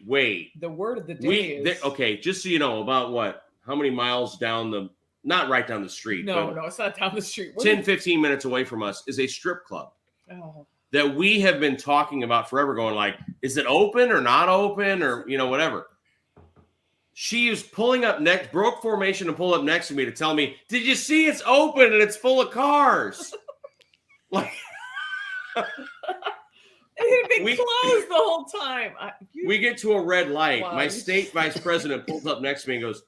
Wait! The word of the day is okay." Just so you know, about how many miles down not right down the street. No, it's not down the street. 10-15 minutes away from us is a strip club. Oh. That we have been talking about forever, going like, is it open or not open or, whatever. She is pulling up broke formation and pull up next to me to tell me, did you see it's open and it's full of cars? Like, it had been closed the whole time. We get to a red light. Wow, My state vice president pulls up next to me and goes,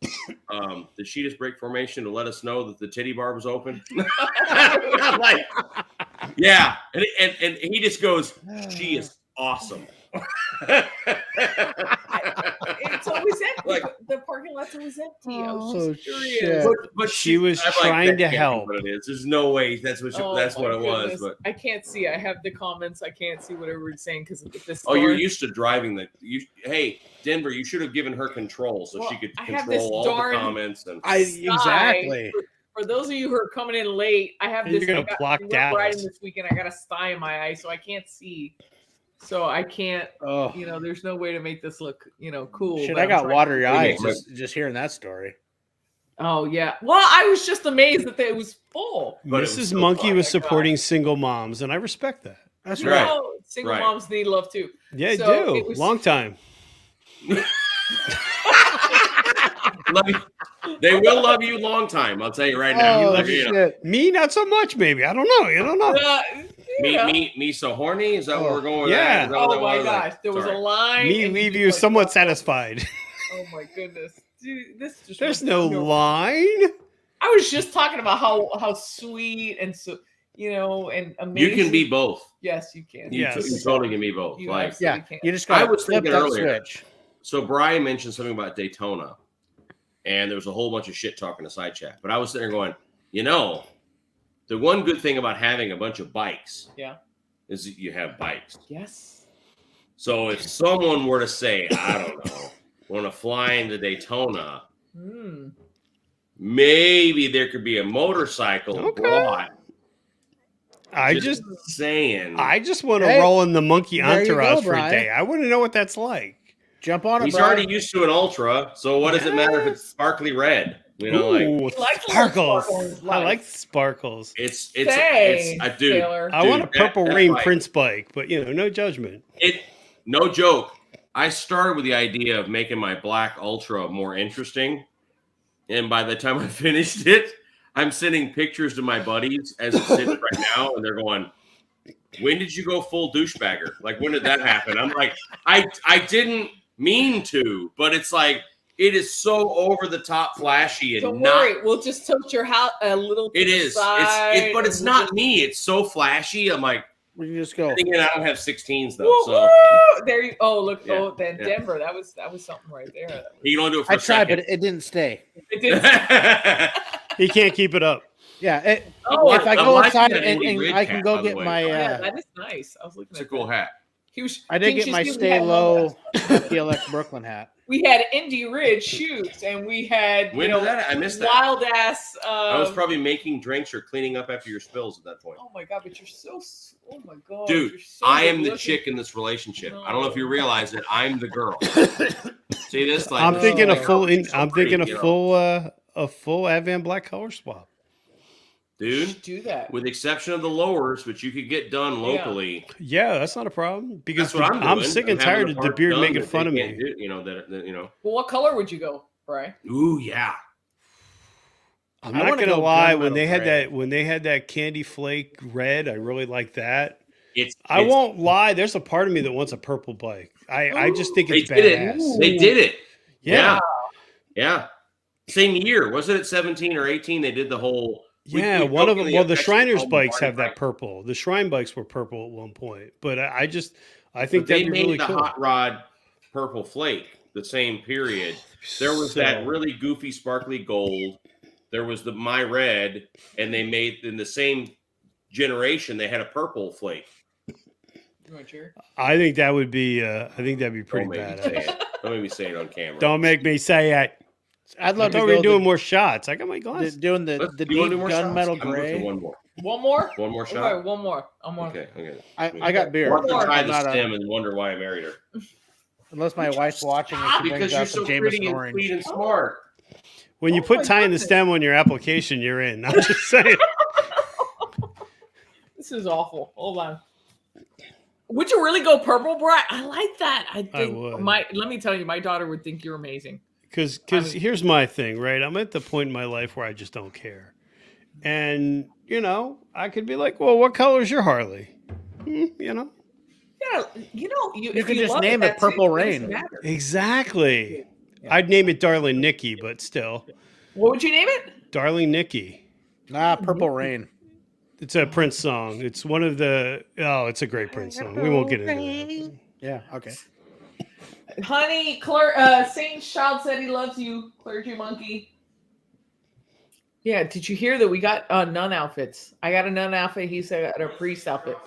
did she just break formation to let us know that the titty bar was open? I'm like, yeah. And he just goes, she is awesome. It's always empty. The parking lot's always empty. I was just curious. But she was trying to help. What it is. There's no way that's what it was. But I can't see. I have the comments. I can't see what everyone's saying because of this. Oh, you're used to driving hey, Denver, you should have given her control so she could control all the comments. And exactly. For those of you who are coming in late, I have this. You're gonna block Dallas. Riding this weekend, I got a sty in my eye, so I can't see. So I can't. There's no way to make this look, cool. Shit, I got watery eyes just hearing that story. Oh yeah. Well, I was just amazed that it was full. Mrs. Monkey was supporting single moms, and I respect that. That's right. Single moms need love too. Yeah, they do. Long time. They will love you long time. I'll tell you right now. Me, not so much. Maybe I don't know. You don't know. Me so horny? Is that what we're going with? Yeah. Oh my gosh, there was a line. Me leave you somewhat satisfied. Oh my goodness, dude, this just. There's no line. I was just talking about how sweet and so and amazing. You can be both. Yes, you can. You totally can be both. You can. You just got. I was thinking earlier. Switch. So Brian mentioned something about Daytona, and there was a whole bunch of shit talking to side chat. But I was sitting there going, the one good thing about having a bunch of bikes, is that you have bikes. Yes. So if someone were to say, I don't know, want to fly into Daytona, maybe there could be a motorcycle brought. I just want to roll in the monkey entourage for a day. I want to know what that's like. Jump on it. He's already used to an Ultra, so what does it matter if it's sparkly red? Sparkles. I like sparkles. It's a dude. I want a purple rain Prince bike, but no judgment. No joke. I started with the idea of making my black Ultra more interesting, and by the time I finished it, I'm sending pictures to my buddies as it sits right now, and they're going, "When did you go full douchebagger? Like, when did that happen?" I'm like, I didn't mean to, but it's like. It is so over the top, flashy, and don't worry. We'll just tilt your house a little. It is, but it's not me. It's so flashy. I'm like, we can just go. Again, I don't have 16s though. Woo, so woo! There you. Oh, look. Yeah, then Denver. That was something right there. You don't do it for I tried, but it didn't stay. It didn't. He can't keep it up. Yeah. If I go outside and I can go get my. That is nice. I was looking. It's a cool hat. I did get my Stay Low PLX Brooklyn hat. we had Indy Ridge shoots, and we had When was that? I missed that. wild ass. I was probably making drinks or cleaning up after your spills at that point. Oh my god! But you're so. Oh my god, dude! You're so I am the looking. chick in this relationship. I don't know if you realize that I'm the girl. See this? Like, I'm thinking a full. I'm thinking A full Advan black color swap. Dude, do that. with the exception of the lowers, which you could get done locally. Yeah, that's not a problem because That's what I'm doing. sick and tired of the beard making fun of me. Well, what color would you go, Brian? Ooh, yeah. I'm not gonna lie. When they had that candy flake red, I really like that. I won't lie. There's a part of me that wants a purple bike. I just think it's badass. They did it. Yeah. Yeah. Same year. Was it at 17 or 18? They did the whole. Yeah, one of them. Well, the Shriners bikes have that purple. The Shrine bikes were purple at one point, but I think they that'd be made really the cool. hot rod purple flake the same period. There was that really goofy sparkly gold. There was the My Red, and they made in the same generation. They had a purple flake. I think that would be. I think that'd be pretty badass. Don't make me say it on camera. Don't make me say it. I'd love to go. We're doing more shots. I got my glasses. Doing the deep gunmetal gray. One more. One more? One more shot? Okay, one more. I'm on. Okay. I got beer. I'll have to try the stem and wonder why I married her. Unless my wife's watching and she brings out some Jameson orange. Sweet and smart. When you put tying the stem on your application, you're in. I'm just saying. This is awful. Hold on. Would you really go purple, Brian? I like that. I would. Let me tell you, my daughter would think you're amazing. Because here's my thing, right? I'm at the point in my life where I just don't care. And, I could be like, well, what color is your Harley? Yeah, you could just name it Purple Rain. Exactly. Yeah. I'd name it Darling Nikki, but still. What would you name it? Darling Nikki. Purple Rain. It's a Prince song. It's one of the... Oh, it's a great Prince song. We won't get into it. Yeah, okay. Honey, Saint Child said he loves you, Clergy Monkey. Yeah, did you hear that we got nun outfits? I got a nun outfit. He said a priest outfit.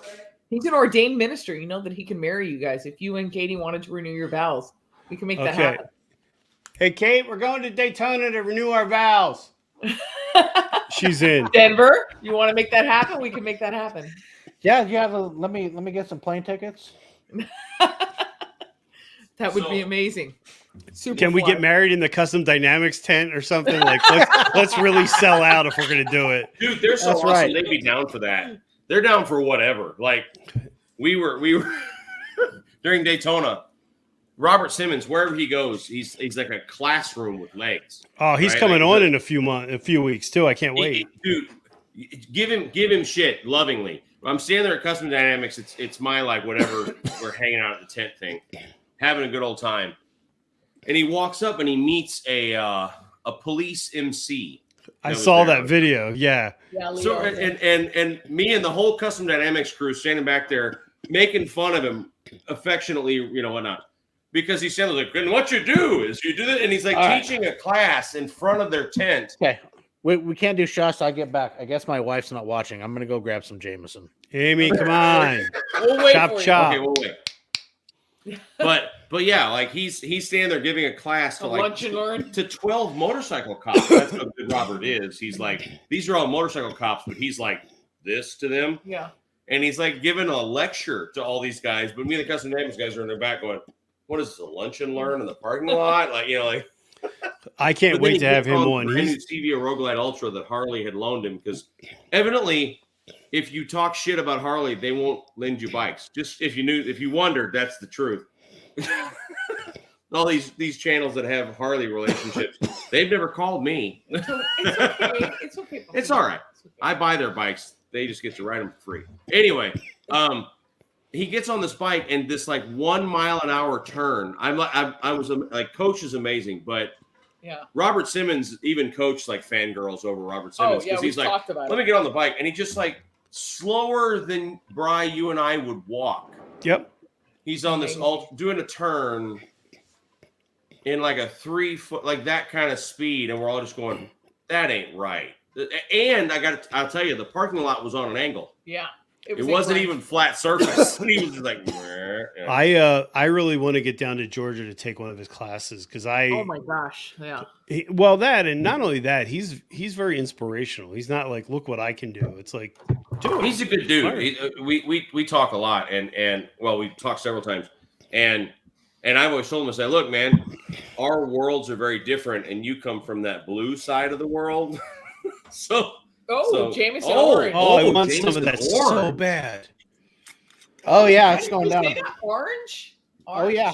He's an ordained minister. You know that he can marry you guys. If you and Katie wanted to renew your vows, we can make that happen. Hey, Kate, we're going to Daytona to renew our vows. She's in. Denver, you want to make that happen? We can make that happen. Yeah, let me get some plane tickets. That would be amazing. Can we get married in the Custom Dynamics tent or something? Like, let's really sell out if we're going to do it. Dude, they're so awesome. Right. They'd be down for that. They're down for whatever. Like, we were during Daytona. Robert Simmons, wherever he goes, he's like a classroom with legs. Oh, he's coming on in a few weeks too. I can't wait. Dude, give him shit lovingly. I'm standing there at Custom Dynamics. It's my like whatever we're hanging out at the tent thing, having a good old time. And he walks up and he meets a police MC. I saw that video. Yeah. So and me and the whole Custom Dynamics crew standing back there making fun of him affectionately, whatnot. Because he said, like, and what you do is you do that. And he's like teaching a class in front of their tent. Okay. We can't do shots. I'll get back. I guess my wife's not watching. I'm going to go grab some Jameson. Amy, come on. We'll wait chop, for chop. Okay, we'll wait. But yeah, like he's standing there giving a class to lunch and learn to 12 motorcycle cops. That's how good Robert is. He's like, these are all motorcycle cops, but he's like this to them. Yeah. And he's like giving a lecture to all these guys. But me and the Custom Dynamics guys are in their back going, what is this, a lunch and learn in the parking lot? I can't wait to have him on. He's Stevia Roguelite Ultra that Harley had loaned him because evidently, if you talk shit about Harley, they won't lend you bikes. Just if you wondered, that's the truth. All these channels that have Harley relationships, they've never called me. It's okay. It's okay. It's all right. Okay. I buy their bikes. They just get to ride them for free. Anyway, he gets on this bike and this like 1 mile an hour turn. I was like, coach is amazing, but yeah, Robert Simmons even coached like fangirls over Robert Simmons because he's like, let me get on the bike, and he just like slower than Bri, you and I would walk. Yep. He's on this doing a turn in like a 3 foot, like that kind of speed, and we're all just going, that ain't right. And I'll tell you, the parking lot was on an angle. Yeah. It wasn't even flat surface. He was just like, I really want to get down to Georgia to take one of his classes because Oh my gosh, yeah. Well, that and not only that, he's very inspirational. He's not like, look what I can do. It's like, dude, he's a good dude. We talk a lot, and well, we talked several times, and I've always told him, I say, look, man, our worlds are very different, and you come from that blue side of the world, so. Jameson orange. I want some of that so bad. Oh yeah, it's going down. Orange? Oh yeah.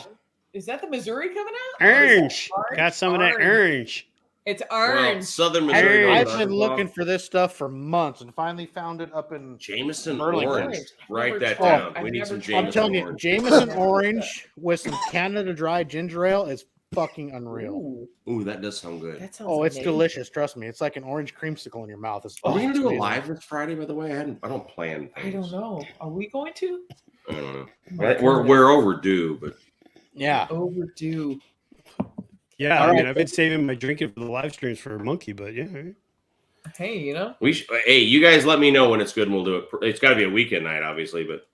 Is that the Missouri coming out? Orange. Got some of that orange. It's orange. Well, Southern Missouri. I've been looking for this stuff for months and finally found it up in Jameson Burlington. Orange. Write that down. We need some Jameson. I'm telling you, Jameson Orange with some Canada Dry ginger ale is fucking unreal. Ooh, that does sound good. That sounds it's amazing. delicious. Trust me, it's like an orange creamsicle in your mouth. Are we gonna do a live this Friday? By the way, I don't plan things. I don't know. Are we going to? I don't know. We're overdue, but yeah, overdue. Yeah, I mean, I've been saving my drinking for the live streams for Monkey, but yeah. Hey, you know, hey, you guys, let me know when it's good, and we'll do it. It's got to be a weekend night, obviously, but.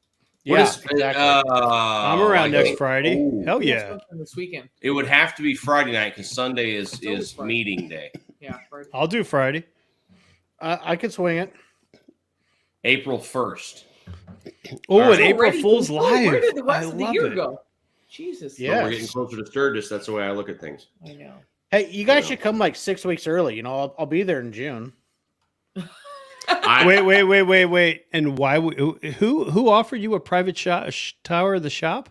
Exactly. I'm around next Friday. Hell yeah! This weekend. It would have to be Friday night because Sunday is meeting day. Yeah, Friday. I'll do Friday. I could swing it. April 1st. Oh, an April Fool's Live. Where did the rest of the year it. go? Jesus. Yeah, we're getting closer to Sturgis. That's the way I look at things. I know. Hey, you guys should come like 6 weeks early. You know, I'll be there in June. Wait! And why? Who offered you a private tower of the shop?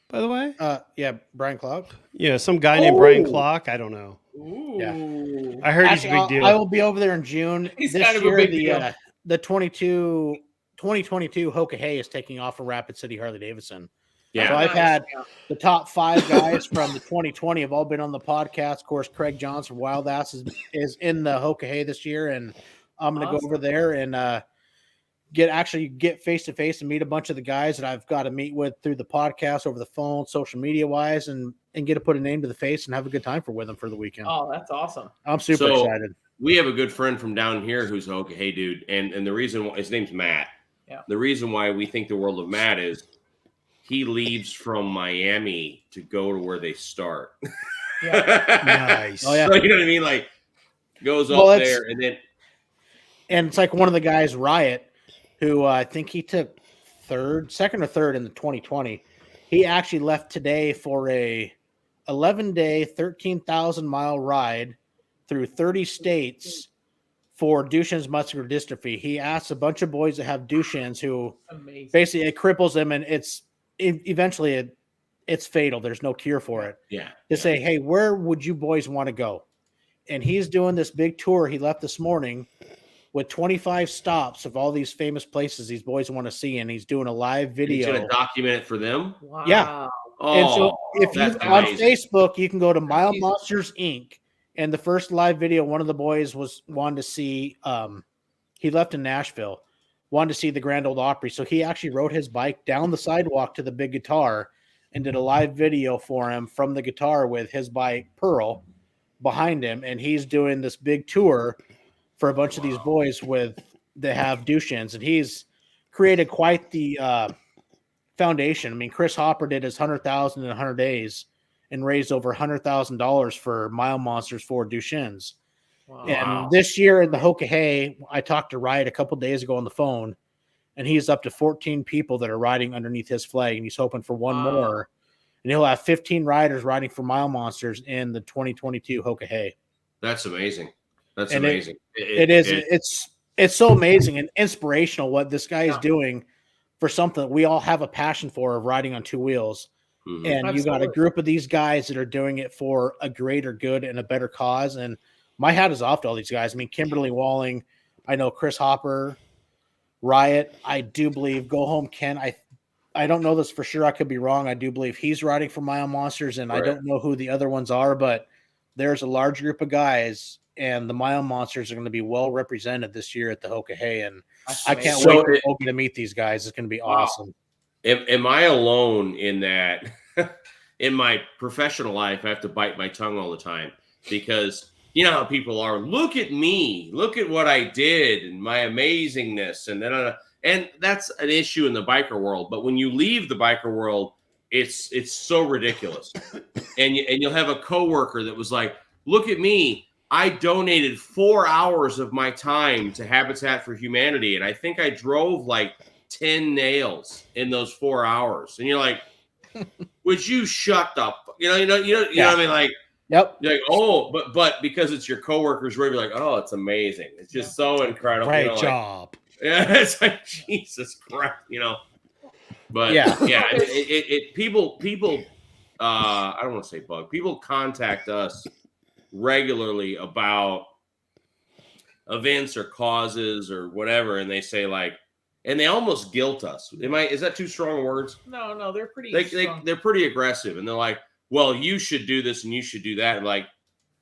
By the way, yeah, Brian Clock. Yeah, some guy named Brian Clock. I don't know. Ooh. Yeah, I heard he's a big deal. I will be over there in June. He's this kind of year, a big deal. The 2022 Hoka Hey is taking off from Rapid City Harley-Davidson. Yeah, so I've had the top 5 guys from the 2020 have all been on the podcast. Of course, Craig Johnson from Wild Ass is in the Hoka Hey this year, and I'm going to go over there and get face to face and meet a bunch of the guys that I've got to meet with through the podcast, over the phone, social media wise, and get to put a name to the face and have a good time with them for the weekend. Oh, that's awesome! I'm super excited. We have a good friend from down here who's a Hoka Hey dude, and the reason why, his name's Matt. Yeah. The reason why we think the world of Matt is he leaves from Miami to go to where they start. Yeah. Nice. Oh yeah. So, you know what I mean? Like goes up there and it's like one of the guys, Riot, who I think he took second or third in the 2020. He actually left today for a 11-day, 13,000-mile ride through 30 states for Duchenne's muscular dystrophy. He asked a bunch of boys that have Duchenne's who basically it cripples them, and eventually it's fatal. There's no cure for it. Yeah. To say, hey, where would you boys want to go? And he's doing this big tour. He left this morning with 25 stops of all these famous places these boys want to see, and he's doing a live video. He's going to document it for them? Wow. Yeah. Oh, and so if you on Facebook, you can go to Mile Jesus. Monsters Inc. And the first live video, one of the boys wanted to see. He left in Nashville, wanted to see the Grand Ole Opry. So he actually rode his bike down the sidewalk to the big guitar and did a live video for him from the guitar with his bike Pearl behind him. And he's doing this big tour for a bunch of these boys that have Duchenne's, and he's created quite the foundation. I mean, Chris Hopper did his 100,000 in 100 days and raised over $100,000 for Mile Monsters for Duchenne's. Wow. And this year in the Hoka Hey, I talked to Riot a couple days ago on the phone, and he's up to 14 people that are riding underneath his flag, and he's hoping for one more. And he'll have 15 riders riding for Mile Monsters in the 2022 Hoka Hey. That's amazing. That's amazing. It's so amazing and inspirational what this guy is doing for something that we all have a passion for, of riding on 2 wheels. Mm-hmm. And you got a group of these guys that are doing it for a greater good and a better cause. And my hat is off to all these guys. I mean, Kimberly Walling, I know Chris Hopper, Riot. I do believe Go Home Ken. I don't know this for sure. I could be wrong. I do believe he's riding for Mile Monsters, and I don't know who the other ones are, but there's a large group of guys, and the Mile Monsters are going to be well represented this year at the Hoka Hey. And I can't wait for Hoka to meet these guys. It's going to be awesome. Am I alone in that? In my professional life, I have to bite my tongue all the time because you know how people are. Look at me. Look at what I did and my amazingness. And then And that's an issue in the biker world. But when you leave the biker world, it's so ridiculous. And you'll have a coworker that was like, look at me. I donated 4 hours of my time to Habitat for Humanity. And I think I drove like 10 nails in those 4 hours. And you're like, would you shut the, you know what I mean? Like, Yep. you're like, oh, but because it's your coworkers, you're like, oh, it's amazing. It's just so incredible. Great job. Yeah, it's like Jesus Christ, But people, I don't want to say bug. People contact us regularly about events or causes or whatever, and they say like, and they almost guilt us. Is that too strong words? No, they're pretty. They're pretty aggressive, and they're like, well, you should do this and you should do that. And like,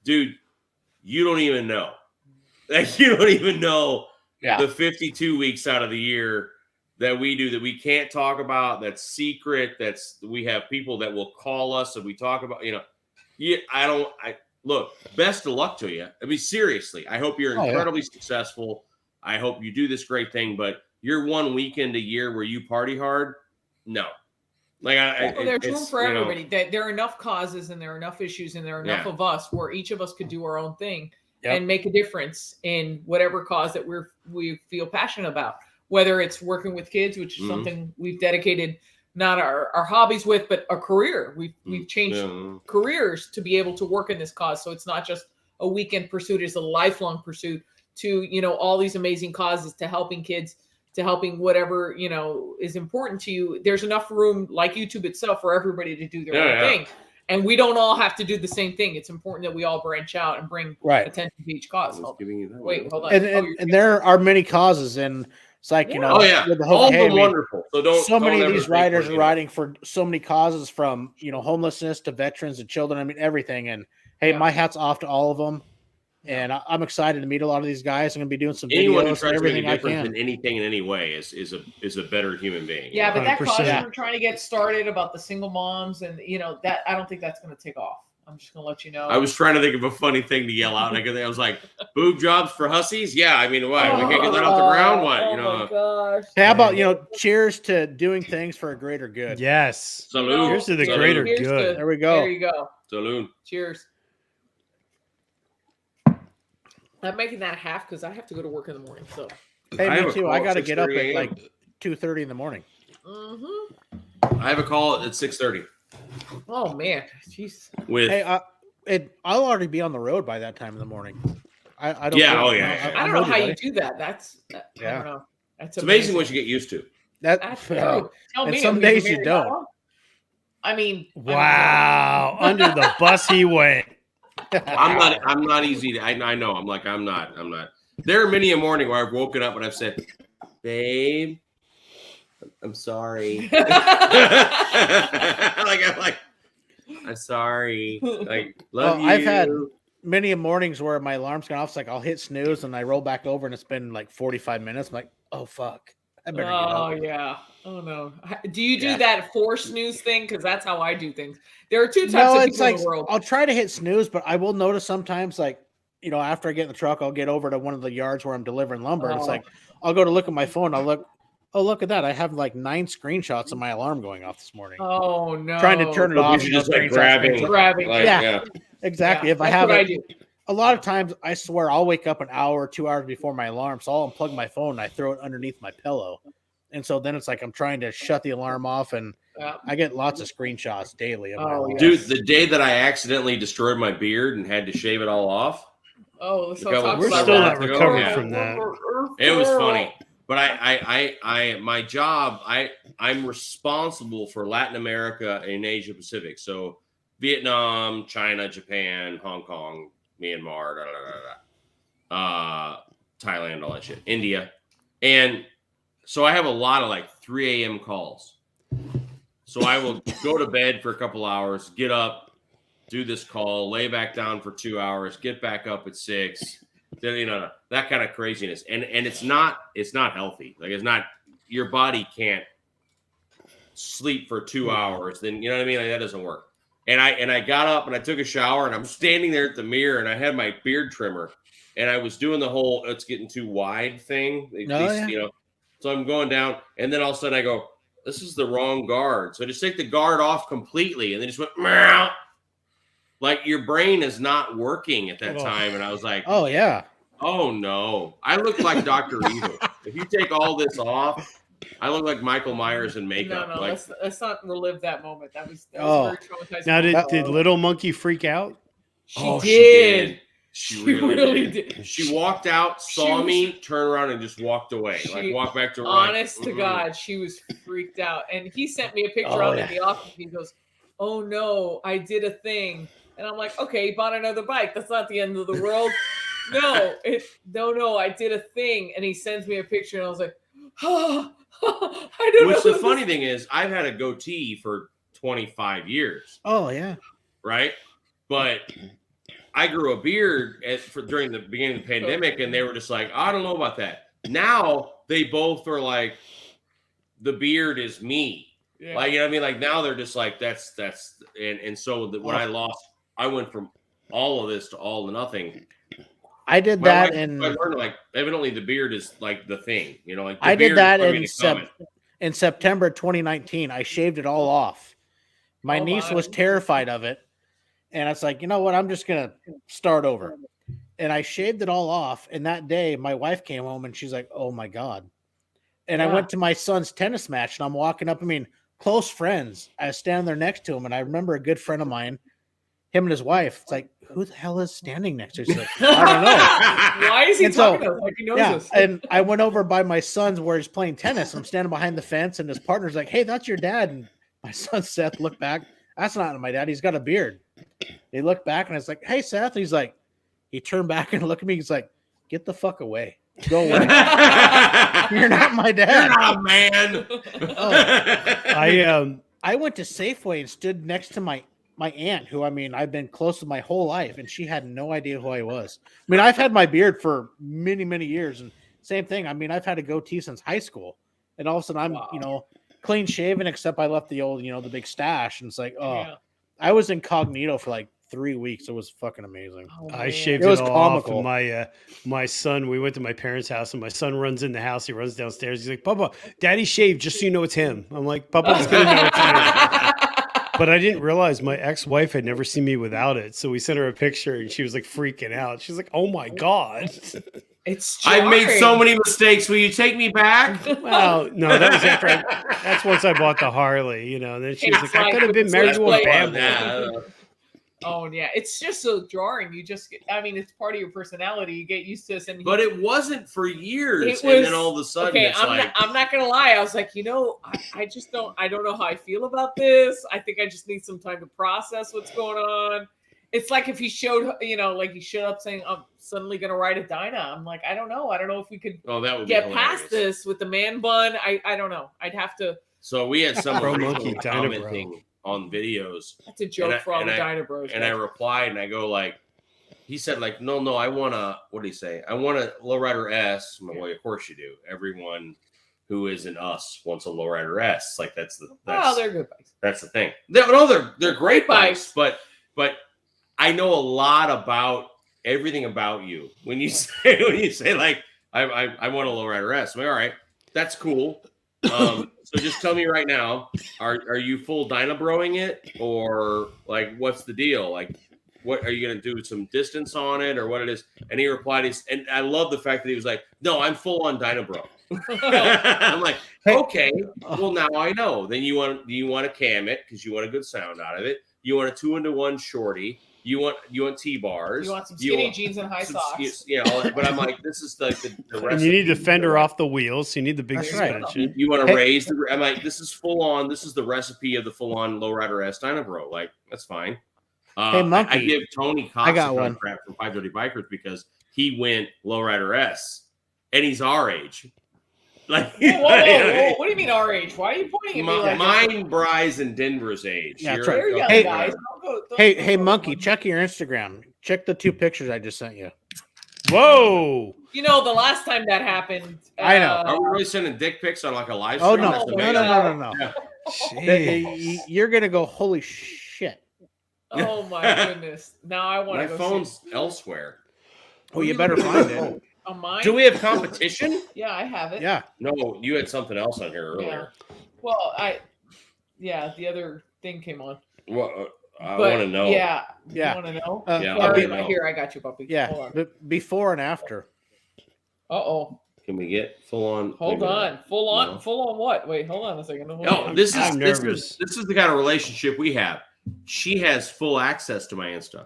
dude, you don't even know. Like, you don't even know the 52 weeks out of the year that we do that we can't talk about. That's secret. We have people that will call us and we talk about, look, best of luck to you. I mean, seriously, I hope you're incredibly successful. I hope you do this great thing, but you're one weekend a year where you party hard. No. Like there's room for everybody. There are enough causes and there are enough issues and there are enough of us where each of us could do our own thing and make a difference in whatever cause that we feel passionate about. Whether it's working with kids, which is something we've dedicated not our hobbies with, but a career. We've changed careers to be able to work in this cause. So it's not just a weekend pursuit; it's a lifelong pursuit to all these amazing causes, to helping kids, to helping whatever is important to you. There's enough room, like YouTube itself, for everybody to do their own thing, and we don't all have to do the same thing. It's important that we all branch out and bring attention to each cause. Wait, hold on. And there are many causes, and it's like with the whole, all the wonderful. So many of these riders are riding for so many causes, from homelessness to veterans to children. I mean, everything. And hey, my hat's off to all of them. And I'm excited to meet a lot of these guys. I'm going to be doing some Anyone videos who tries and everything to make a I difference can. in anything in any way is a better human being. Yeah, but that cause we're trying to get started about the single moms, and that I don't think that's going to take off. I'm just going to let you know. I was trying to think of a funny thing to yell out. I was like, boob jobs for hussies? Yeah, I mean, what? We can't get that off the ground? What? Oh my gosh. Hey, how about, cheers to doing things for a greater good. Yes. Salute. Cheers to the greater good. There we go. There you go. Salute. Cheers. I'm making that half because I have to go to work in the morning. So hey, me too. I got to get up at like 2:30 in the morning. I have a call at 6:30. Oh man, jeez. Hey, I'll already be on the road by that time in the morning. I don't. I don't know how you do that. I don't know. It's amazing what you get used to. That's true. Tell me. Some days you don't. I mean, wow, under the bus he went. I'm not easy to, I know. I'm not. There are many a morning where I've woken up and I've said, babe, I'm sorry. I'm sorry. Like, love you. I've had many mornings where my alarm's gone off. It's like I'll hit snooze and I roll back over and it's been like 45 minutes. I'm like, oh fuck. I better get up. Yeah. Oh no. Do you do that force snooze thing? Because that's how I do things. There are two types of people in the world. I'll try to hit snooze, but I will notice sometimes, like, after I get in the truck, I'll get over to one of the yards where I'm delivering lumber. And it's like, I'll go to look at my phone. I'll look. Oh, look at that. I have like 9 screenshots of my alarm going off this morning. Oh, no. Trying to turn it off. You just like grabbing. Yeah, exactly. Yeah, if I have I do. A lot of times, I swear, I'll wake up an hour, 2 hours before my alarm. So I'll unplug my phone and I throw it underneath my pillow. And so then it's like I'm trying to shut the alarm off, and I get lots of screenshots daily. Dude, the day that I accidentally destroyed my beard and had to shave it all off. Oh, so we're still not recovered from that. It was funny. But my job, I'm responsible for Latin America and Asia Pacific. So Vietnam, China, Japan, Hong Kong, Myanmar, Thailand, all that shit, India. And so I have a lot of like 3 a.m. calls. So I will go to bed for a couple hours, get up, do this call, lay back down for 2 hours, get back up at 6. Then that kind of craziness, and it's not healthy. Like, it's not, your body can't sleep for 2 hours. Then you know what I mean. Like, that doesn't work. And I got up and I took a shower and I'm standing there at the mirror and I had my beard trimmer and I was doing the whole it's getting too wide thing. So I'm going down, and then all of a sudden I go, this is the wrong guard. So I just take the guard off completely, and then just went, meow. Like your brain is not working at that time. And I was like, oh yeah. Oh no. I look like Dr. Evil. If you take all this off, I look like Michael Myers in makeup. No, like, let's not relive that moment. That was very traumatizing. Now, did little monkey freak out? She did. She really did. She walked out, saw me, turned around, and just walked away. Like walked back to her. Honest to God, she was freaked out. And he sent me a picture of it in the office. He goes, "Oh no, I did a thing." And I'm like, "Okay, he bought another bike. That's not the end of the world." No, I did a thing. And he sends me a picture, and I was like, "Oh, I don't know." Which the funny thing is, I've had a goatee for 25 years. Oh yeah. Right? But I grew a beard during the beginning of the pandemic, and they were just like, I don't know about that. Now they both are like, the beard is me. Yeah. Like, you know what I mean? Like now they're just like, that's and so when I lost, I went from all of this to all to nothing. I did that, and I learned like evidently the beard is like the thing, you know. Like I did that in September 2019. I shaved it all off. My niece was terrified of it, and it's like, you know what? I'm just gonna start over. And I shaved it all off. And that day, my wife came home, and she's like, "Oh my God!" And I went to my son's tennis match, and I'm walking up. I mean, close friends. I was standing there next to him, and I remember a good friend of mine. Him and his wife. It's like, who the hell is standing next to her? She's like, I don't know. Why is he talking to us like he knows us? And I went over by my son's where he's playing tennis. I'm standing behind the fence, and his partner's like, "Hey, that's your dad." And my son Seth looked back. That's not my dad. He's got a beard. They looked back, and it's like, "Hey, Seth." He's like, he turned back and looked at me. He's like, "Get the fuck away. Go away. You're not my dad." You're not a man. I went to Safeway and stood next to my aunt, who, I mean, I've been close to my whole life, and she had no idea who I was. I mean, I've had my beard for many, many years, and same thing. I mean, I've had a goatee since high school, and all of a sudden I'm, clean shaven, except I left the old, the big stash, and it's like, I was incognito for like 3 weeks. It was fucking amazing. I shaved it all comical. Off. My son, we went to my parents' house, and my son runs in the house. He runs downstairs. He's like, "Papa, Daddy shaved just so you know it's him." I'm like, "Papa's gonna know it's him." But I didn't realize my ex-wife had never seen me without it. So we sent her a picture, and she was like freaking out. She's like, "Oh my God." It's I made so many mistakes. Will you take me back? Well, no, that was after that's once I bought the Harley, And then she was like, "I could have been married to a bad boy." Oh yeah, it's just so jarring. You just, it's part of your personality. You get used to this, but it wasn't for years, and then all of a sudden, it's I'm not gonna lie. I was like, I just don't. I don't know how I feel about this. I think I just need some time to process what's going on. It's like if he showed, like he showed up saying, "I'm suddenly gonna ride a Dyna." I'm like, I don't know. I don't know if we could get past this with the man bun. I don't know. I'd have to. So we had someone commenting on videos. That's a joke for all the Dyna Bros. And I replied, and I go like, he said like, no, I want what did he say? I want a Lowrider S. Well, of course you do. Everyone who is an us wants a Lowrider S. Like that's they're good bikes. That's the thing. They're great bikes, but I know a lot about everything about you. When you say like, I want a Lowrider S. I'm like, all right, that's cool. So just tell me right now, are you full Dyna-broing it, or like what's the deal? Like, what are you going to do? Some distance on it, or what it is? And he replied, and I love the fact that he was like, "No, I'm full on Dyna-bro." I'm like, okay, well now I know. Then you want to cam it because you want a good sound out of it. You want a 2-into-1 shorty. You want T-bars. You want some skinny jeans and high socks. But I'm like, this is the recipe. And you need the fender off the wheels. So you need the big suspension. Right. You want to raise the. I'm like, this is full on. This is the recipe of the full on Lowrider S Dyna-bro. Like, that's fine. Hey, Monkey. I give Tony Cox a crap from 530 Bikers because he went Lowrider S, and he's our age. Like, whoa. What do you mean our age? Why are you pointing at me like mine, Bry's, and Denver's age. Yeah, right. Hey, guys. Hey, Monkey, check your Instagram. Check the 2 pictures I just sent you. Whoa. The last time that happened. I know. Are we really sending dick pics on like a live stream? Oh, no. Yeah. You're going to go, holy shit. Oh, my goodness. Now I want to go my phone's elsewhere. Well, you better find it. On mine? Do we have competition? Yeah, I have it. Yeah. No, you had something else on here earlier. Well, the other thing came on. Well, I But, want to know. Yeah. Yeah. You want to know? Yeah, Here, I wanna know. here, I got you, puppy. Yeah. Hold on. But before and after. Uh-oh. Can we get full on? Hold on. Full on? No. Full on what? Wait, hold on a second. No, this is nervous. This is the kind of relationship we have. She has full access to my Insta,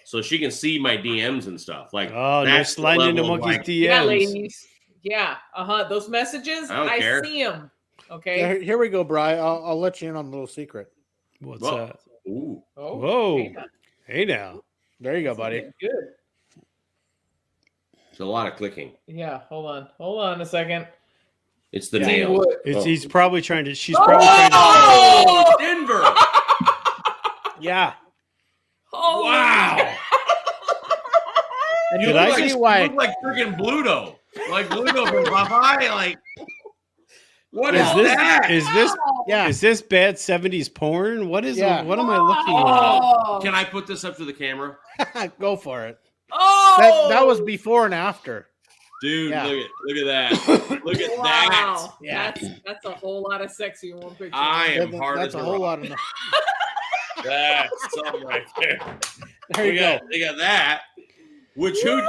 so she can see my DMs and stuff. Like, Oh, no that's the sliding into level of, Monkey's like, DMs. Yeah, ladies. Yeah. Those messages, I don't care. see them. Okay. Yeah, here we go, Bri. I'll let you in on a little secret. What's Whoa. that? Ooh. Oh, Whoa. hey, now. Hey now. There you go, buddy. Good. It's a lot of clicking. Yeah. Hold on a second. It's the Yeah. nails. Wood. It's, Oh. He's probably trying to. She's probably trying to. Oh, Denver! Yeah. Oh, Wow! And Did you I can see see You why. look like freaking Bluto, like Bluto from Popeye. Like, what is Is this? that? Is this? Yeah. Is this bad '70s porn? What is? Yeah. What am I looking at? Oh. Can I put this up to the camera, Go for it. Oh. That was before and after. dude? Yeah. Look at that! Look at that! Wow. Yeah. That's a whole lot of sexy in one picture. I am hard That's as a whole rock. lot of. That's something right there. There you go. They got that. Which who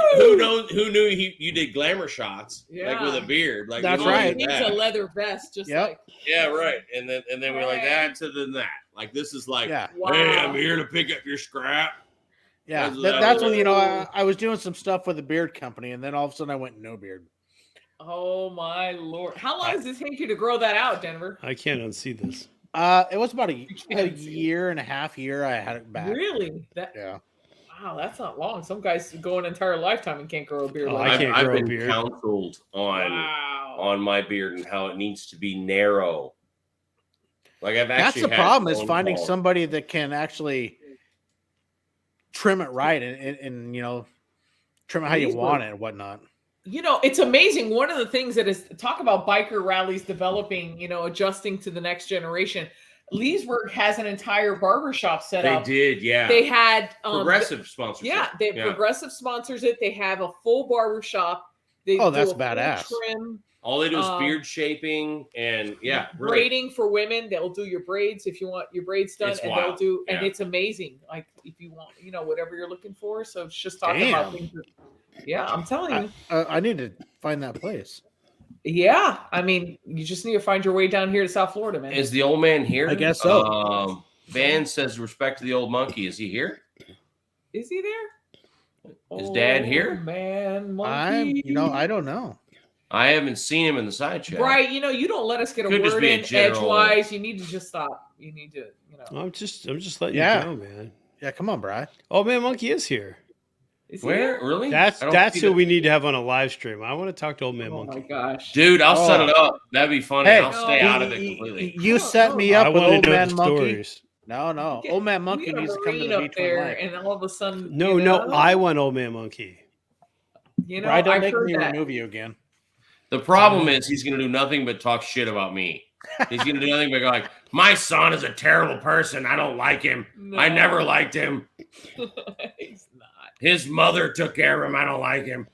knew you did glamour shots like with a beard? Like, That's you know, right. like He needs that. a leather vest, just Yep. like. Yeah, right. And then we're like that to then that. Like, this is like, Yeah. Wow. hey, I'm here to pick up your scrap. Yeah. That's- That's when I was doing some stuff with a beard company, and then all of a sudden I went no beard. Oh my lord! How long does it take you to grow that out, Denver? I can't unsee this. It was about a can't see it. year and a half. I had it back. Really? Yeah. Wow, that's not long. Some guys go an entire lifetime and can't grow a beard. Oh, like I that. can't I've grow a been beard. counseled Wow. on my beard and how it needs to be narrow. Like, I've That's actually the had problem is phone finding calls. somebody that can actually trim it right and trim it how you want it and whatnot. You know, it's amazing. One of the things that is talk about biker rallies developing, adjusting to the next generation. Leesburg has an entire barbershop set They up. did, yeah. They had Progressive sponsorship. Yeah, Progressive sponsors it. They have a full barbershop. They Oh, do that's a full badass. Trim, All they do is beard shaping and really. braiding for women. They'll do your braids if you want your braids done, It's and wild. they'll do. And Yeah. it's amazing. Like if you want, whatever you're looking for. So it's just talking Damn. about things. Yeah, I'm telling you. I need to find that place. Yeah, I mean, you just need to find your way down here to South Florida, man. Is the old man here? I guess so. Van says respect to the old monkey. Is he here? Is he there? Is Dad here? Man, I monkey. don't know. I haven't seen him in the side chat. Right, you don't let us get a Could just word be a in general- edgewise. You need to just stop. You need to, I'm just letting Yeah. you go, man. Yeah, come on, Bri. Oh man, Monkey is here. Is he Where? there? Really? That's I don't that's see who that. we need to have on a live stream. I want to talk to Old Man Oh my Monkey. gosh. Dude, I'll set Oh. it up. That'd be funny. Hey, I'll stay out of it You completely. set me up I with want Old to know Man the Monkey. stories. No. Get- Old Man we Monkey get a needs to come to Marine the up beach there, one night. and all of a sudden, No, I want Old Man Monkey. Bri, don't I've make heard me that. remove you again. The problem is he's going to do nothing but talk shit about me. He's going to do nothing but go like, my son is a terrible person. I don't like him. I No. never liked him. He's not. His mother took care of him. I don't like him.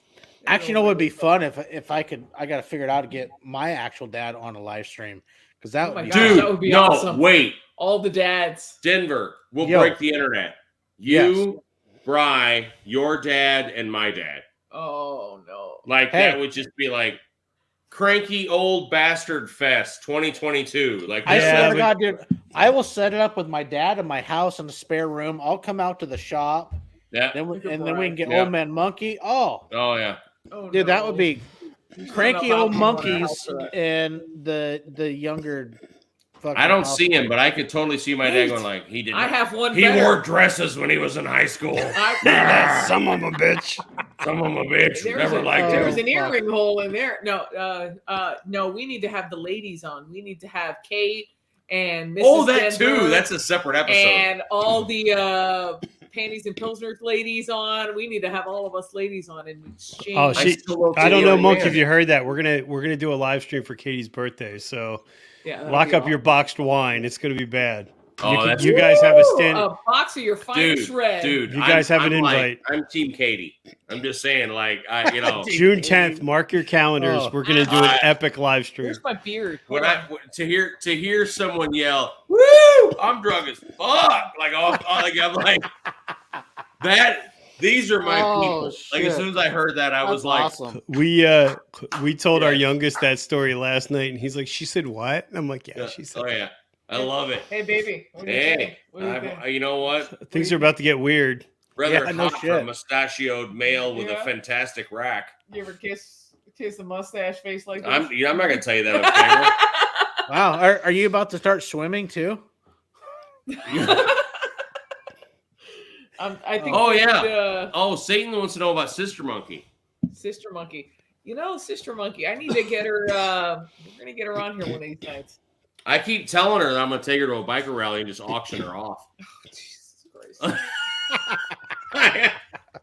Actually, what would be fun if I could? I got to figure it out to get my actual dad on a live stream because that Oh would my be gosh, Dude, that would be no, awesome. wait. All the dads. Denver, we'll Yo. break the internet. You, Bri, your dad, and my dad. Oh no. Like, Hey. that would just be like Cranky Old Bastard Fest 2022. Like, I Yeah, swear to but- God, dude, I will set it up with my dad in my house in the spare room. I'll come out to the shop, yeah. then Look at then we Brian. can get Yeah. Old Man Monkey. Oh, Oh, yeah. Oh, dude, that no. would be He's cranky not old allowed to go in our monkeys house for that. and the younger. fucking I don't house see him, boy. but I could totally see my dad going like, he did I not. have one. He better. wore dresses when he was in high school. Some of them a bitch. Some of them a bitch. Never liked There's him. an earring hole in there. No, we need to have the ladies on. We need to have Kate and Mrs. Oh, that Denver too. That's a separate episode. and all the panties and pilsner ladies on. We need to have all of us ladies on and exchange. Oh, she, still I don't know, Yeah. Monkey, if you heard that. We're gonna do a live stream for Katie's birthday. So Yeah, that'd lock be up your awesome. boxed wine. It's gonna be bad. Oh, that's you guys have a stand. A box of your finest red. Dude, You guys have an I'm invite. I'm Team Katie. I'm just saying, June 10th. Mark your calendars. We're gonna do an epic live stream. Here's my beard. when to hear someone yell, "Woo! I'm drunk as fuck!" I'm like that. These are my people. Like as soon as I heard that, I was like, awesome. We told our youngest that story last night, and he's like, "She said what?" And I'm like, "Yeah, she said." "Oh yeah, I love it." Hey, baby. What do you think? What do you think? You know what? Things are about to get weird. Rather Yeah, no hot for a mustachioed male with a fantastic rack. You ever kiss a mustache face like this? I'm not gonna tell you that on camera. Wow. Are you about to start swimming too? I think. Oh yeah. Satan wants to know about Sister Monkey. Sister Monkey. Sister Monkey. I need to get her. We're gonna get her on here one of these nights. I keep telling her that I'm gonna take her to a biker rally and just auction her off. Oh, Jesus Christ. I'm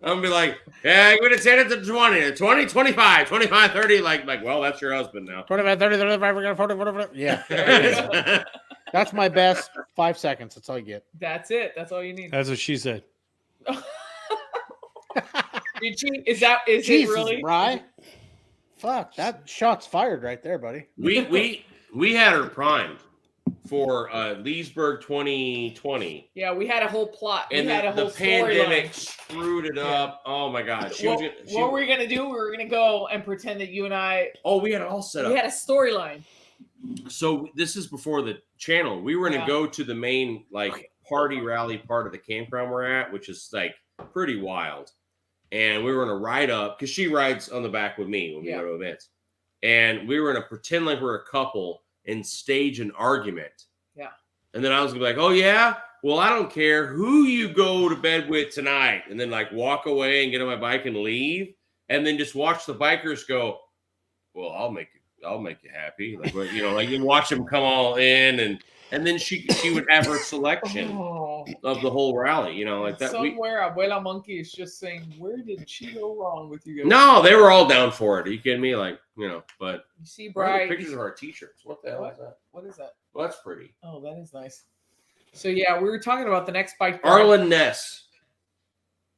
gonna be like, yeah, I'm gonna take it to 20, 20, 25, 25, 30. Like, well, that's your husband now. 25, 30, 35, we're gonna 40, 40. Yeah. That's my best 5 seconds. That's all you get. That's it. That's all you need. That's what she said. Is it really? Right? Fuck, that shot's fired right there, buddy. We had her primed for Leesburg 2020. Yeah, we had a whole plot. And we had a whole the pandemic storyline. screwed it up. Oh my god. What were we gonna do? We were gonna go and pretend that you and I. Oh, we had it all set up. We had a storyline. So this is before the channel. We were gonna go to the main party rally part of the campground we're at, which is pretty wild. And we were gonna ride up because she rides on the back with me when we go to events. And we were gonna pretend like we're a couple and stage an argument. Yeah. And then I was gonna be like, "Oh yeah, well I don't care who you go to bed with tonight," and then walk away and get on my bike and leave, and then just watch the bikers go, "Well, I'll make you happy," you watch them come all in, and then she would have her selection of the whole rally, that. Somewhere, Abuela Monkey is just saying, "Where did she go wrong with you guys?" No, they were all down for it. Are you kidding me? But you see, Brian, pictures of our t-shirts. What the hell is that? What is that? Well, that's pretty. Oh, that is nice. So yeah, we were talking about the next bike. Arlen Ness.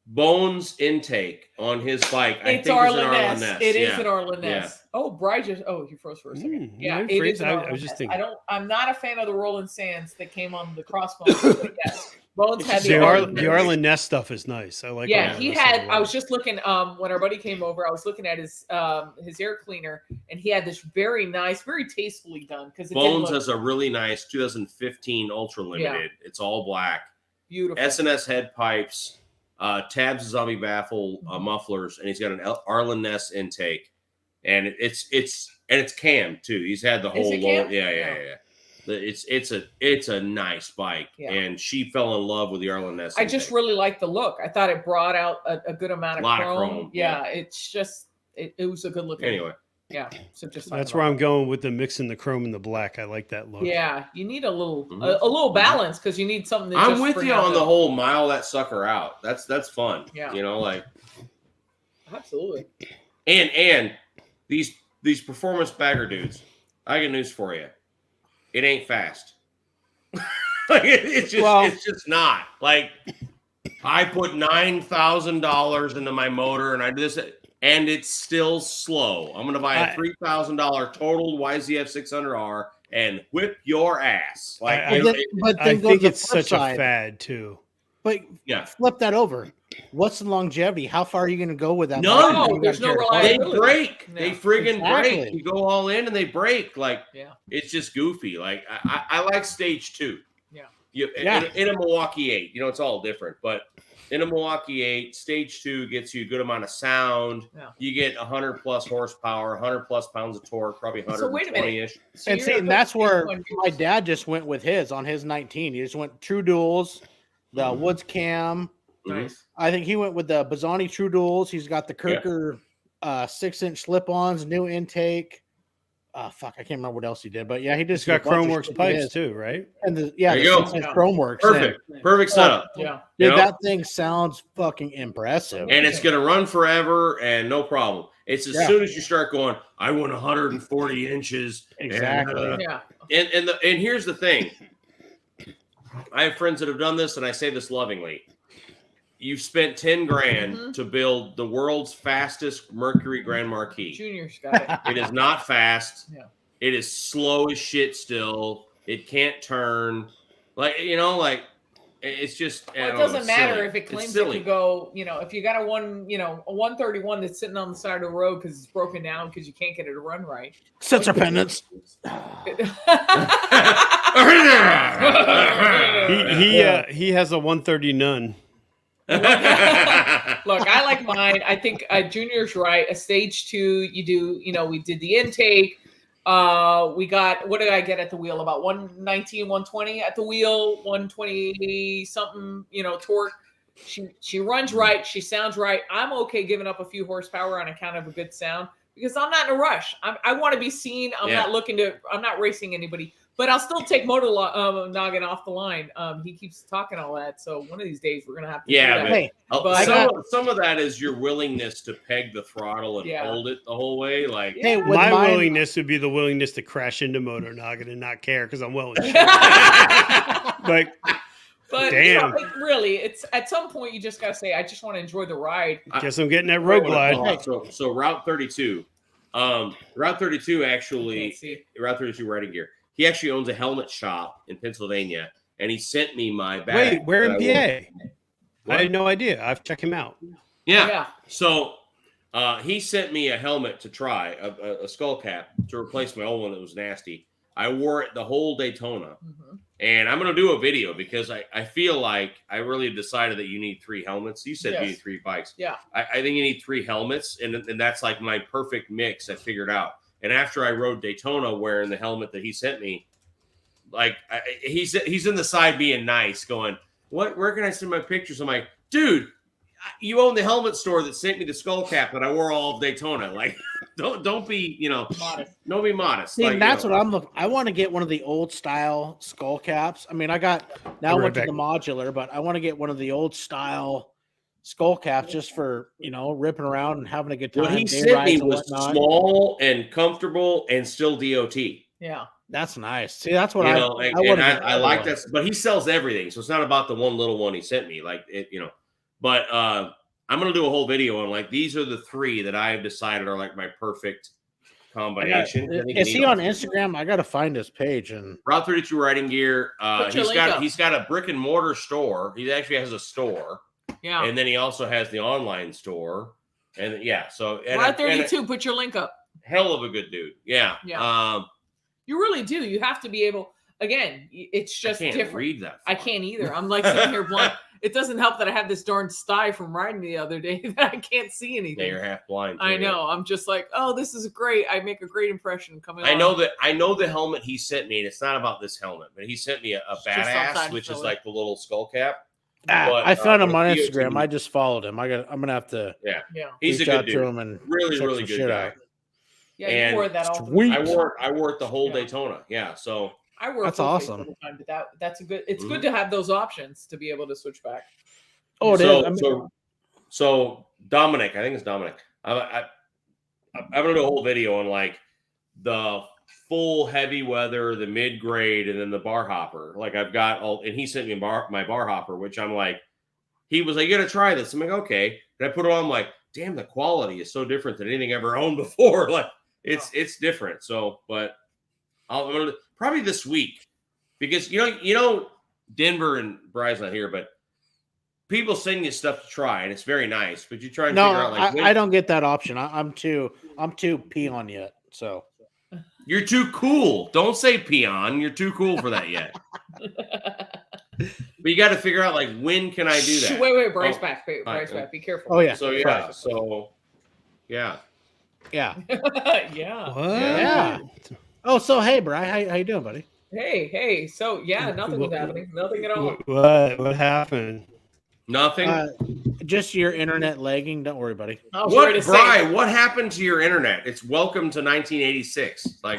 Bones intake on his bike. It's Arlen Ness. It is an Arlen Ness. Oh, Brian you froze for a second. It is. I was just thinking. I'm not a fan of the Roland Sands that came on the crossbones. But yes, Bones had the Arlen Ness stuff is nice. I like. Yeah, he had. I was just looking. When our buddy came over, I was looking at his air cleaner, and he had this very nice, very tastefully done. Because Bones has a really nice 2015 Ultra Limited. Yeah. It's all black. Beautiful. SNS head pipes. Tabs zombie baffle mufflers, and he's got an Arlen Ness intake, and it's cam too. He's had the whole low. Yeah. It's a nice bike, and she fell in love with the Arlen Ness. I just really like the look. I thought it brought out a good amount of chrome. Yeah, it's just it was a good look. Anyway. Yeah, so just that's where I'm going with the mixing the chrome and the black. I like that look. Yeah, you need a little balance because you need something. I'm with you on the whole mile that sucker out. That's fun. Yeah, absolutely. And these performance bagger dudes, I got news for you. It ain't fast. It's just not. I put $9,000 into my motor and I do this. And it's still slow. I'm going to buy a $3,000 total YZF 600R and whip your ass. I think it's such a fad too. But flip that over. What's the longevity? How far are you going to go with that? No, there's no reliability. They break. Yeah. They friggin' break. You go all in and they break. It's just goofy. I like stage 2. Yeah. In a Milwaukee 8, it's all different, but. In a Milwaukee 8, stage 2 gets you a good amount of sound. Yeah. You get 100 plus horsepower, 100 plus pounds of torque, probably 120-ish. And that's where my dad just went with his on his 19. He just went True Duals, the Woods Cam. Nice. I think he went with the Bazzani True Duals. He's got the Kirker 6-inch slip-ons, new intake. I can't remember what else he did, but he just got Chromeworks pipes too, right? And the Chromeworks. Perfect setup. Dude, that thing sounds fucking impressive, and it's gonna run forever and no problem. It's as soon as you start going, I want 140 inches. Exactly. And here's the thing. I have friends that have done this, and I say this lovingly. You've spent 10 grand to build the world's fastest Mercury Grand Marquis. Junior's got it. It is not fast. Yeah. It is slow as shit still. It can't turn. Like, it's just. Well, it doesn't matter silly. if it claims it could go, if you got a 131 that's sitting on the side of the road because it's broken down because you can't get it to run right. Sensor pendants. He has a 130 none. Look, I like mine. I think Junior's right. A stage 2, you do, we did the intake. We got, what did I get at the wheel? About 119, 120 at the wheel, 120 something, torque. She runs right. She sounds right. I'm okay giving up a few horsepower on account of a good sound because I'm not in a rush. I want to be seen. I'm not racing anybody. But I'll still take Motor Noggin off the line. He keeps talking all that. So one of these days we're gonna have to. Yeah, do that. but some of that is your willingness to peg the throttle and hold it the whole way. Like, my willingness would be the willingness to crash into Motor Noggin and not care because I'm willing. But damn, really, it's at some point you just gotta say, I just want to enjoy the ride. Guess I'm getting that road glide. So Route 32, Route 32 actually, Route 32 riding gear. He actually owns a helmet shop in Pennsylvania, and he sent me my bag. Wait, where in PA? I had no idea. I've checked him out. Yeah. So he sent me a helmet to try, a skull cap to replace my old one that was nasty. I wore it the whole Daytona, and I'm going to do a video because I feel like I really decided that you need 3 helmets. You said you need 3 bikes. Yeah. I think you need 3 helmets, and that's like my perfect mix I figured out. And after I rode Daytona wearing the helmet that he sent me, like he's in the side being nice, going, "What? Where can I send my pictures?" I'm like, "Dude, you own the helmet store that sent me the skull cap that I wore all of Daytona. Like, don't be modest. Don't be modest." See, that's what I'm looking. I want to get one of the old style skull caps. I mean, I went to the modular, but I want to get one of the old style skull caps just for ripping around and having a good time. What he sent me was small and comfortable and still DOT. Yeah, that's nice. See, that's what I like that. But he sells everything, so it's not about the one little one he sent me. Like it, But I'm gonna do a whole video on like these are the 3 that I have decided are like my perfect combination. Is he on Instagram? I gotta find his page and Route 32 riding gear. He's got a brick and mortar store. He actually has a store. Yeah. And then he also has the online store. And so Route 32, put your link up. Hell of a good dude. Yeah. Yeah. You really do. You have to be able, again, it's just I can't different. Read that. I can't either. I'm like sitting here blind. It doesn't help that I have this darn sty from riding the other day that I can't see anything. Yeah, you're half blind. I know. I'm just like, oh, this is great. I make a great impression coming I know the helmet he sent me, and it's not about this helmet, but he sent me a badass, which is like the little skull cap. I found him on Instagram. I just followed him. I'm gonna have to. Yeah. He's a good dude. To him and really good guy. Yeah, you wore that all. Sweet. I wore it the whole Daytona. Yeah, so I wore. That's awesome. Time, but that's a good. It's good to have those options to be able to switch back. Oh, it is. So Dominic, I think it's Dominic. I'm gonna do a whole video on like the full heavy weather, the mid grade, and then the bar hopper. Like I've got all, and he sent me my bar hopper, which I'm like, he was like, "You gotta try this." I'm like, "Okay." And I put it on. I'm like, "Damn, the quality is so different than anything I ever owned before." Like it's different. So, but I'm gonna probably this week because Denver and Brian's not here, but people send you stuff to try, and it's very nice. But you try and figure out like I don't get that option. I'm too peon yet. So. You're too cool. Don't say peon. You're too cool for that yet. But you got to figure out like when can I do that? Wait, Bryce back. Bryce back. Be careful. Oh yeah. So yeah. So yeah. Yeah. Yeah. What? Yeah. Oh, so hey, Bri, how you doing, buddy? Hey. So yeah, nothing was happening. Nothing at all. What happened? Nothing. Just your internet lagging. Don't worry, buddy. What, Bri? What happened to your internet? It's welcome to 1986. Like,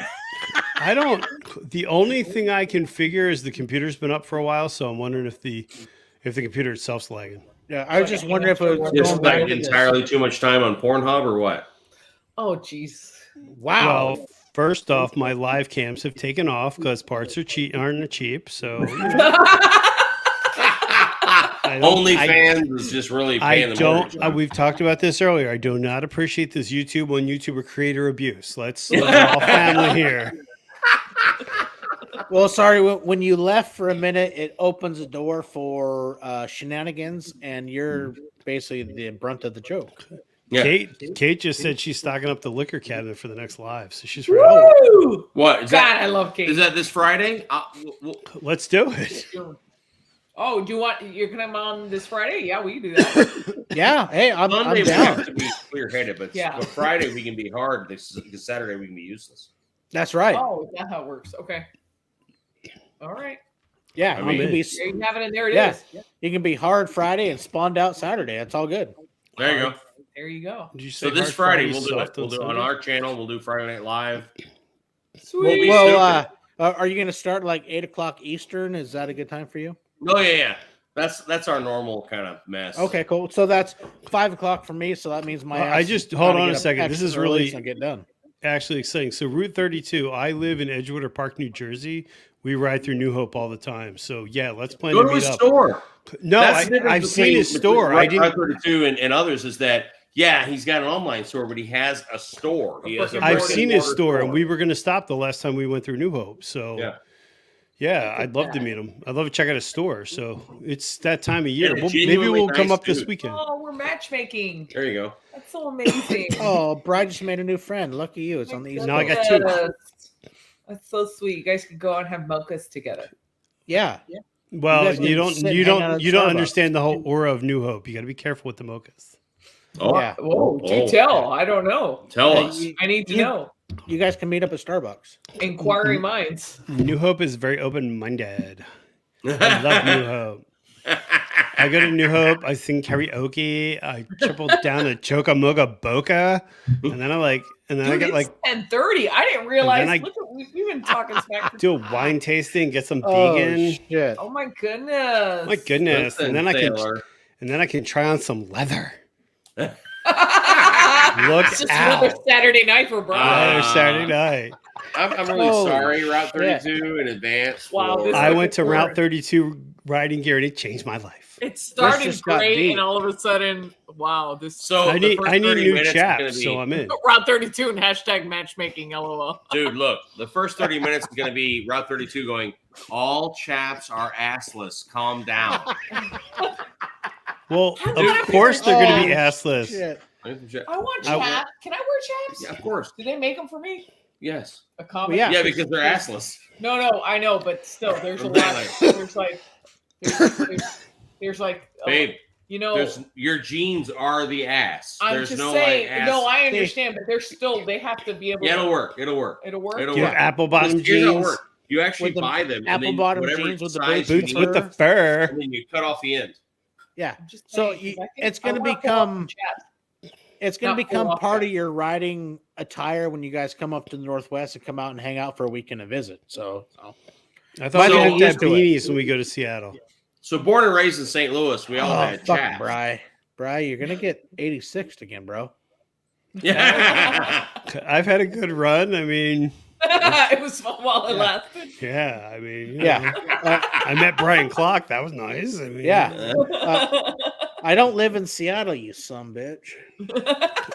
I don't. The only thing I can figure is the computer's been up for a while, so I'm wondering if the computer itself's lagging. Yeah, I was just wondering if it was just like entirely too much time on Pornhub or what? Oh, jeez. Wow. Well, first off, my live cams have taken off because parts aren't cheap. So OnlyFans is just really paying the mortgage. We've talked about this earlier. I do not appreciate this YouTube on YouTuber creator abuse. Let's all family here. Well, sorry, when you left for a minute, it opens the door for shenanigans, and you're basically the brunt of the joke. Yeah. Kate just said she's stocking up the liquor cabinet for the next live, so she's Woo! ready. What is God, that? I love Kate. Is that this Friday? Let's do it. Oh, do you want you're gonna come on this Friday? Yeah, we can do that. Yeah, hey, I'm Sunday we down. have to be clear-headed, but Friday we can be hard. This Saturday we can be useless. That's right. Oh, that's how it works. Okay. All right. Yeah, I mean, you can be. There you have it, and there it is. You can be hard Friday and spawned out Saturday. That's all good. There you go. There you go. Did you say So this hard Friday we'll do it. soft We'll do it on Sunday? our channel. We'll do Friday Night Live. Sweet. Well, are you going to start like 8:00 Eastern? Is that a good time for you? Oh yeah. That's our normal kind of mess. Okay, cool. So that's 5:00 for me. So that means my. I just hold on a second. This is really get done. Actually exciting. So Route 32. I live in Edgewater Park, New Jersey. We ride through New Hope all the time. So yeah, let's plan Go to to a meet up. store. No, I've seen his store. I didn't. 32 and others is that he's got an online store, but he has a store. He has a I've brick and seen his mortar store, and we were going to stop the last time we went through New Hope. So yeah, I'd love to meet him. I'd love to check out his store. So it's that time of year. Yeah, Maybe we'll come nice up this dude. weekend. Oh, we're matchmaking. There you go. That's so amazing. Oh, Bride just made a new friend. Lucky you. It's on the East Now I Coast. got two. That's so sweet. You guys could go out and have mochas together. Yeah. Well, guys you can sit and hang out don't at you don't Starbucks. understand the whole aura of New Hope. You got to be careful with the mochas. Oh, Yeah. Whoa, do tell. I don't know. Tell us. I need to know. You guys can meet up at Starbucks. Inquiry minds. New Hope is very open-minded. I love New Hope. I go to New Hope. I sing karaoke. I triple down to Choca Mocha Boca, and then I get like 10:30. I didn't realize. then Look, we've been talking smack. do a wine tasting, get some Oh, vegan. shit. Oh my goodness. My goodness, Listen, and then Taylor. I can try on some leather. Look Look it's just out! another Saturday night for Brian. Another Saturday night. I'm really Oh, sorry, Route 32 in advance. Wow, for- this I is went to before. Route 32 riding gear, and it changed my life. It started just got great, deep. and all of a sudden, wow, this So I the need first 30 new minutes is gonna chaps, be- so I'm in. Route 32 and hashtag matchmaking. LOL. Dude, look, the first 30 minutes is going to be Route 32 going, all chaps are assless. Calm down. Well, How of did I course they're going to be Oh, assless. Shit. I want I- chaps. Can I wear chaps? Yeah, of course. Do they make them for me? Yes. A comment? Yeah. Yeah, because they're assless. No, I know, but still, there's a lot. There's like, Babe, you know, your jeans are the ass. I'm There's just no saying. like ass. No, I understand, but they have to be able. Yeah, to, it'll work. It'll work. It'll work. It'll Do you work. have apple bottom Here's how it jeans, works. You actually With the buy them. and apple then bottom whatever jeans with the size boots you with the need, fur. and then you cut off the end. Yeah. I'm just So saying, 'cause I think it's going I to wanna pull become off some chaps. it's going not to become pull off part that. of your riding attire when you guys come up to the Northwest and come out and hang out for a weekend and visit. So I thought So- we had to have used to it. beanies when we go to Seattle. So born and raised in St. Louis, we all had fuck, chaps. Bri, you're going to get 86th again, bro. Yeah. I've had a good run. I mean, It was fun while it lasted. yeah. I mean, you Yeah. know. I met Brian Clock. That was nice. I mean, Yeah. I don't live in Seattle, you son bitch.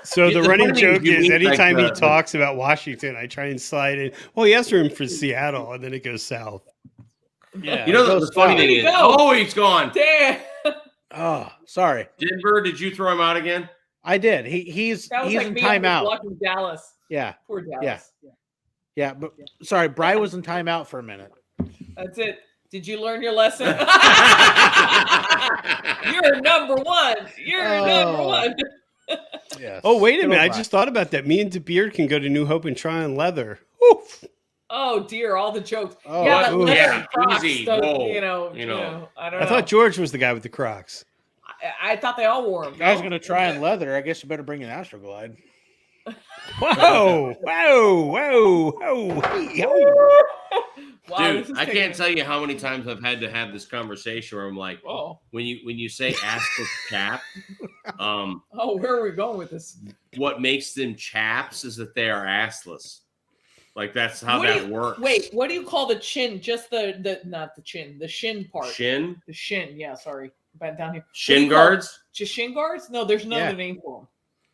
So Yeah, the the running funny joke thing is is you mean, like, anytime he the- talks about Washington, I try and slide in. Well, he asked him for Seattle, and then it goes south. Yeah. You know it the goes funny south. thing Where'd is, he go? oh, he's gone. Damn. Oh, sorry. Denver, did you throw him out again? I did. He's That was he's like in me on timeout. blocking Dallas. Yeah. Poor Dallas. Yeah, but sorry, Bri was in timeout for a minute. That's it. Did you learn your lesson? You're number one. You're number Oh. one. Yes. Oh, wait a Good minute. I old just thought about that. Me and DeBeard can go to New Hope and try on leather. Oof. Oh dear, all the jokes. Oh, yeah, but ooh. leather Yeah, and Crocs, easy. so, Whoa. you know, I don't know. I thought George was the guy with the Crocs. I thought they all wore them. You guys gonna try on leather? I guess you better bring an Astroglide. Whoa, whoa, whoa, whoa. Hey, oh. Wow, Dude, this is I taking- can't tell you how many times I've had to have this conversation where I'm like, Oh, when you say assless chap, where are we going with this? what makes them chaps is that they are assless. Like that's how What do that you- works. Wait, what do you call the chin? Just the not the chin, the shin part. Shin. The shin. Yeah, sorry. But down here. Shin guards? Just shin guards? No, there's no Yeah. other name for them.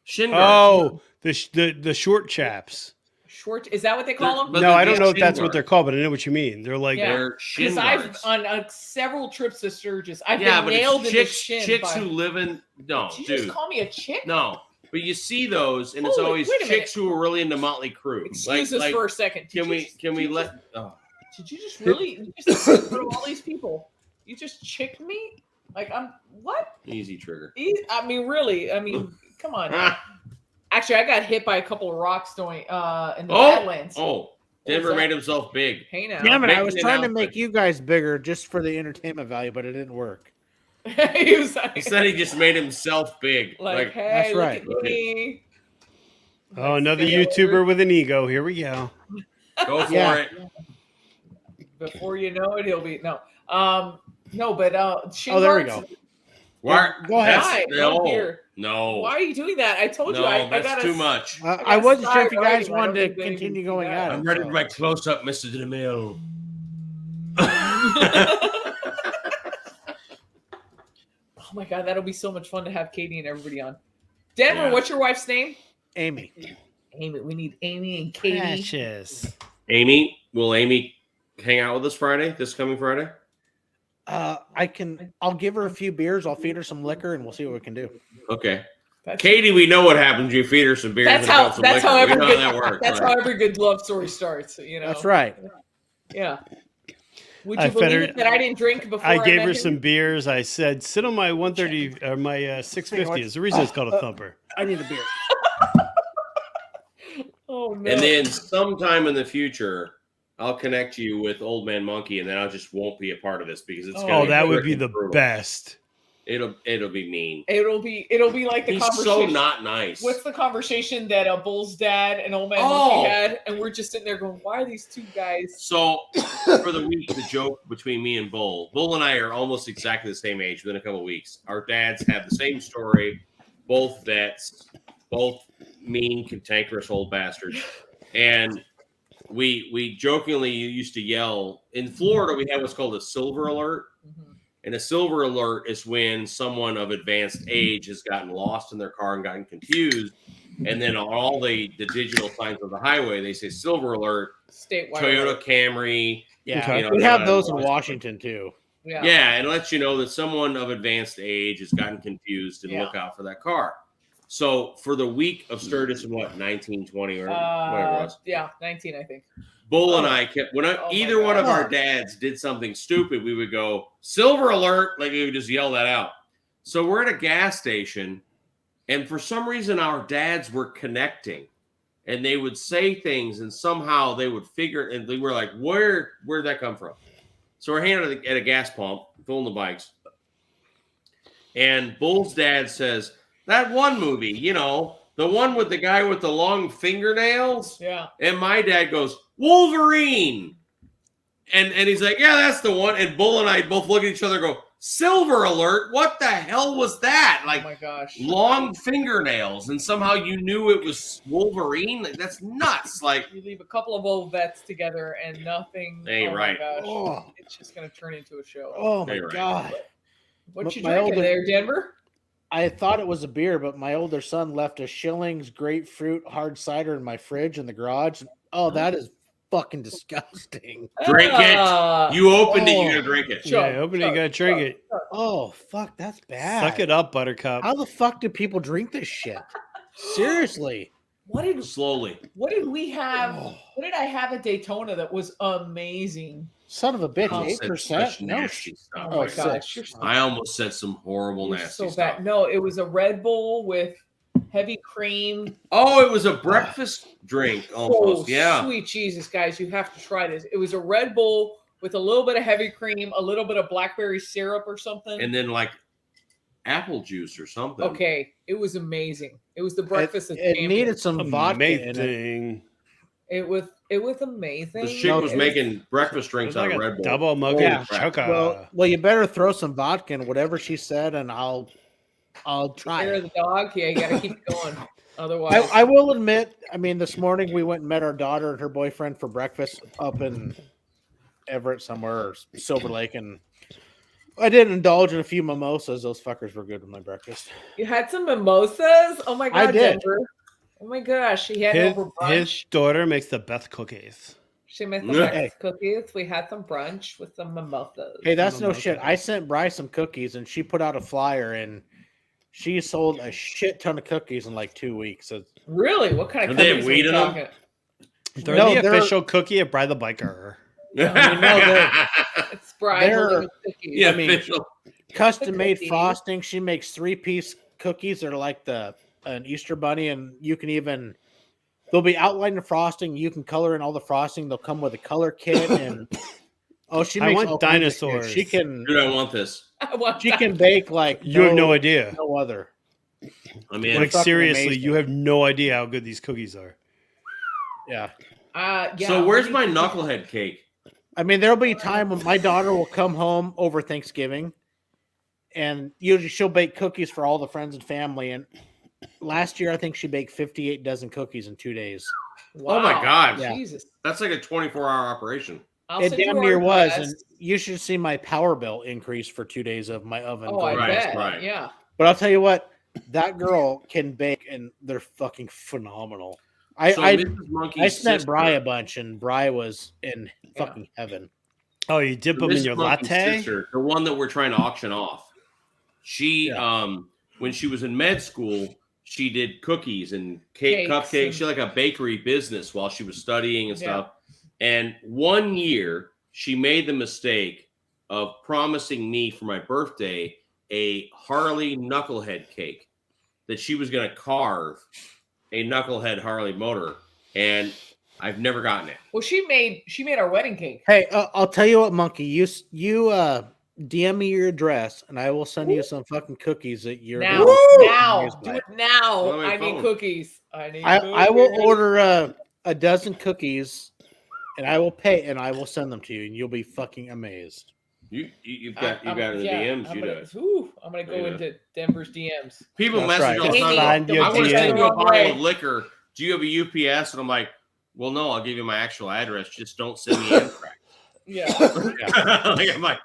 Shin guards. Oh, the short chaps. Short, is that what they call them? But No, they're I don't just know if shin that's what guards. they're called, but I know what you mean. They're like, Yeah. They're shin Because I've guards. on several trips to Sturgis, I've Yeah, been but nailed it's in the chicks, shin. chicks by- who live in. No, Did you dude. just call me a chick? No. But you see those, and it's Holy- always wait a minute. chicks who are really into Motley Crue. Excuse us for a second. Can we let? Oh, Did you just really? You just in front of all these people. You just chicked me? Like I'm what? easy trigger. I mean, really? I mean, come on. Actually, I got hit by a couple of rocks going in the Badlands. Oh, Denver that? made himself big. Hey now. Damn it! I Making was an trying to outfit. make you guys bigger just for the entertainment value, but it didn't work. He was like, He said he just made himself big. like, hey, That's look right. at me. oh, another Failure. YouTuber with an ego. Here we go. Go for Yeah. it. Before you know it, he'll be no. No, but shin Oh, there we guards- go. Why? Go ahead. Why? No, Don't hear. no, Why are you doing that? I told you. no. I That's got too much. I wasn't sure if you guys writing. I don't wanted to think they continue even going do at that. it. I'm ready so. for my close up, Mr. DeMille. Oh my god, that'll be so much fun to have Katie and everybody on. Denver, Yeah. what's your wife's name? Amy. Amy. We need Amy and Katie. Precious. Amy, will Amy hang out with us Friday? This coming Friday? I'll give her a few beers. I'll feed her some liquor, and we'll see what we can do. Okay. That's, Katie, we know what happens. You feed her some beers. that's and how. some That's liquor. how We every know good. that works. That's right? how every good love story starts. You know. That's right. Yeah. Would I you fed believe her- it that I didn't drink before? I gave met her him? some beers. I said, sit on my 130 or my 650. Is the reason it's called a thumper. I need a beer. Oh no. And then sometime in the future, I'll connect you with Old Man Monkey, and then I just won't be a part of this because it's gonna Oh, be that would be freaking the brutal. best. It'll be mean. It'll be like the He's conversation. so not nice. What's the conversation that Bull's dad and Old Man Oh. Monkey had, and we're just sitting there going, "Why are these two guys?" So for the week, the joke between me and Bull and I are almost exactly the same age within a couple of weeks. Our dads have the same story, both vets, both mean, cantankerous old bastards. And we jokingly used to yell in Florida, we have what's called a silver alert. Mhm. And a silver alert is when someone of advanced age has gotten lost in their car and gotten confused. And then on all the digital signs of the highway, they say silver alert, Statewide. Toyota Camry. Yeah, Okay. You know, we have uh, those in Washington too. Yeah. Yeah, and it lets you know that someone of advanced age has gotten confused and Yeah. look out for that car. So for the week of Sturgis in 1920 or whatever it was, Yeah, 19, I think. Bull and I kept when Oh my either one of our God. dads did something stupid, we would go silver alert, like we would just yell that out. So we're at a gas station, and for some reason our dads were connecting, and they would say things, and somehow they would figure, and they were like, "Where'd that come from?" So we're hanging at a gas pump, filling the bikes, and Bull's dad says, "That one movie, you know, the one with the guy with the long fingernails." Yeah. And my dad goes, "Wolverine." And he's like, "Yeah, that's the one." And Bull and I both look at each other and go, "Silver alert? What the hell was that?" Like Oh my gosh. long fingernails. And somehow you knew it was Wolverine? Like, that's nuts. Like, You leave a couple of old vets together and nothing. Ain't oh right. My gosh. Oh, It's just going to turn into a show. oh my You're right. God. What you my drinking older- there, Denver? I thought it was a beer, but my older son left a Schilling's grapefruit hard cider in my fridge in the garage. Oh, that is fucking disgusting. Drink it. Ah. you opened it, Oh. you gotta drink it. Sure, Yeah, open it, you sure, gotta drink sure. it. Oh, fuck, that's bad. Suck it up, Buttercup. How the fuck do people drink this shit? Seriously. What did Slowly. we have? Oh. What did I have at Daytona that was amazing? Son of a bitch, I almost said 8%? such No, nasty stuff. Oh my sick. gosh, you're I almost said some horrible, You're nasty so stuff. bad. No, it was a Red Bull with heavy cream. Oh, it was a breakfast drink almost. Oh, Yeah. sweet Jesus, guys, you have to try this. It was a Red Bull with a little bit of heavy cream, a little bit of blackberry syrup or something. And then like apple juice or something. Okay, it was amazing. It was the breakfast. of It champions. needed some vodka in it. Amazing. It was amazing. The chick was It making breakfast It drinks was out like of a Red Bull. double mug Yeah. of chucka. Well, you better throw some vodka in whatever she said, and I'll try Care it. of the dog. Yeah, you got to keep it going. Otherwise, I will admit, I mean, this morning we went and met our daughter and her boyfriend for breakfast up in Everett somewhere, or Silver Lake, and I did indulge in a few mimosas. Those fuckers were good with my breakfast. You had some mimosas? Oh my god, I did. Denver. Oh my gosh, she had over brunch. His daughter makes the best cookies. She made the Yeah. best cookies. We had some brunch with some mimosas. Hey, that's no Mimosa. shit. I sent Bryce some cookies, and she put out a flyer, and she sold a shit ton of cookies in like 2 weeks. So, Really? What kind of Are they cookies are we weed in them? talking? They're No, the they're- official cookie of Bry the Biker. It's Brian They're- holding the cookies. Yeah, I mean, official. custom made cookies. frosting. She makes 3-piece cookies. They're like an Easter bunny, and you can even they'll be outlined in frosting. You can color in all the frosting. They'll come with a color kit, and she I makes want all kinds of shit. dinosaurs. She can Dude, I want this. I want she that. can bake like You have no idea. no other. I mean, Like fucking seriously, amazing. you have no idea how good these cookies are. Yeah. Yeah, so where's we my need to- knucklehead cake? I mean, there'll be a time when my daughter will come home over Thanksgiving, and usually she'll bake cookies for all the friends and family. And last year, I think she baked 58 dozen cookies in 2 days. Oh my God. Yeah. Jesus. That's like a 24-hour operation. I'll It send you damn our near was, address. and you should see my power bill increase for 2 days of my oven. Oh, I going Right, bet. right. Yeah. But I'll tell you what, that girl can bake, and they're fucking phenomenal. I Mrs. Monkey's I sent sister- Bry a bunch, and Bry was in fucking heaven. Oh, you dip them in Mrs. your Monkey's latte? sister, the one that we're trying to auction off. She, when she was in med school, she did cookies and Cakes cupcakes. and- She had like a bakery business while she was studying and Yeah. stuff. And one year, she made the mistake of promising me for my birthday a Harley knucklehead cake that she was going to carve a knucklehead Harley motor, and I've never gotten it. Well, she made our wedding cake. Hey, I'll tell you what, Monkey. You DM me your address, and I will send you some fucking cookies that you're Now, gonna now, use do by. it now. Well, my I need phone. cookies. I need. I will cookies. order a dozen cookies, and I will pay, and I will send them to you, and you'll be fucking amazed. You've got in the DMs. I'm you gonna, do it. I'm gonna go Yeah. into Denver's DMs. People That's message right. all the time. Find go, your I want to send DM. you a bottle Right. of liquor. Do you have a UPS? And I'm like, well, no, I'll give you my actual address. Just don't send me Amtrak. Yeah. Like, I'm like,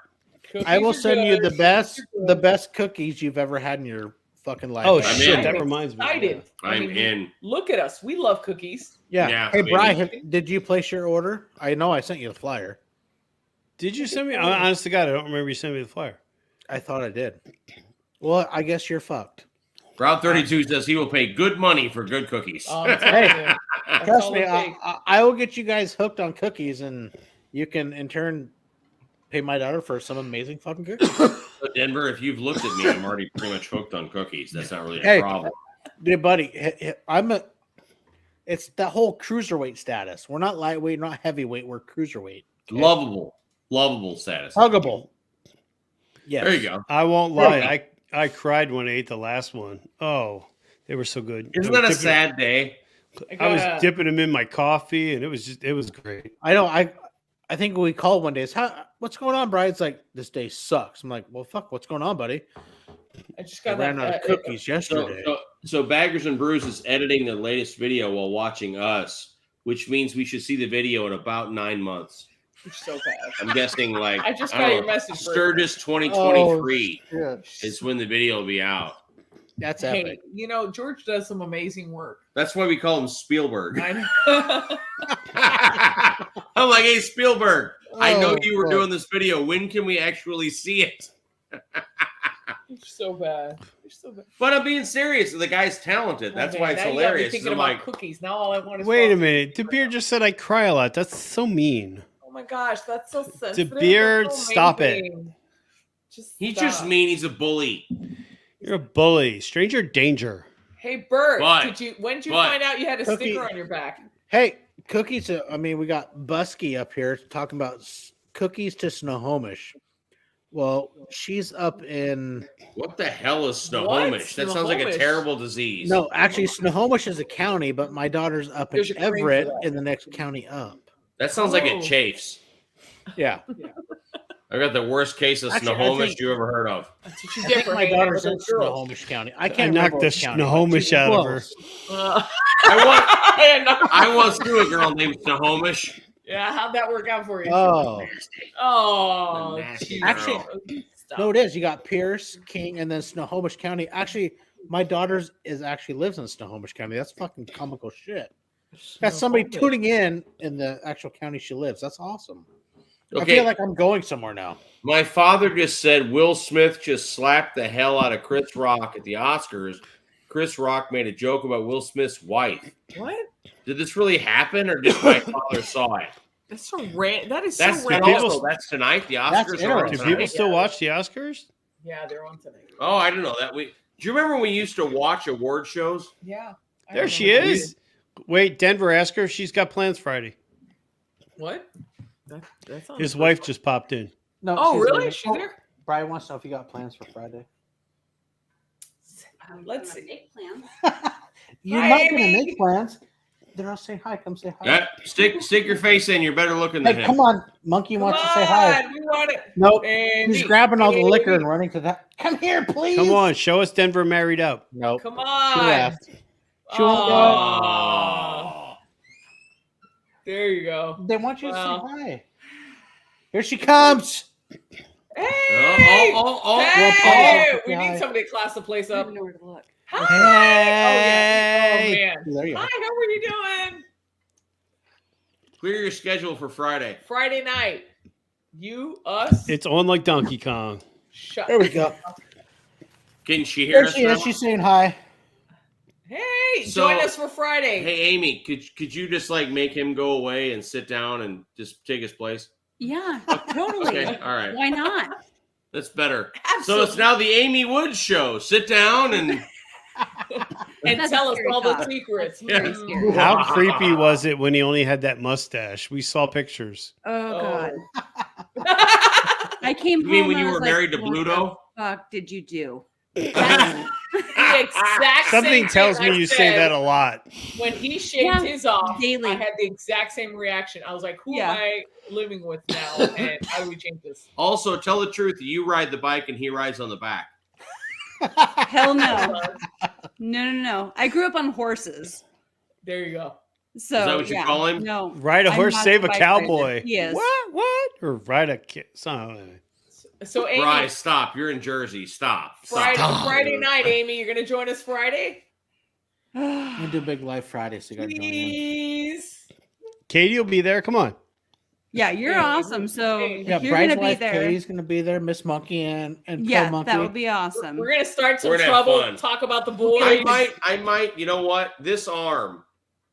I will Cookies are send you good. the best cookies you've ever had in your fucking life. Oh I'm shit, in. that reminds me. Excited. I'm in. Look at us. We love cookies. Yeah. Yeah, Hey, baby. Brian, did you place your order? I know I sent you the flyer. Did you send me? Honest to God, I don't remember you sending me the flyer. I thought I did. Well, I guess you're fucked. Route 32 says he will pay good money for good cookies. I'm telling you. That's Trust all me, it takes. I will get you guys hooked on cookies, and you can in turn pay my daughter for some amazing fucking cookies. But Denver, if you've looked at me, I'm already pretty much hooked on cookies. That's not really a Hey. problem. Dude, buddy, it's the whole cruiserweight status. We're not lightweight, not heavyweight. We're cruiserweight. Okay? Lovable status. Huggable. Yes. There you go. I won't lie. I cried when I ate the last one. Oh, they were so good. Isn't I that a was dipping- sad day? I was dipping them in my coffee, and it was great. I know. I think we called one day. It's what's going on, Brian? It's like this day sucks. I'm like, well, fuck, what's going on, buddy? I just I got ran out of cookies yesterday. So Baggers and Brews is editing the latest video while watching us, which means we should see the video in about 9 months. You're so bad. I'm guessing like I just I got don't your know, message. Bert. Sturgis 2023 Yeah. is when the video will be out. That's Hey, epic. George does some amazing work. That's why we call him Spielberg. I know. I'm like, hey Spielberg, I know Oh, you were fuck. doing this video. When can we actually see it? You're so bad. You're so bad. But I'm being serious. The guy's talented. That's Oh, why man, it's now you got me hilarious. Thinking I'm about like, cookies. Now all I want is. Wait a frosted. minute. De Beer just said I cry a lot. That's so mean. Oh my gosh, that's so sensitive. Beard, That's so stop it. amazing. he's stop. just mean. He's a bully. You're a bully. Stranger danger. Hey Bert, But- when did you but- find out you had a Cookie- sticker on your back? Hey, cookies. I mean, we got Busky up here talking about cookies to Snohomish. Well, she's up in. What the hell is What? Snohomish? That sounds like a Snohomish? terrible disease. No, actually, Snohomish is a county, but my daughter's up in There's a cream for Everett that. in the next county up. That sounds like Oh. it chafes. Yeah. I got the worst case of Actually, I Snohomish think- you ever heard of. That's what you I get think for my hanging out daughter's with in those girls. Snohomish County. I I can't knocked remember the which county, but Snohomish she's out of her. close. I once knew a girl named Snohomish. Yeah, how'd that work out for you? Oh, Oh, Nasty geez. girl. Actually, stuff. No, it is. You got Pierce, King, and then Snohomish County. Actually, my daughter's actually lives in Snohomish County. That's fucking comical shit. Got somebody tuning in the actual county she lives. That's awesome. I feel like I'm going somewhere now. My father just said Will Smith just slapped the hell out of Chris Rock at the Oscars. Chris Rock made a joke about Will Smith's wife. What? Did this really happen, or just my father saw it? That's so random. That's random. That's tonight. The Oscars are on Do tonight. people still watch the Oscars? Yeah, they're on tonight. Oh, I didn't know that. Do you remember when we used to watch award shows? Yeah. There she is. Wait, Denver, ask her if she's got plans Friday. What? That's His wife just popped in. No. Oh, really? She's there? Brian wants to know if you got plans for Friday. Let's see. Make plans. You're Hi, not going to Amy. make plans. They're all saying hi. Come say hi. Yeah, stick your face in. You're better looking Hey, than him. come on. Monkey wants to say hi. We want it. Nope. Amy, He's grabbing all the Amy. liquor and running to that. Come here, please. Come on, show us Denver married up. Nope. Come She on. left. She won't go. Aw. There you go. They want you to Well. say hi. Here she comes. Hey! Oh. Hey! We Hi. need somebody to class the place I up. don't know where to look. Hi! Hey! Oh, man. There you Hi, go. how are you doing? Clear your schedule for Friday. Friday night. You, us. It's on like Donkey Kong. Shut There we go. Can she hear There us she is. now? She's saying hi. Hey, So- join us for Friday. Hey, Amy, could you just like make him go away and sit down and just take his place? Yeah, totally. Okay, all right. Why not? That's better. Absolutely. So it's now the Amy Woods show. Sit down and And That's tell a us scary all the thought. secrets. Very Mm. scary. How creepy was it when he only had that mustache? We saw pictures. Oh God. Oh. I came you home. mean when and you I were was like, married to what Bluto? the fuck did you do? That's the exact Something same tells thing me I you say said that a lot. when he shaved Yeah, his off. daily. I had the exact same reaction. I was like, "Who Yeah. am I living with now? And how do we change this?" Also, tell the truth. You ride the bike and he rides on the back. Hell no. No. I grew up on horses. There you go. So Is that what you yeah, call him? No. Ride a I'm horse, not save the a bike cowboy. rider. He is. What? Or ride a kid. So Amy, Bryce, stop. You're in Jersey. Stop. Friday night, Amy, you're gonna join us Friday, I'm gonna do Big Life Friday, so you gotta join in. please. Katie will be there. Come on. Yeah, you're Hey, awesome. So hey. Yeah, you're Bride's gonna be wife there. Katie's gonna be there. Miss Monkey and Pro Yeah, Monkey. that would be awesome. We're gonna start some We're gonna have trouble. fun. Talk about the boys. I might. You know what? This arm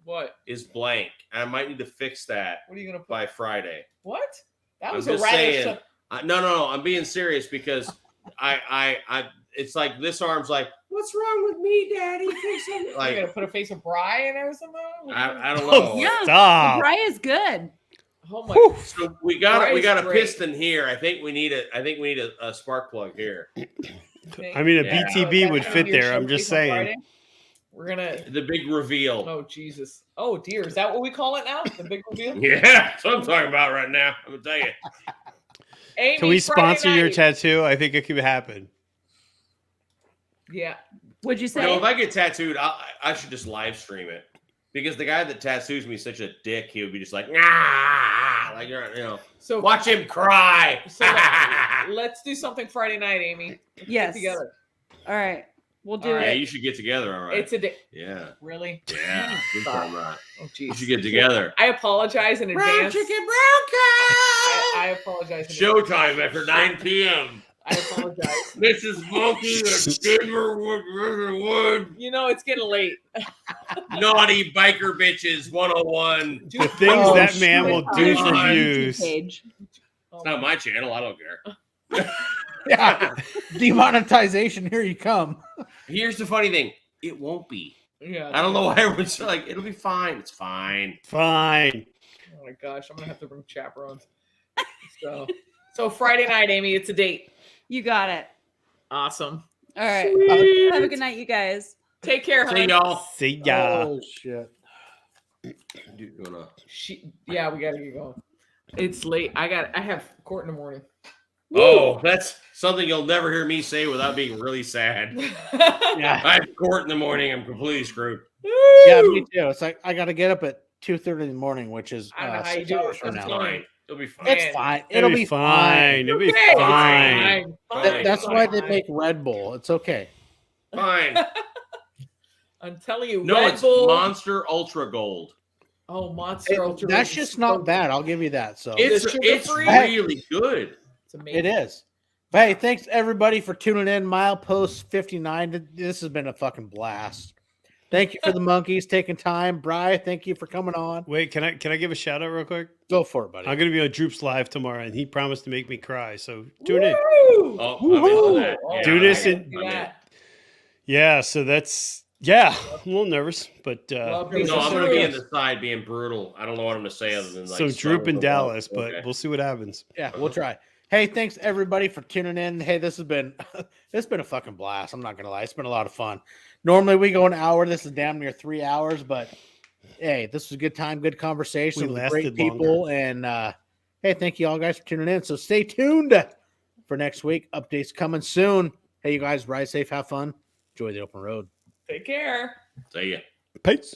What? is blank. I might need to fix that What are you gonna put? by Friday. What? That I'm was just a rather. saying. No. I'm being serious because I. It's like this arm's like, what's wrong with me, Daddy? Fix it. You're Like gonna put a face of Brian or something. I don't know. Yeah, Stop. Brian's good. Oh my. Whew. So we got a Great. piston here. I think we need a spark plug here. I mean, a Yeah. BTB would fit there. I'm just saying. Friday. We're gonna. The big reveal. Oh Jesus. Oh dear. Is that what we call it now? The big reveal. Yeah, that's what I'm talking about right now. I'm gonna tell you. Amy, Can we Friday sponsor your night. tattoo? I think it could happen. Yeah. Would you say? You know, if I get tattooed, I should just live stream it because the guy that tattoos me is such a dick. He would be just like, nah, like So watch him cry. So let's do something Friday night, Amy. Let's Yes. Get together. All right, we'll do All Yeah, it. you should get together. All right. It's a day. Yeah. Really? Yeah. Good Stop. time, right. Oh You jeez. should get together. I apologize in advance. brown cow. I apologize. In Showtime after 9 p.m. I apologize. This is Monkey at Denver Wood. You know it's getting late. Naughty biker bitches 101. Dude, The things Oh, that man shit. will do for Oh, views. Page. oh, It's not my channel. I don't care. Yeah. Demonetization. Here you come. Here's the funny thing. It won't be. yeah. I don't know why everyone's like, it'll be fine. It's fine. Fine. Oh my gosh, I'm gonna have to bring chaperones. So Friday night, Amy. It's a date. You got it. Awesome. All right. Sweet. Have a good night, you guys. Take care, See honey. y'all. See ya. Oh shit. Yeah, we gotta get going. It's late. I have court in the morning. Oh, that's something you'll never hear me say without being really sad. Yeah. I have court in the morning. I'm completely screwed. Yeah, me too. It's like I got to get up at 2:30 in the morning, which is I don't know how you 6 do hours it. from I'm now. telling you. Fine. It'll be fine. It's fine. It'll be fine. It'll be Okay, it's fine. Fine. That's why they make Red Bull. It's okay. Fine. I'm telling you, No, Red it's Bull. Monster Ultra Gold. Oh, Monster Ultra. That's is just so not bad. I'll give you that. So It's sugar-free? really good. It's amazing. it is. But hey, thanks everybody for tuning in. Milepost 59. This has been a fucking blast. Thank you for the monkeys taking time. Bri, thank you for coming on. Wait, can I give a shout out real quick? Go for it, buddy. I'm gonna be on Droops Live tomorrow, and he promised to make me cry. So tune in. Woo! Oh, I'm into that. Oh, Do this I in- can do I'm in. that. Yeah, so that's I'm a little nervous, but Love No, these I'm going to be in serious. the side being brutal. I don't know what I'm going to say other than like so Droop in son of a- Dallas, but Okay. we'll see what happens. Yeah, we'll try. Hey, thanks everybody for tuning in. Hey, this has been it's been a fucking blast. I'm not gonna lie, it's been a lot of fun. Normally we go an hour. This is damn near 3 hours, but hey, this was a good time, good conversation We with great lasted people. And hey, thank you all guys for tuning in. So stay tuned for next week. Updates coming soon. Hey, you guys, ride safe, have fun, enjoy the open road. Take care. See ya. Peace.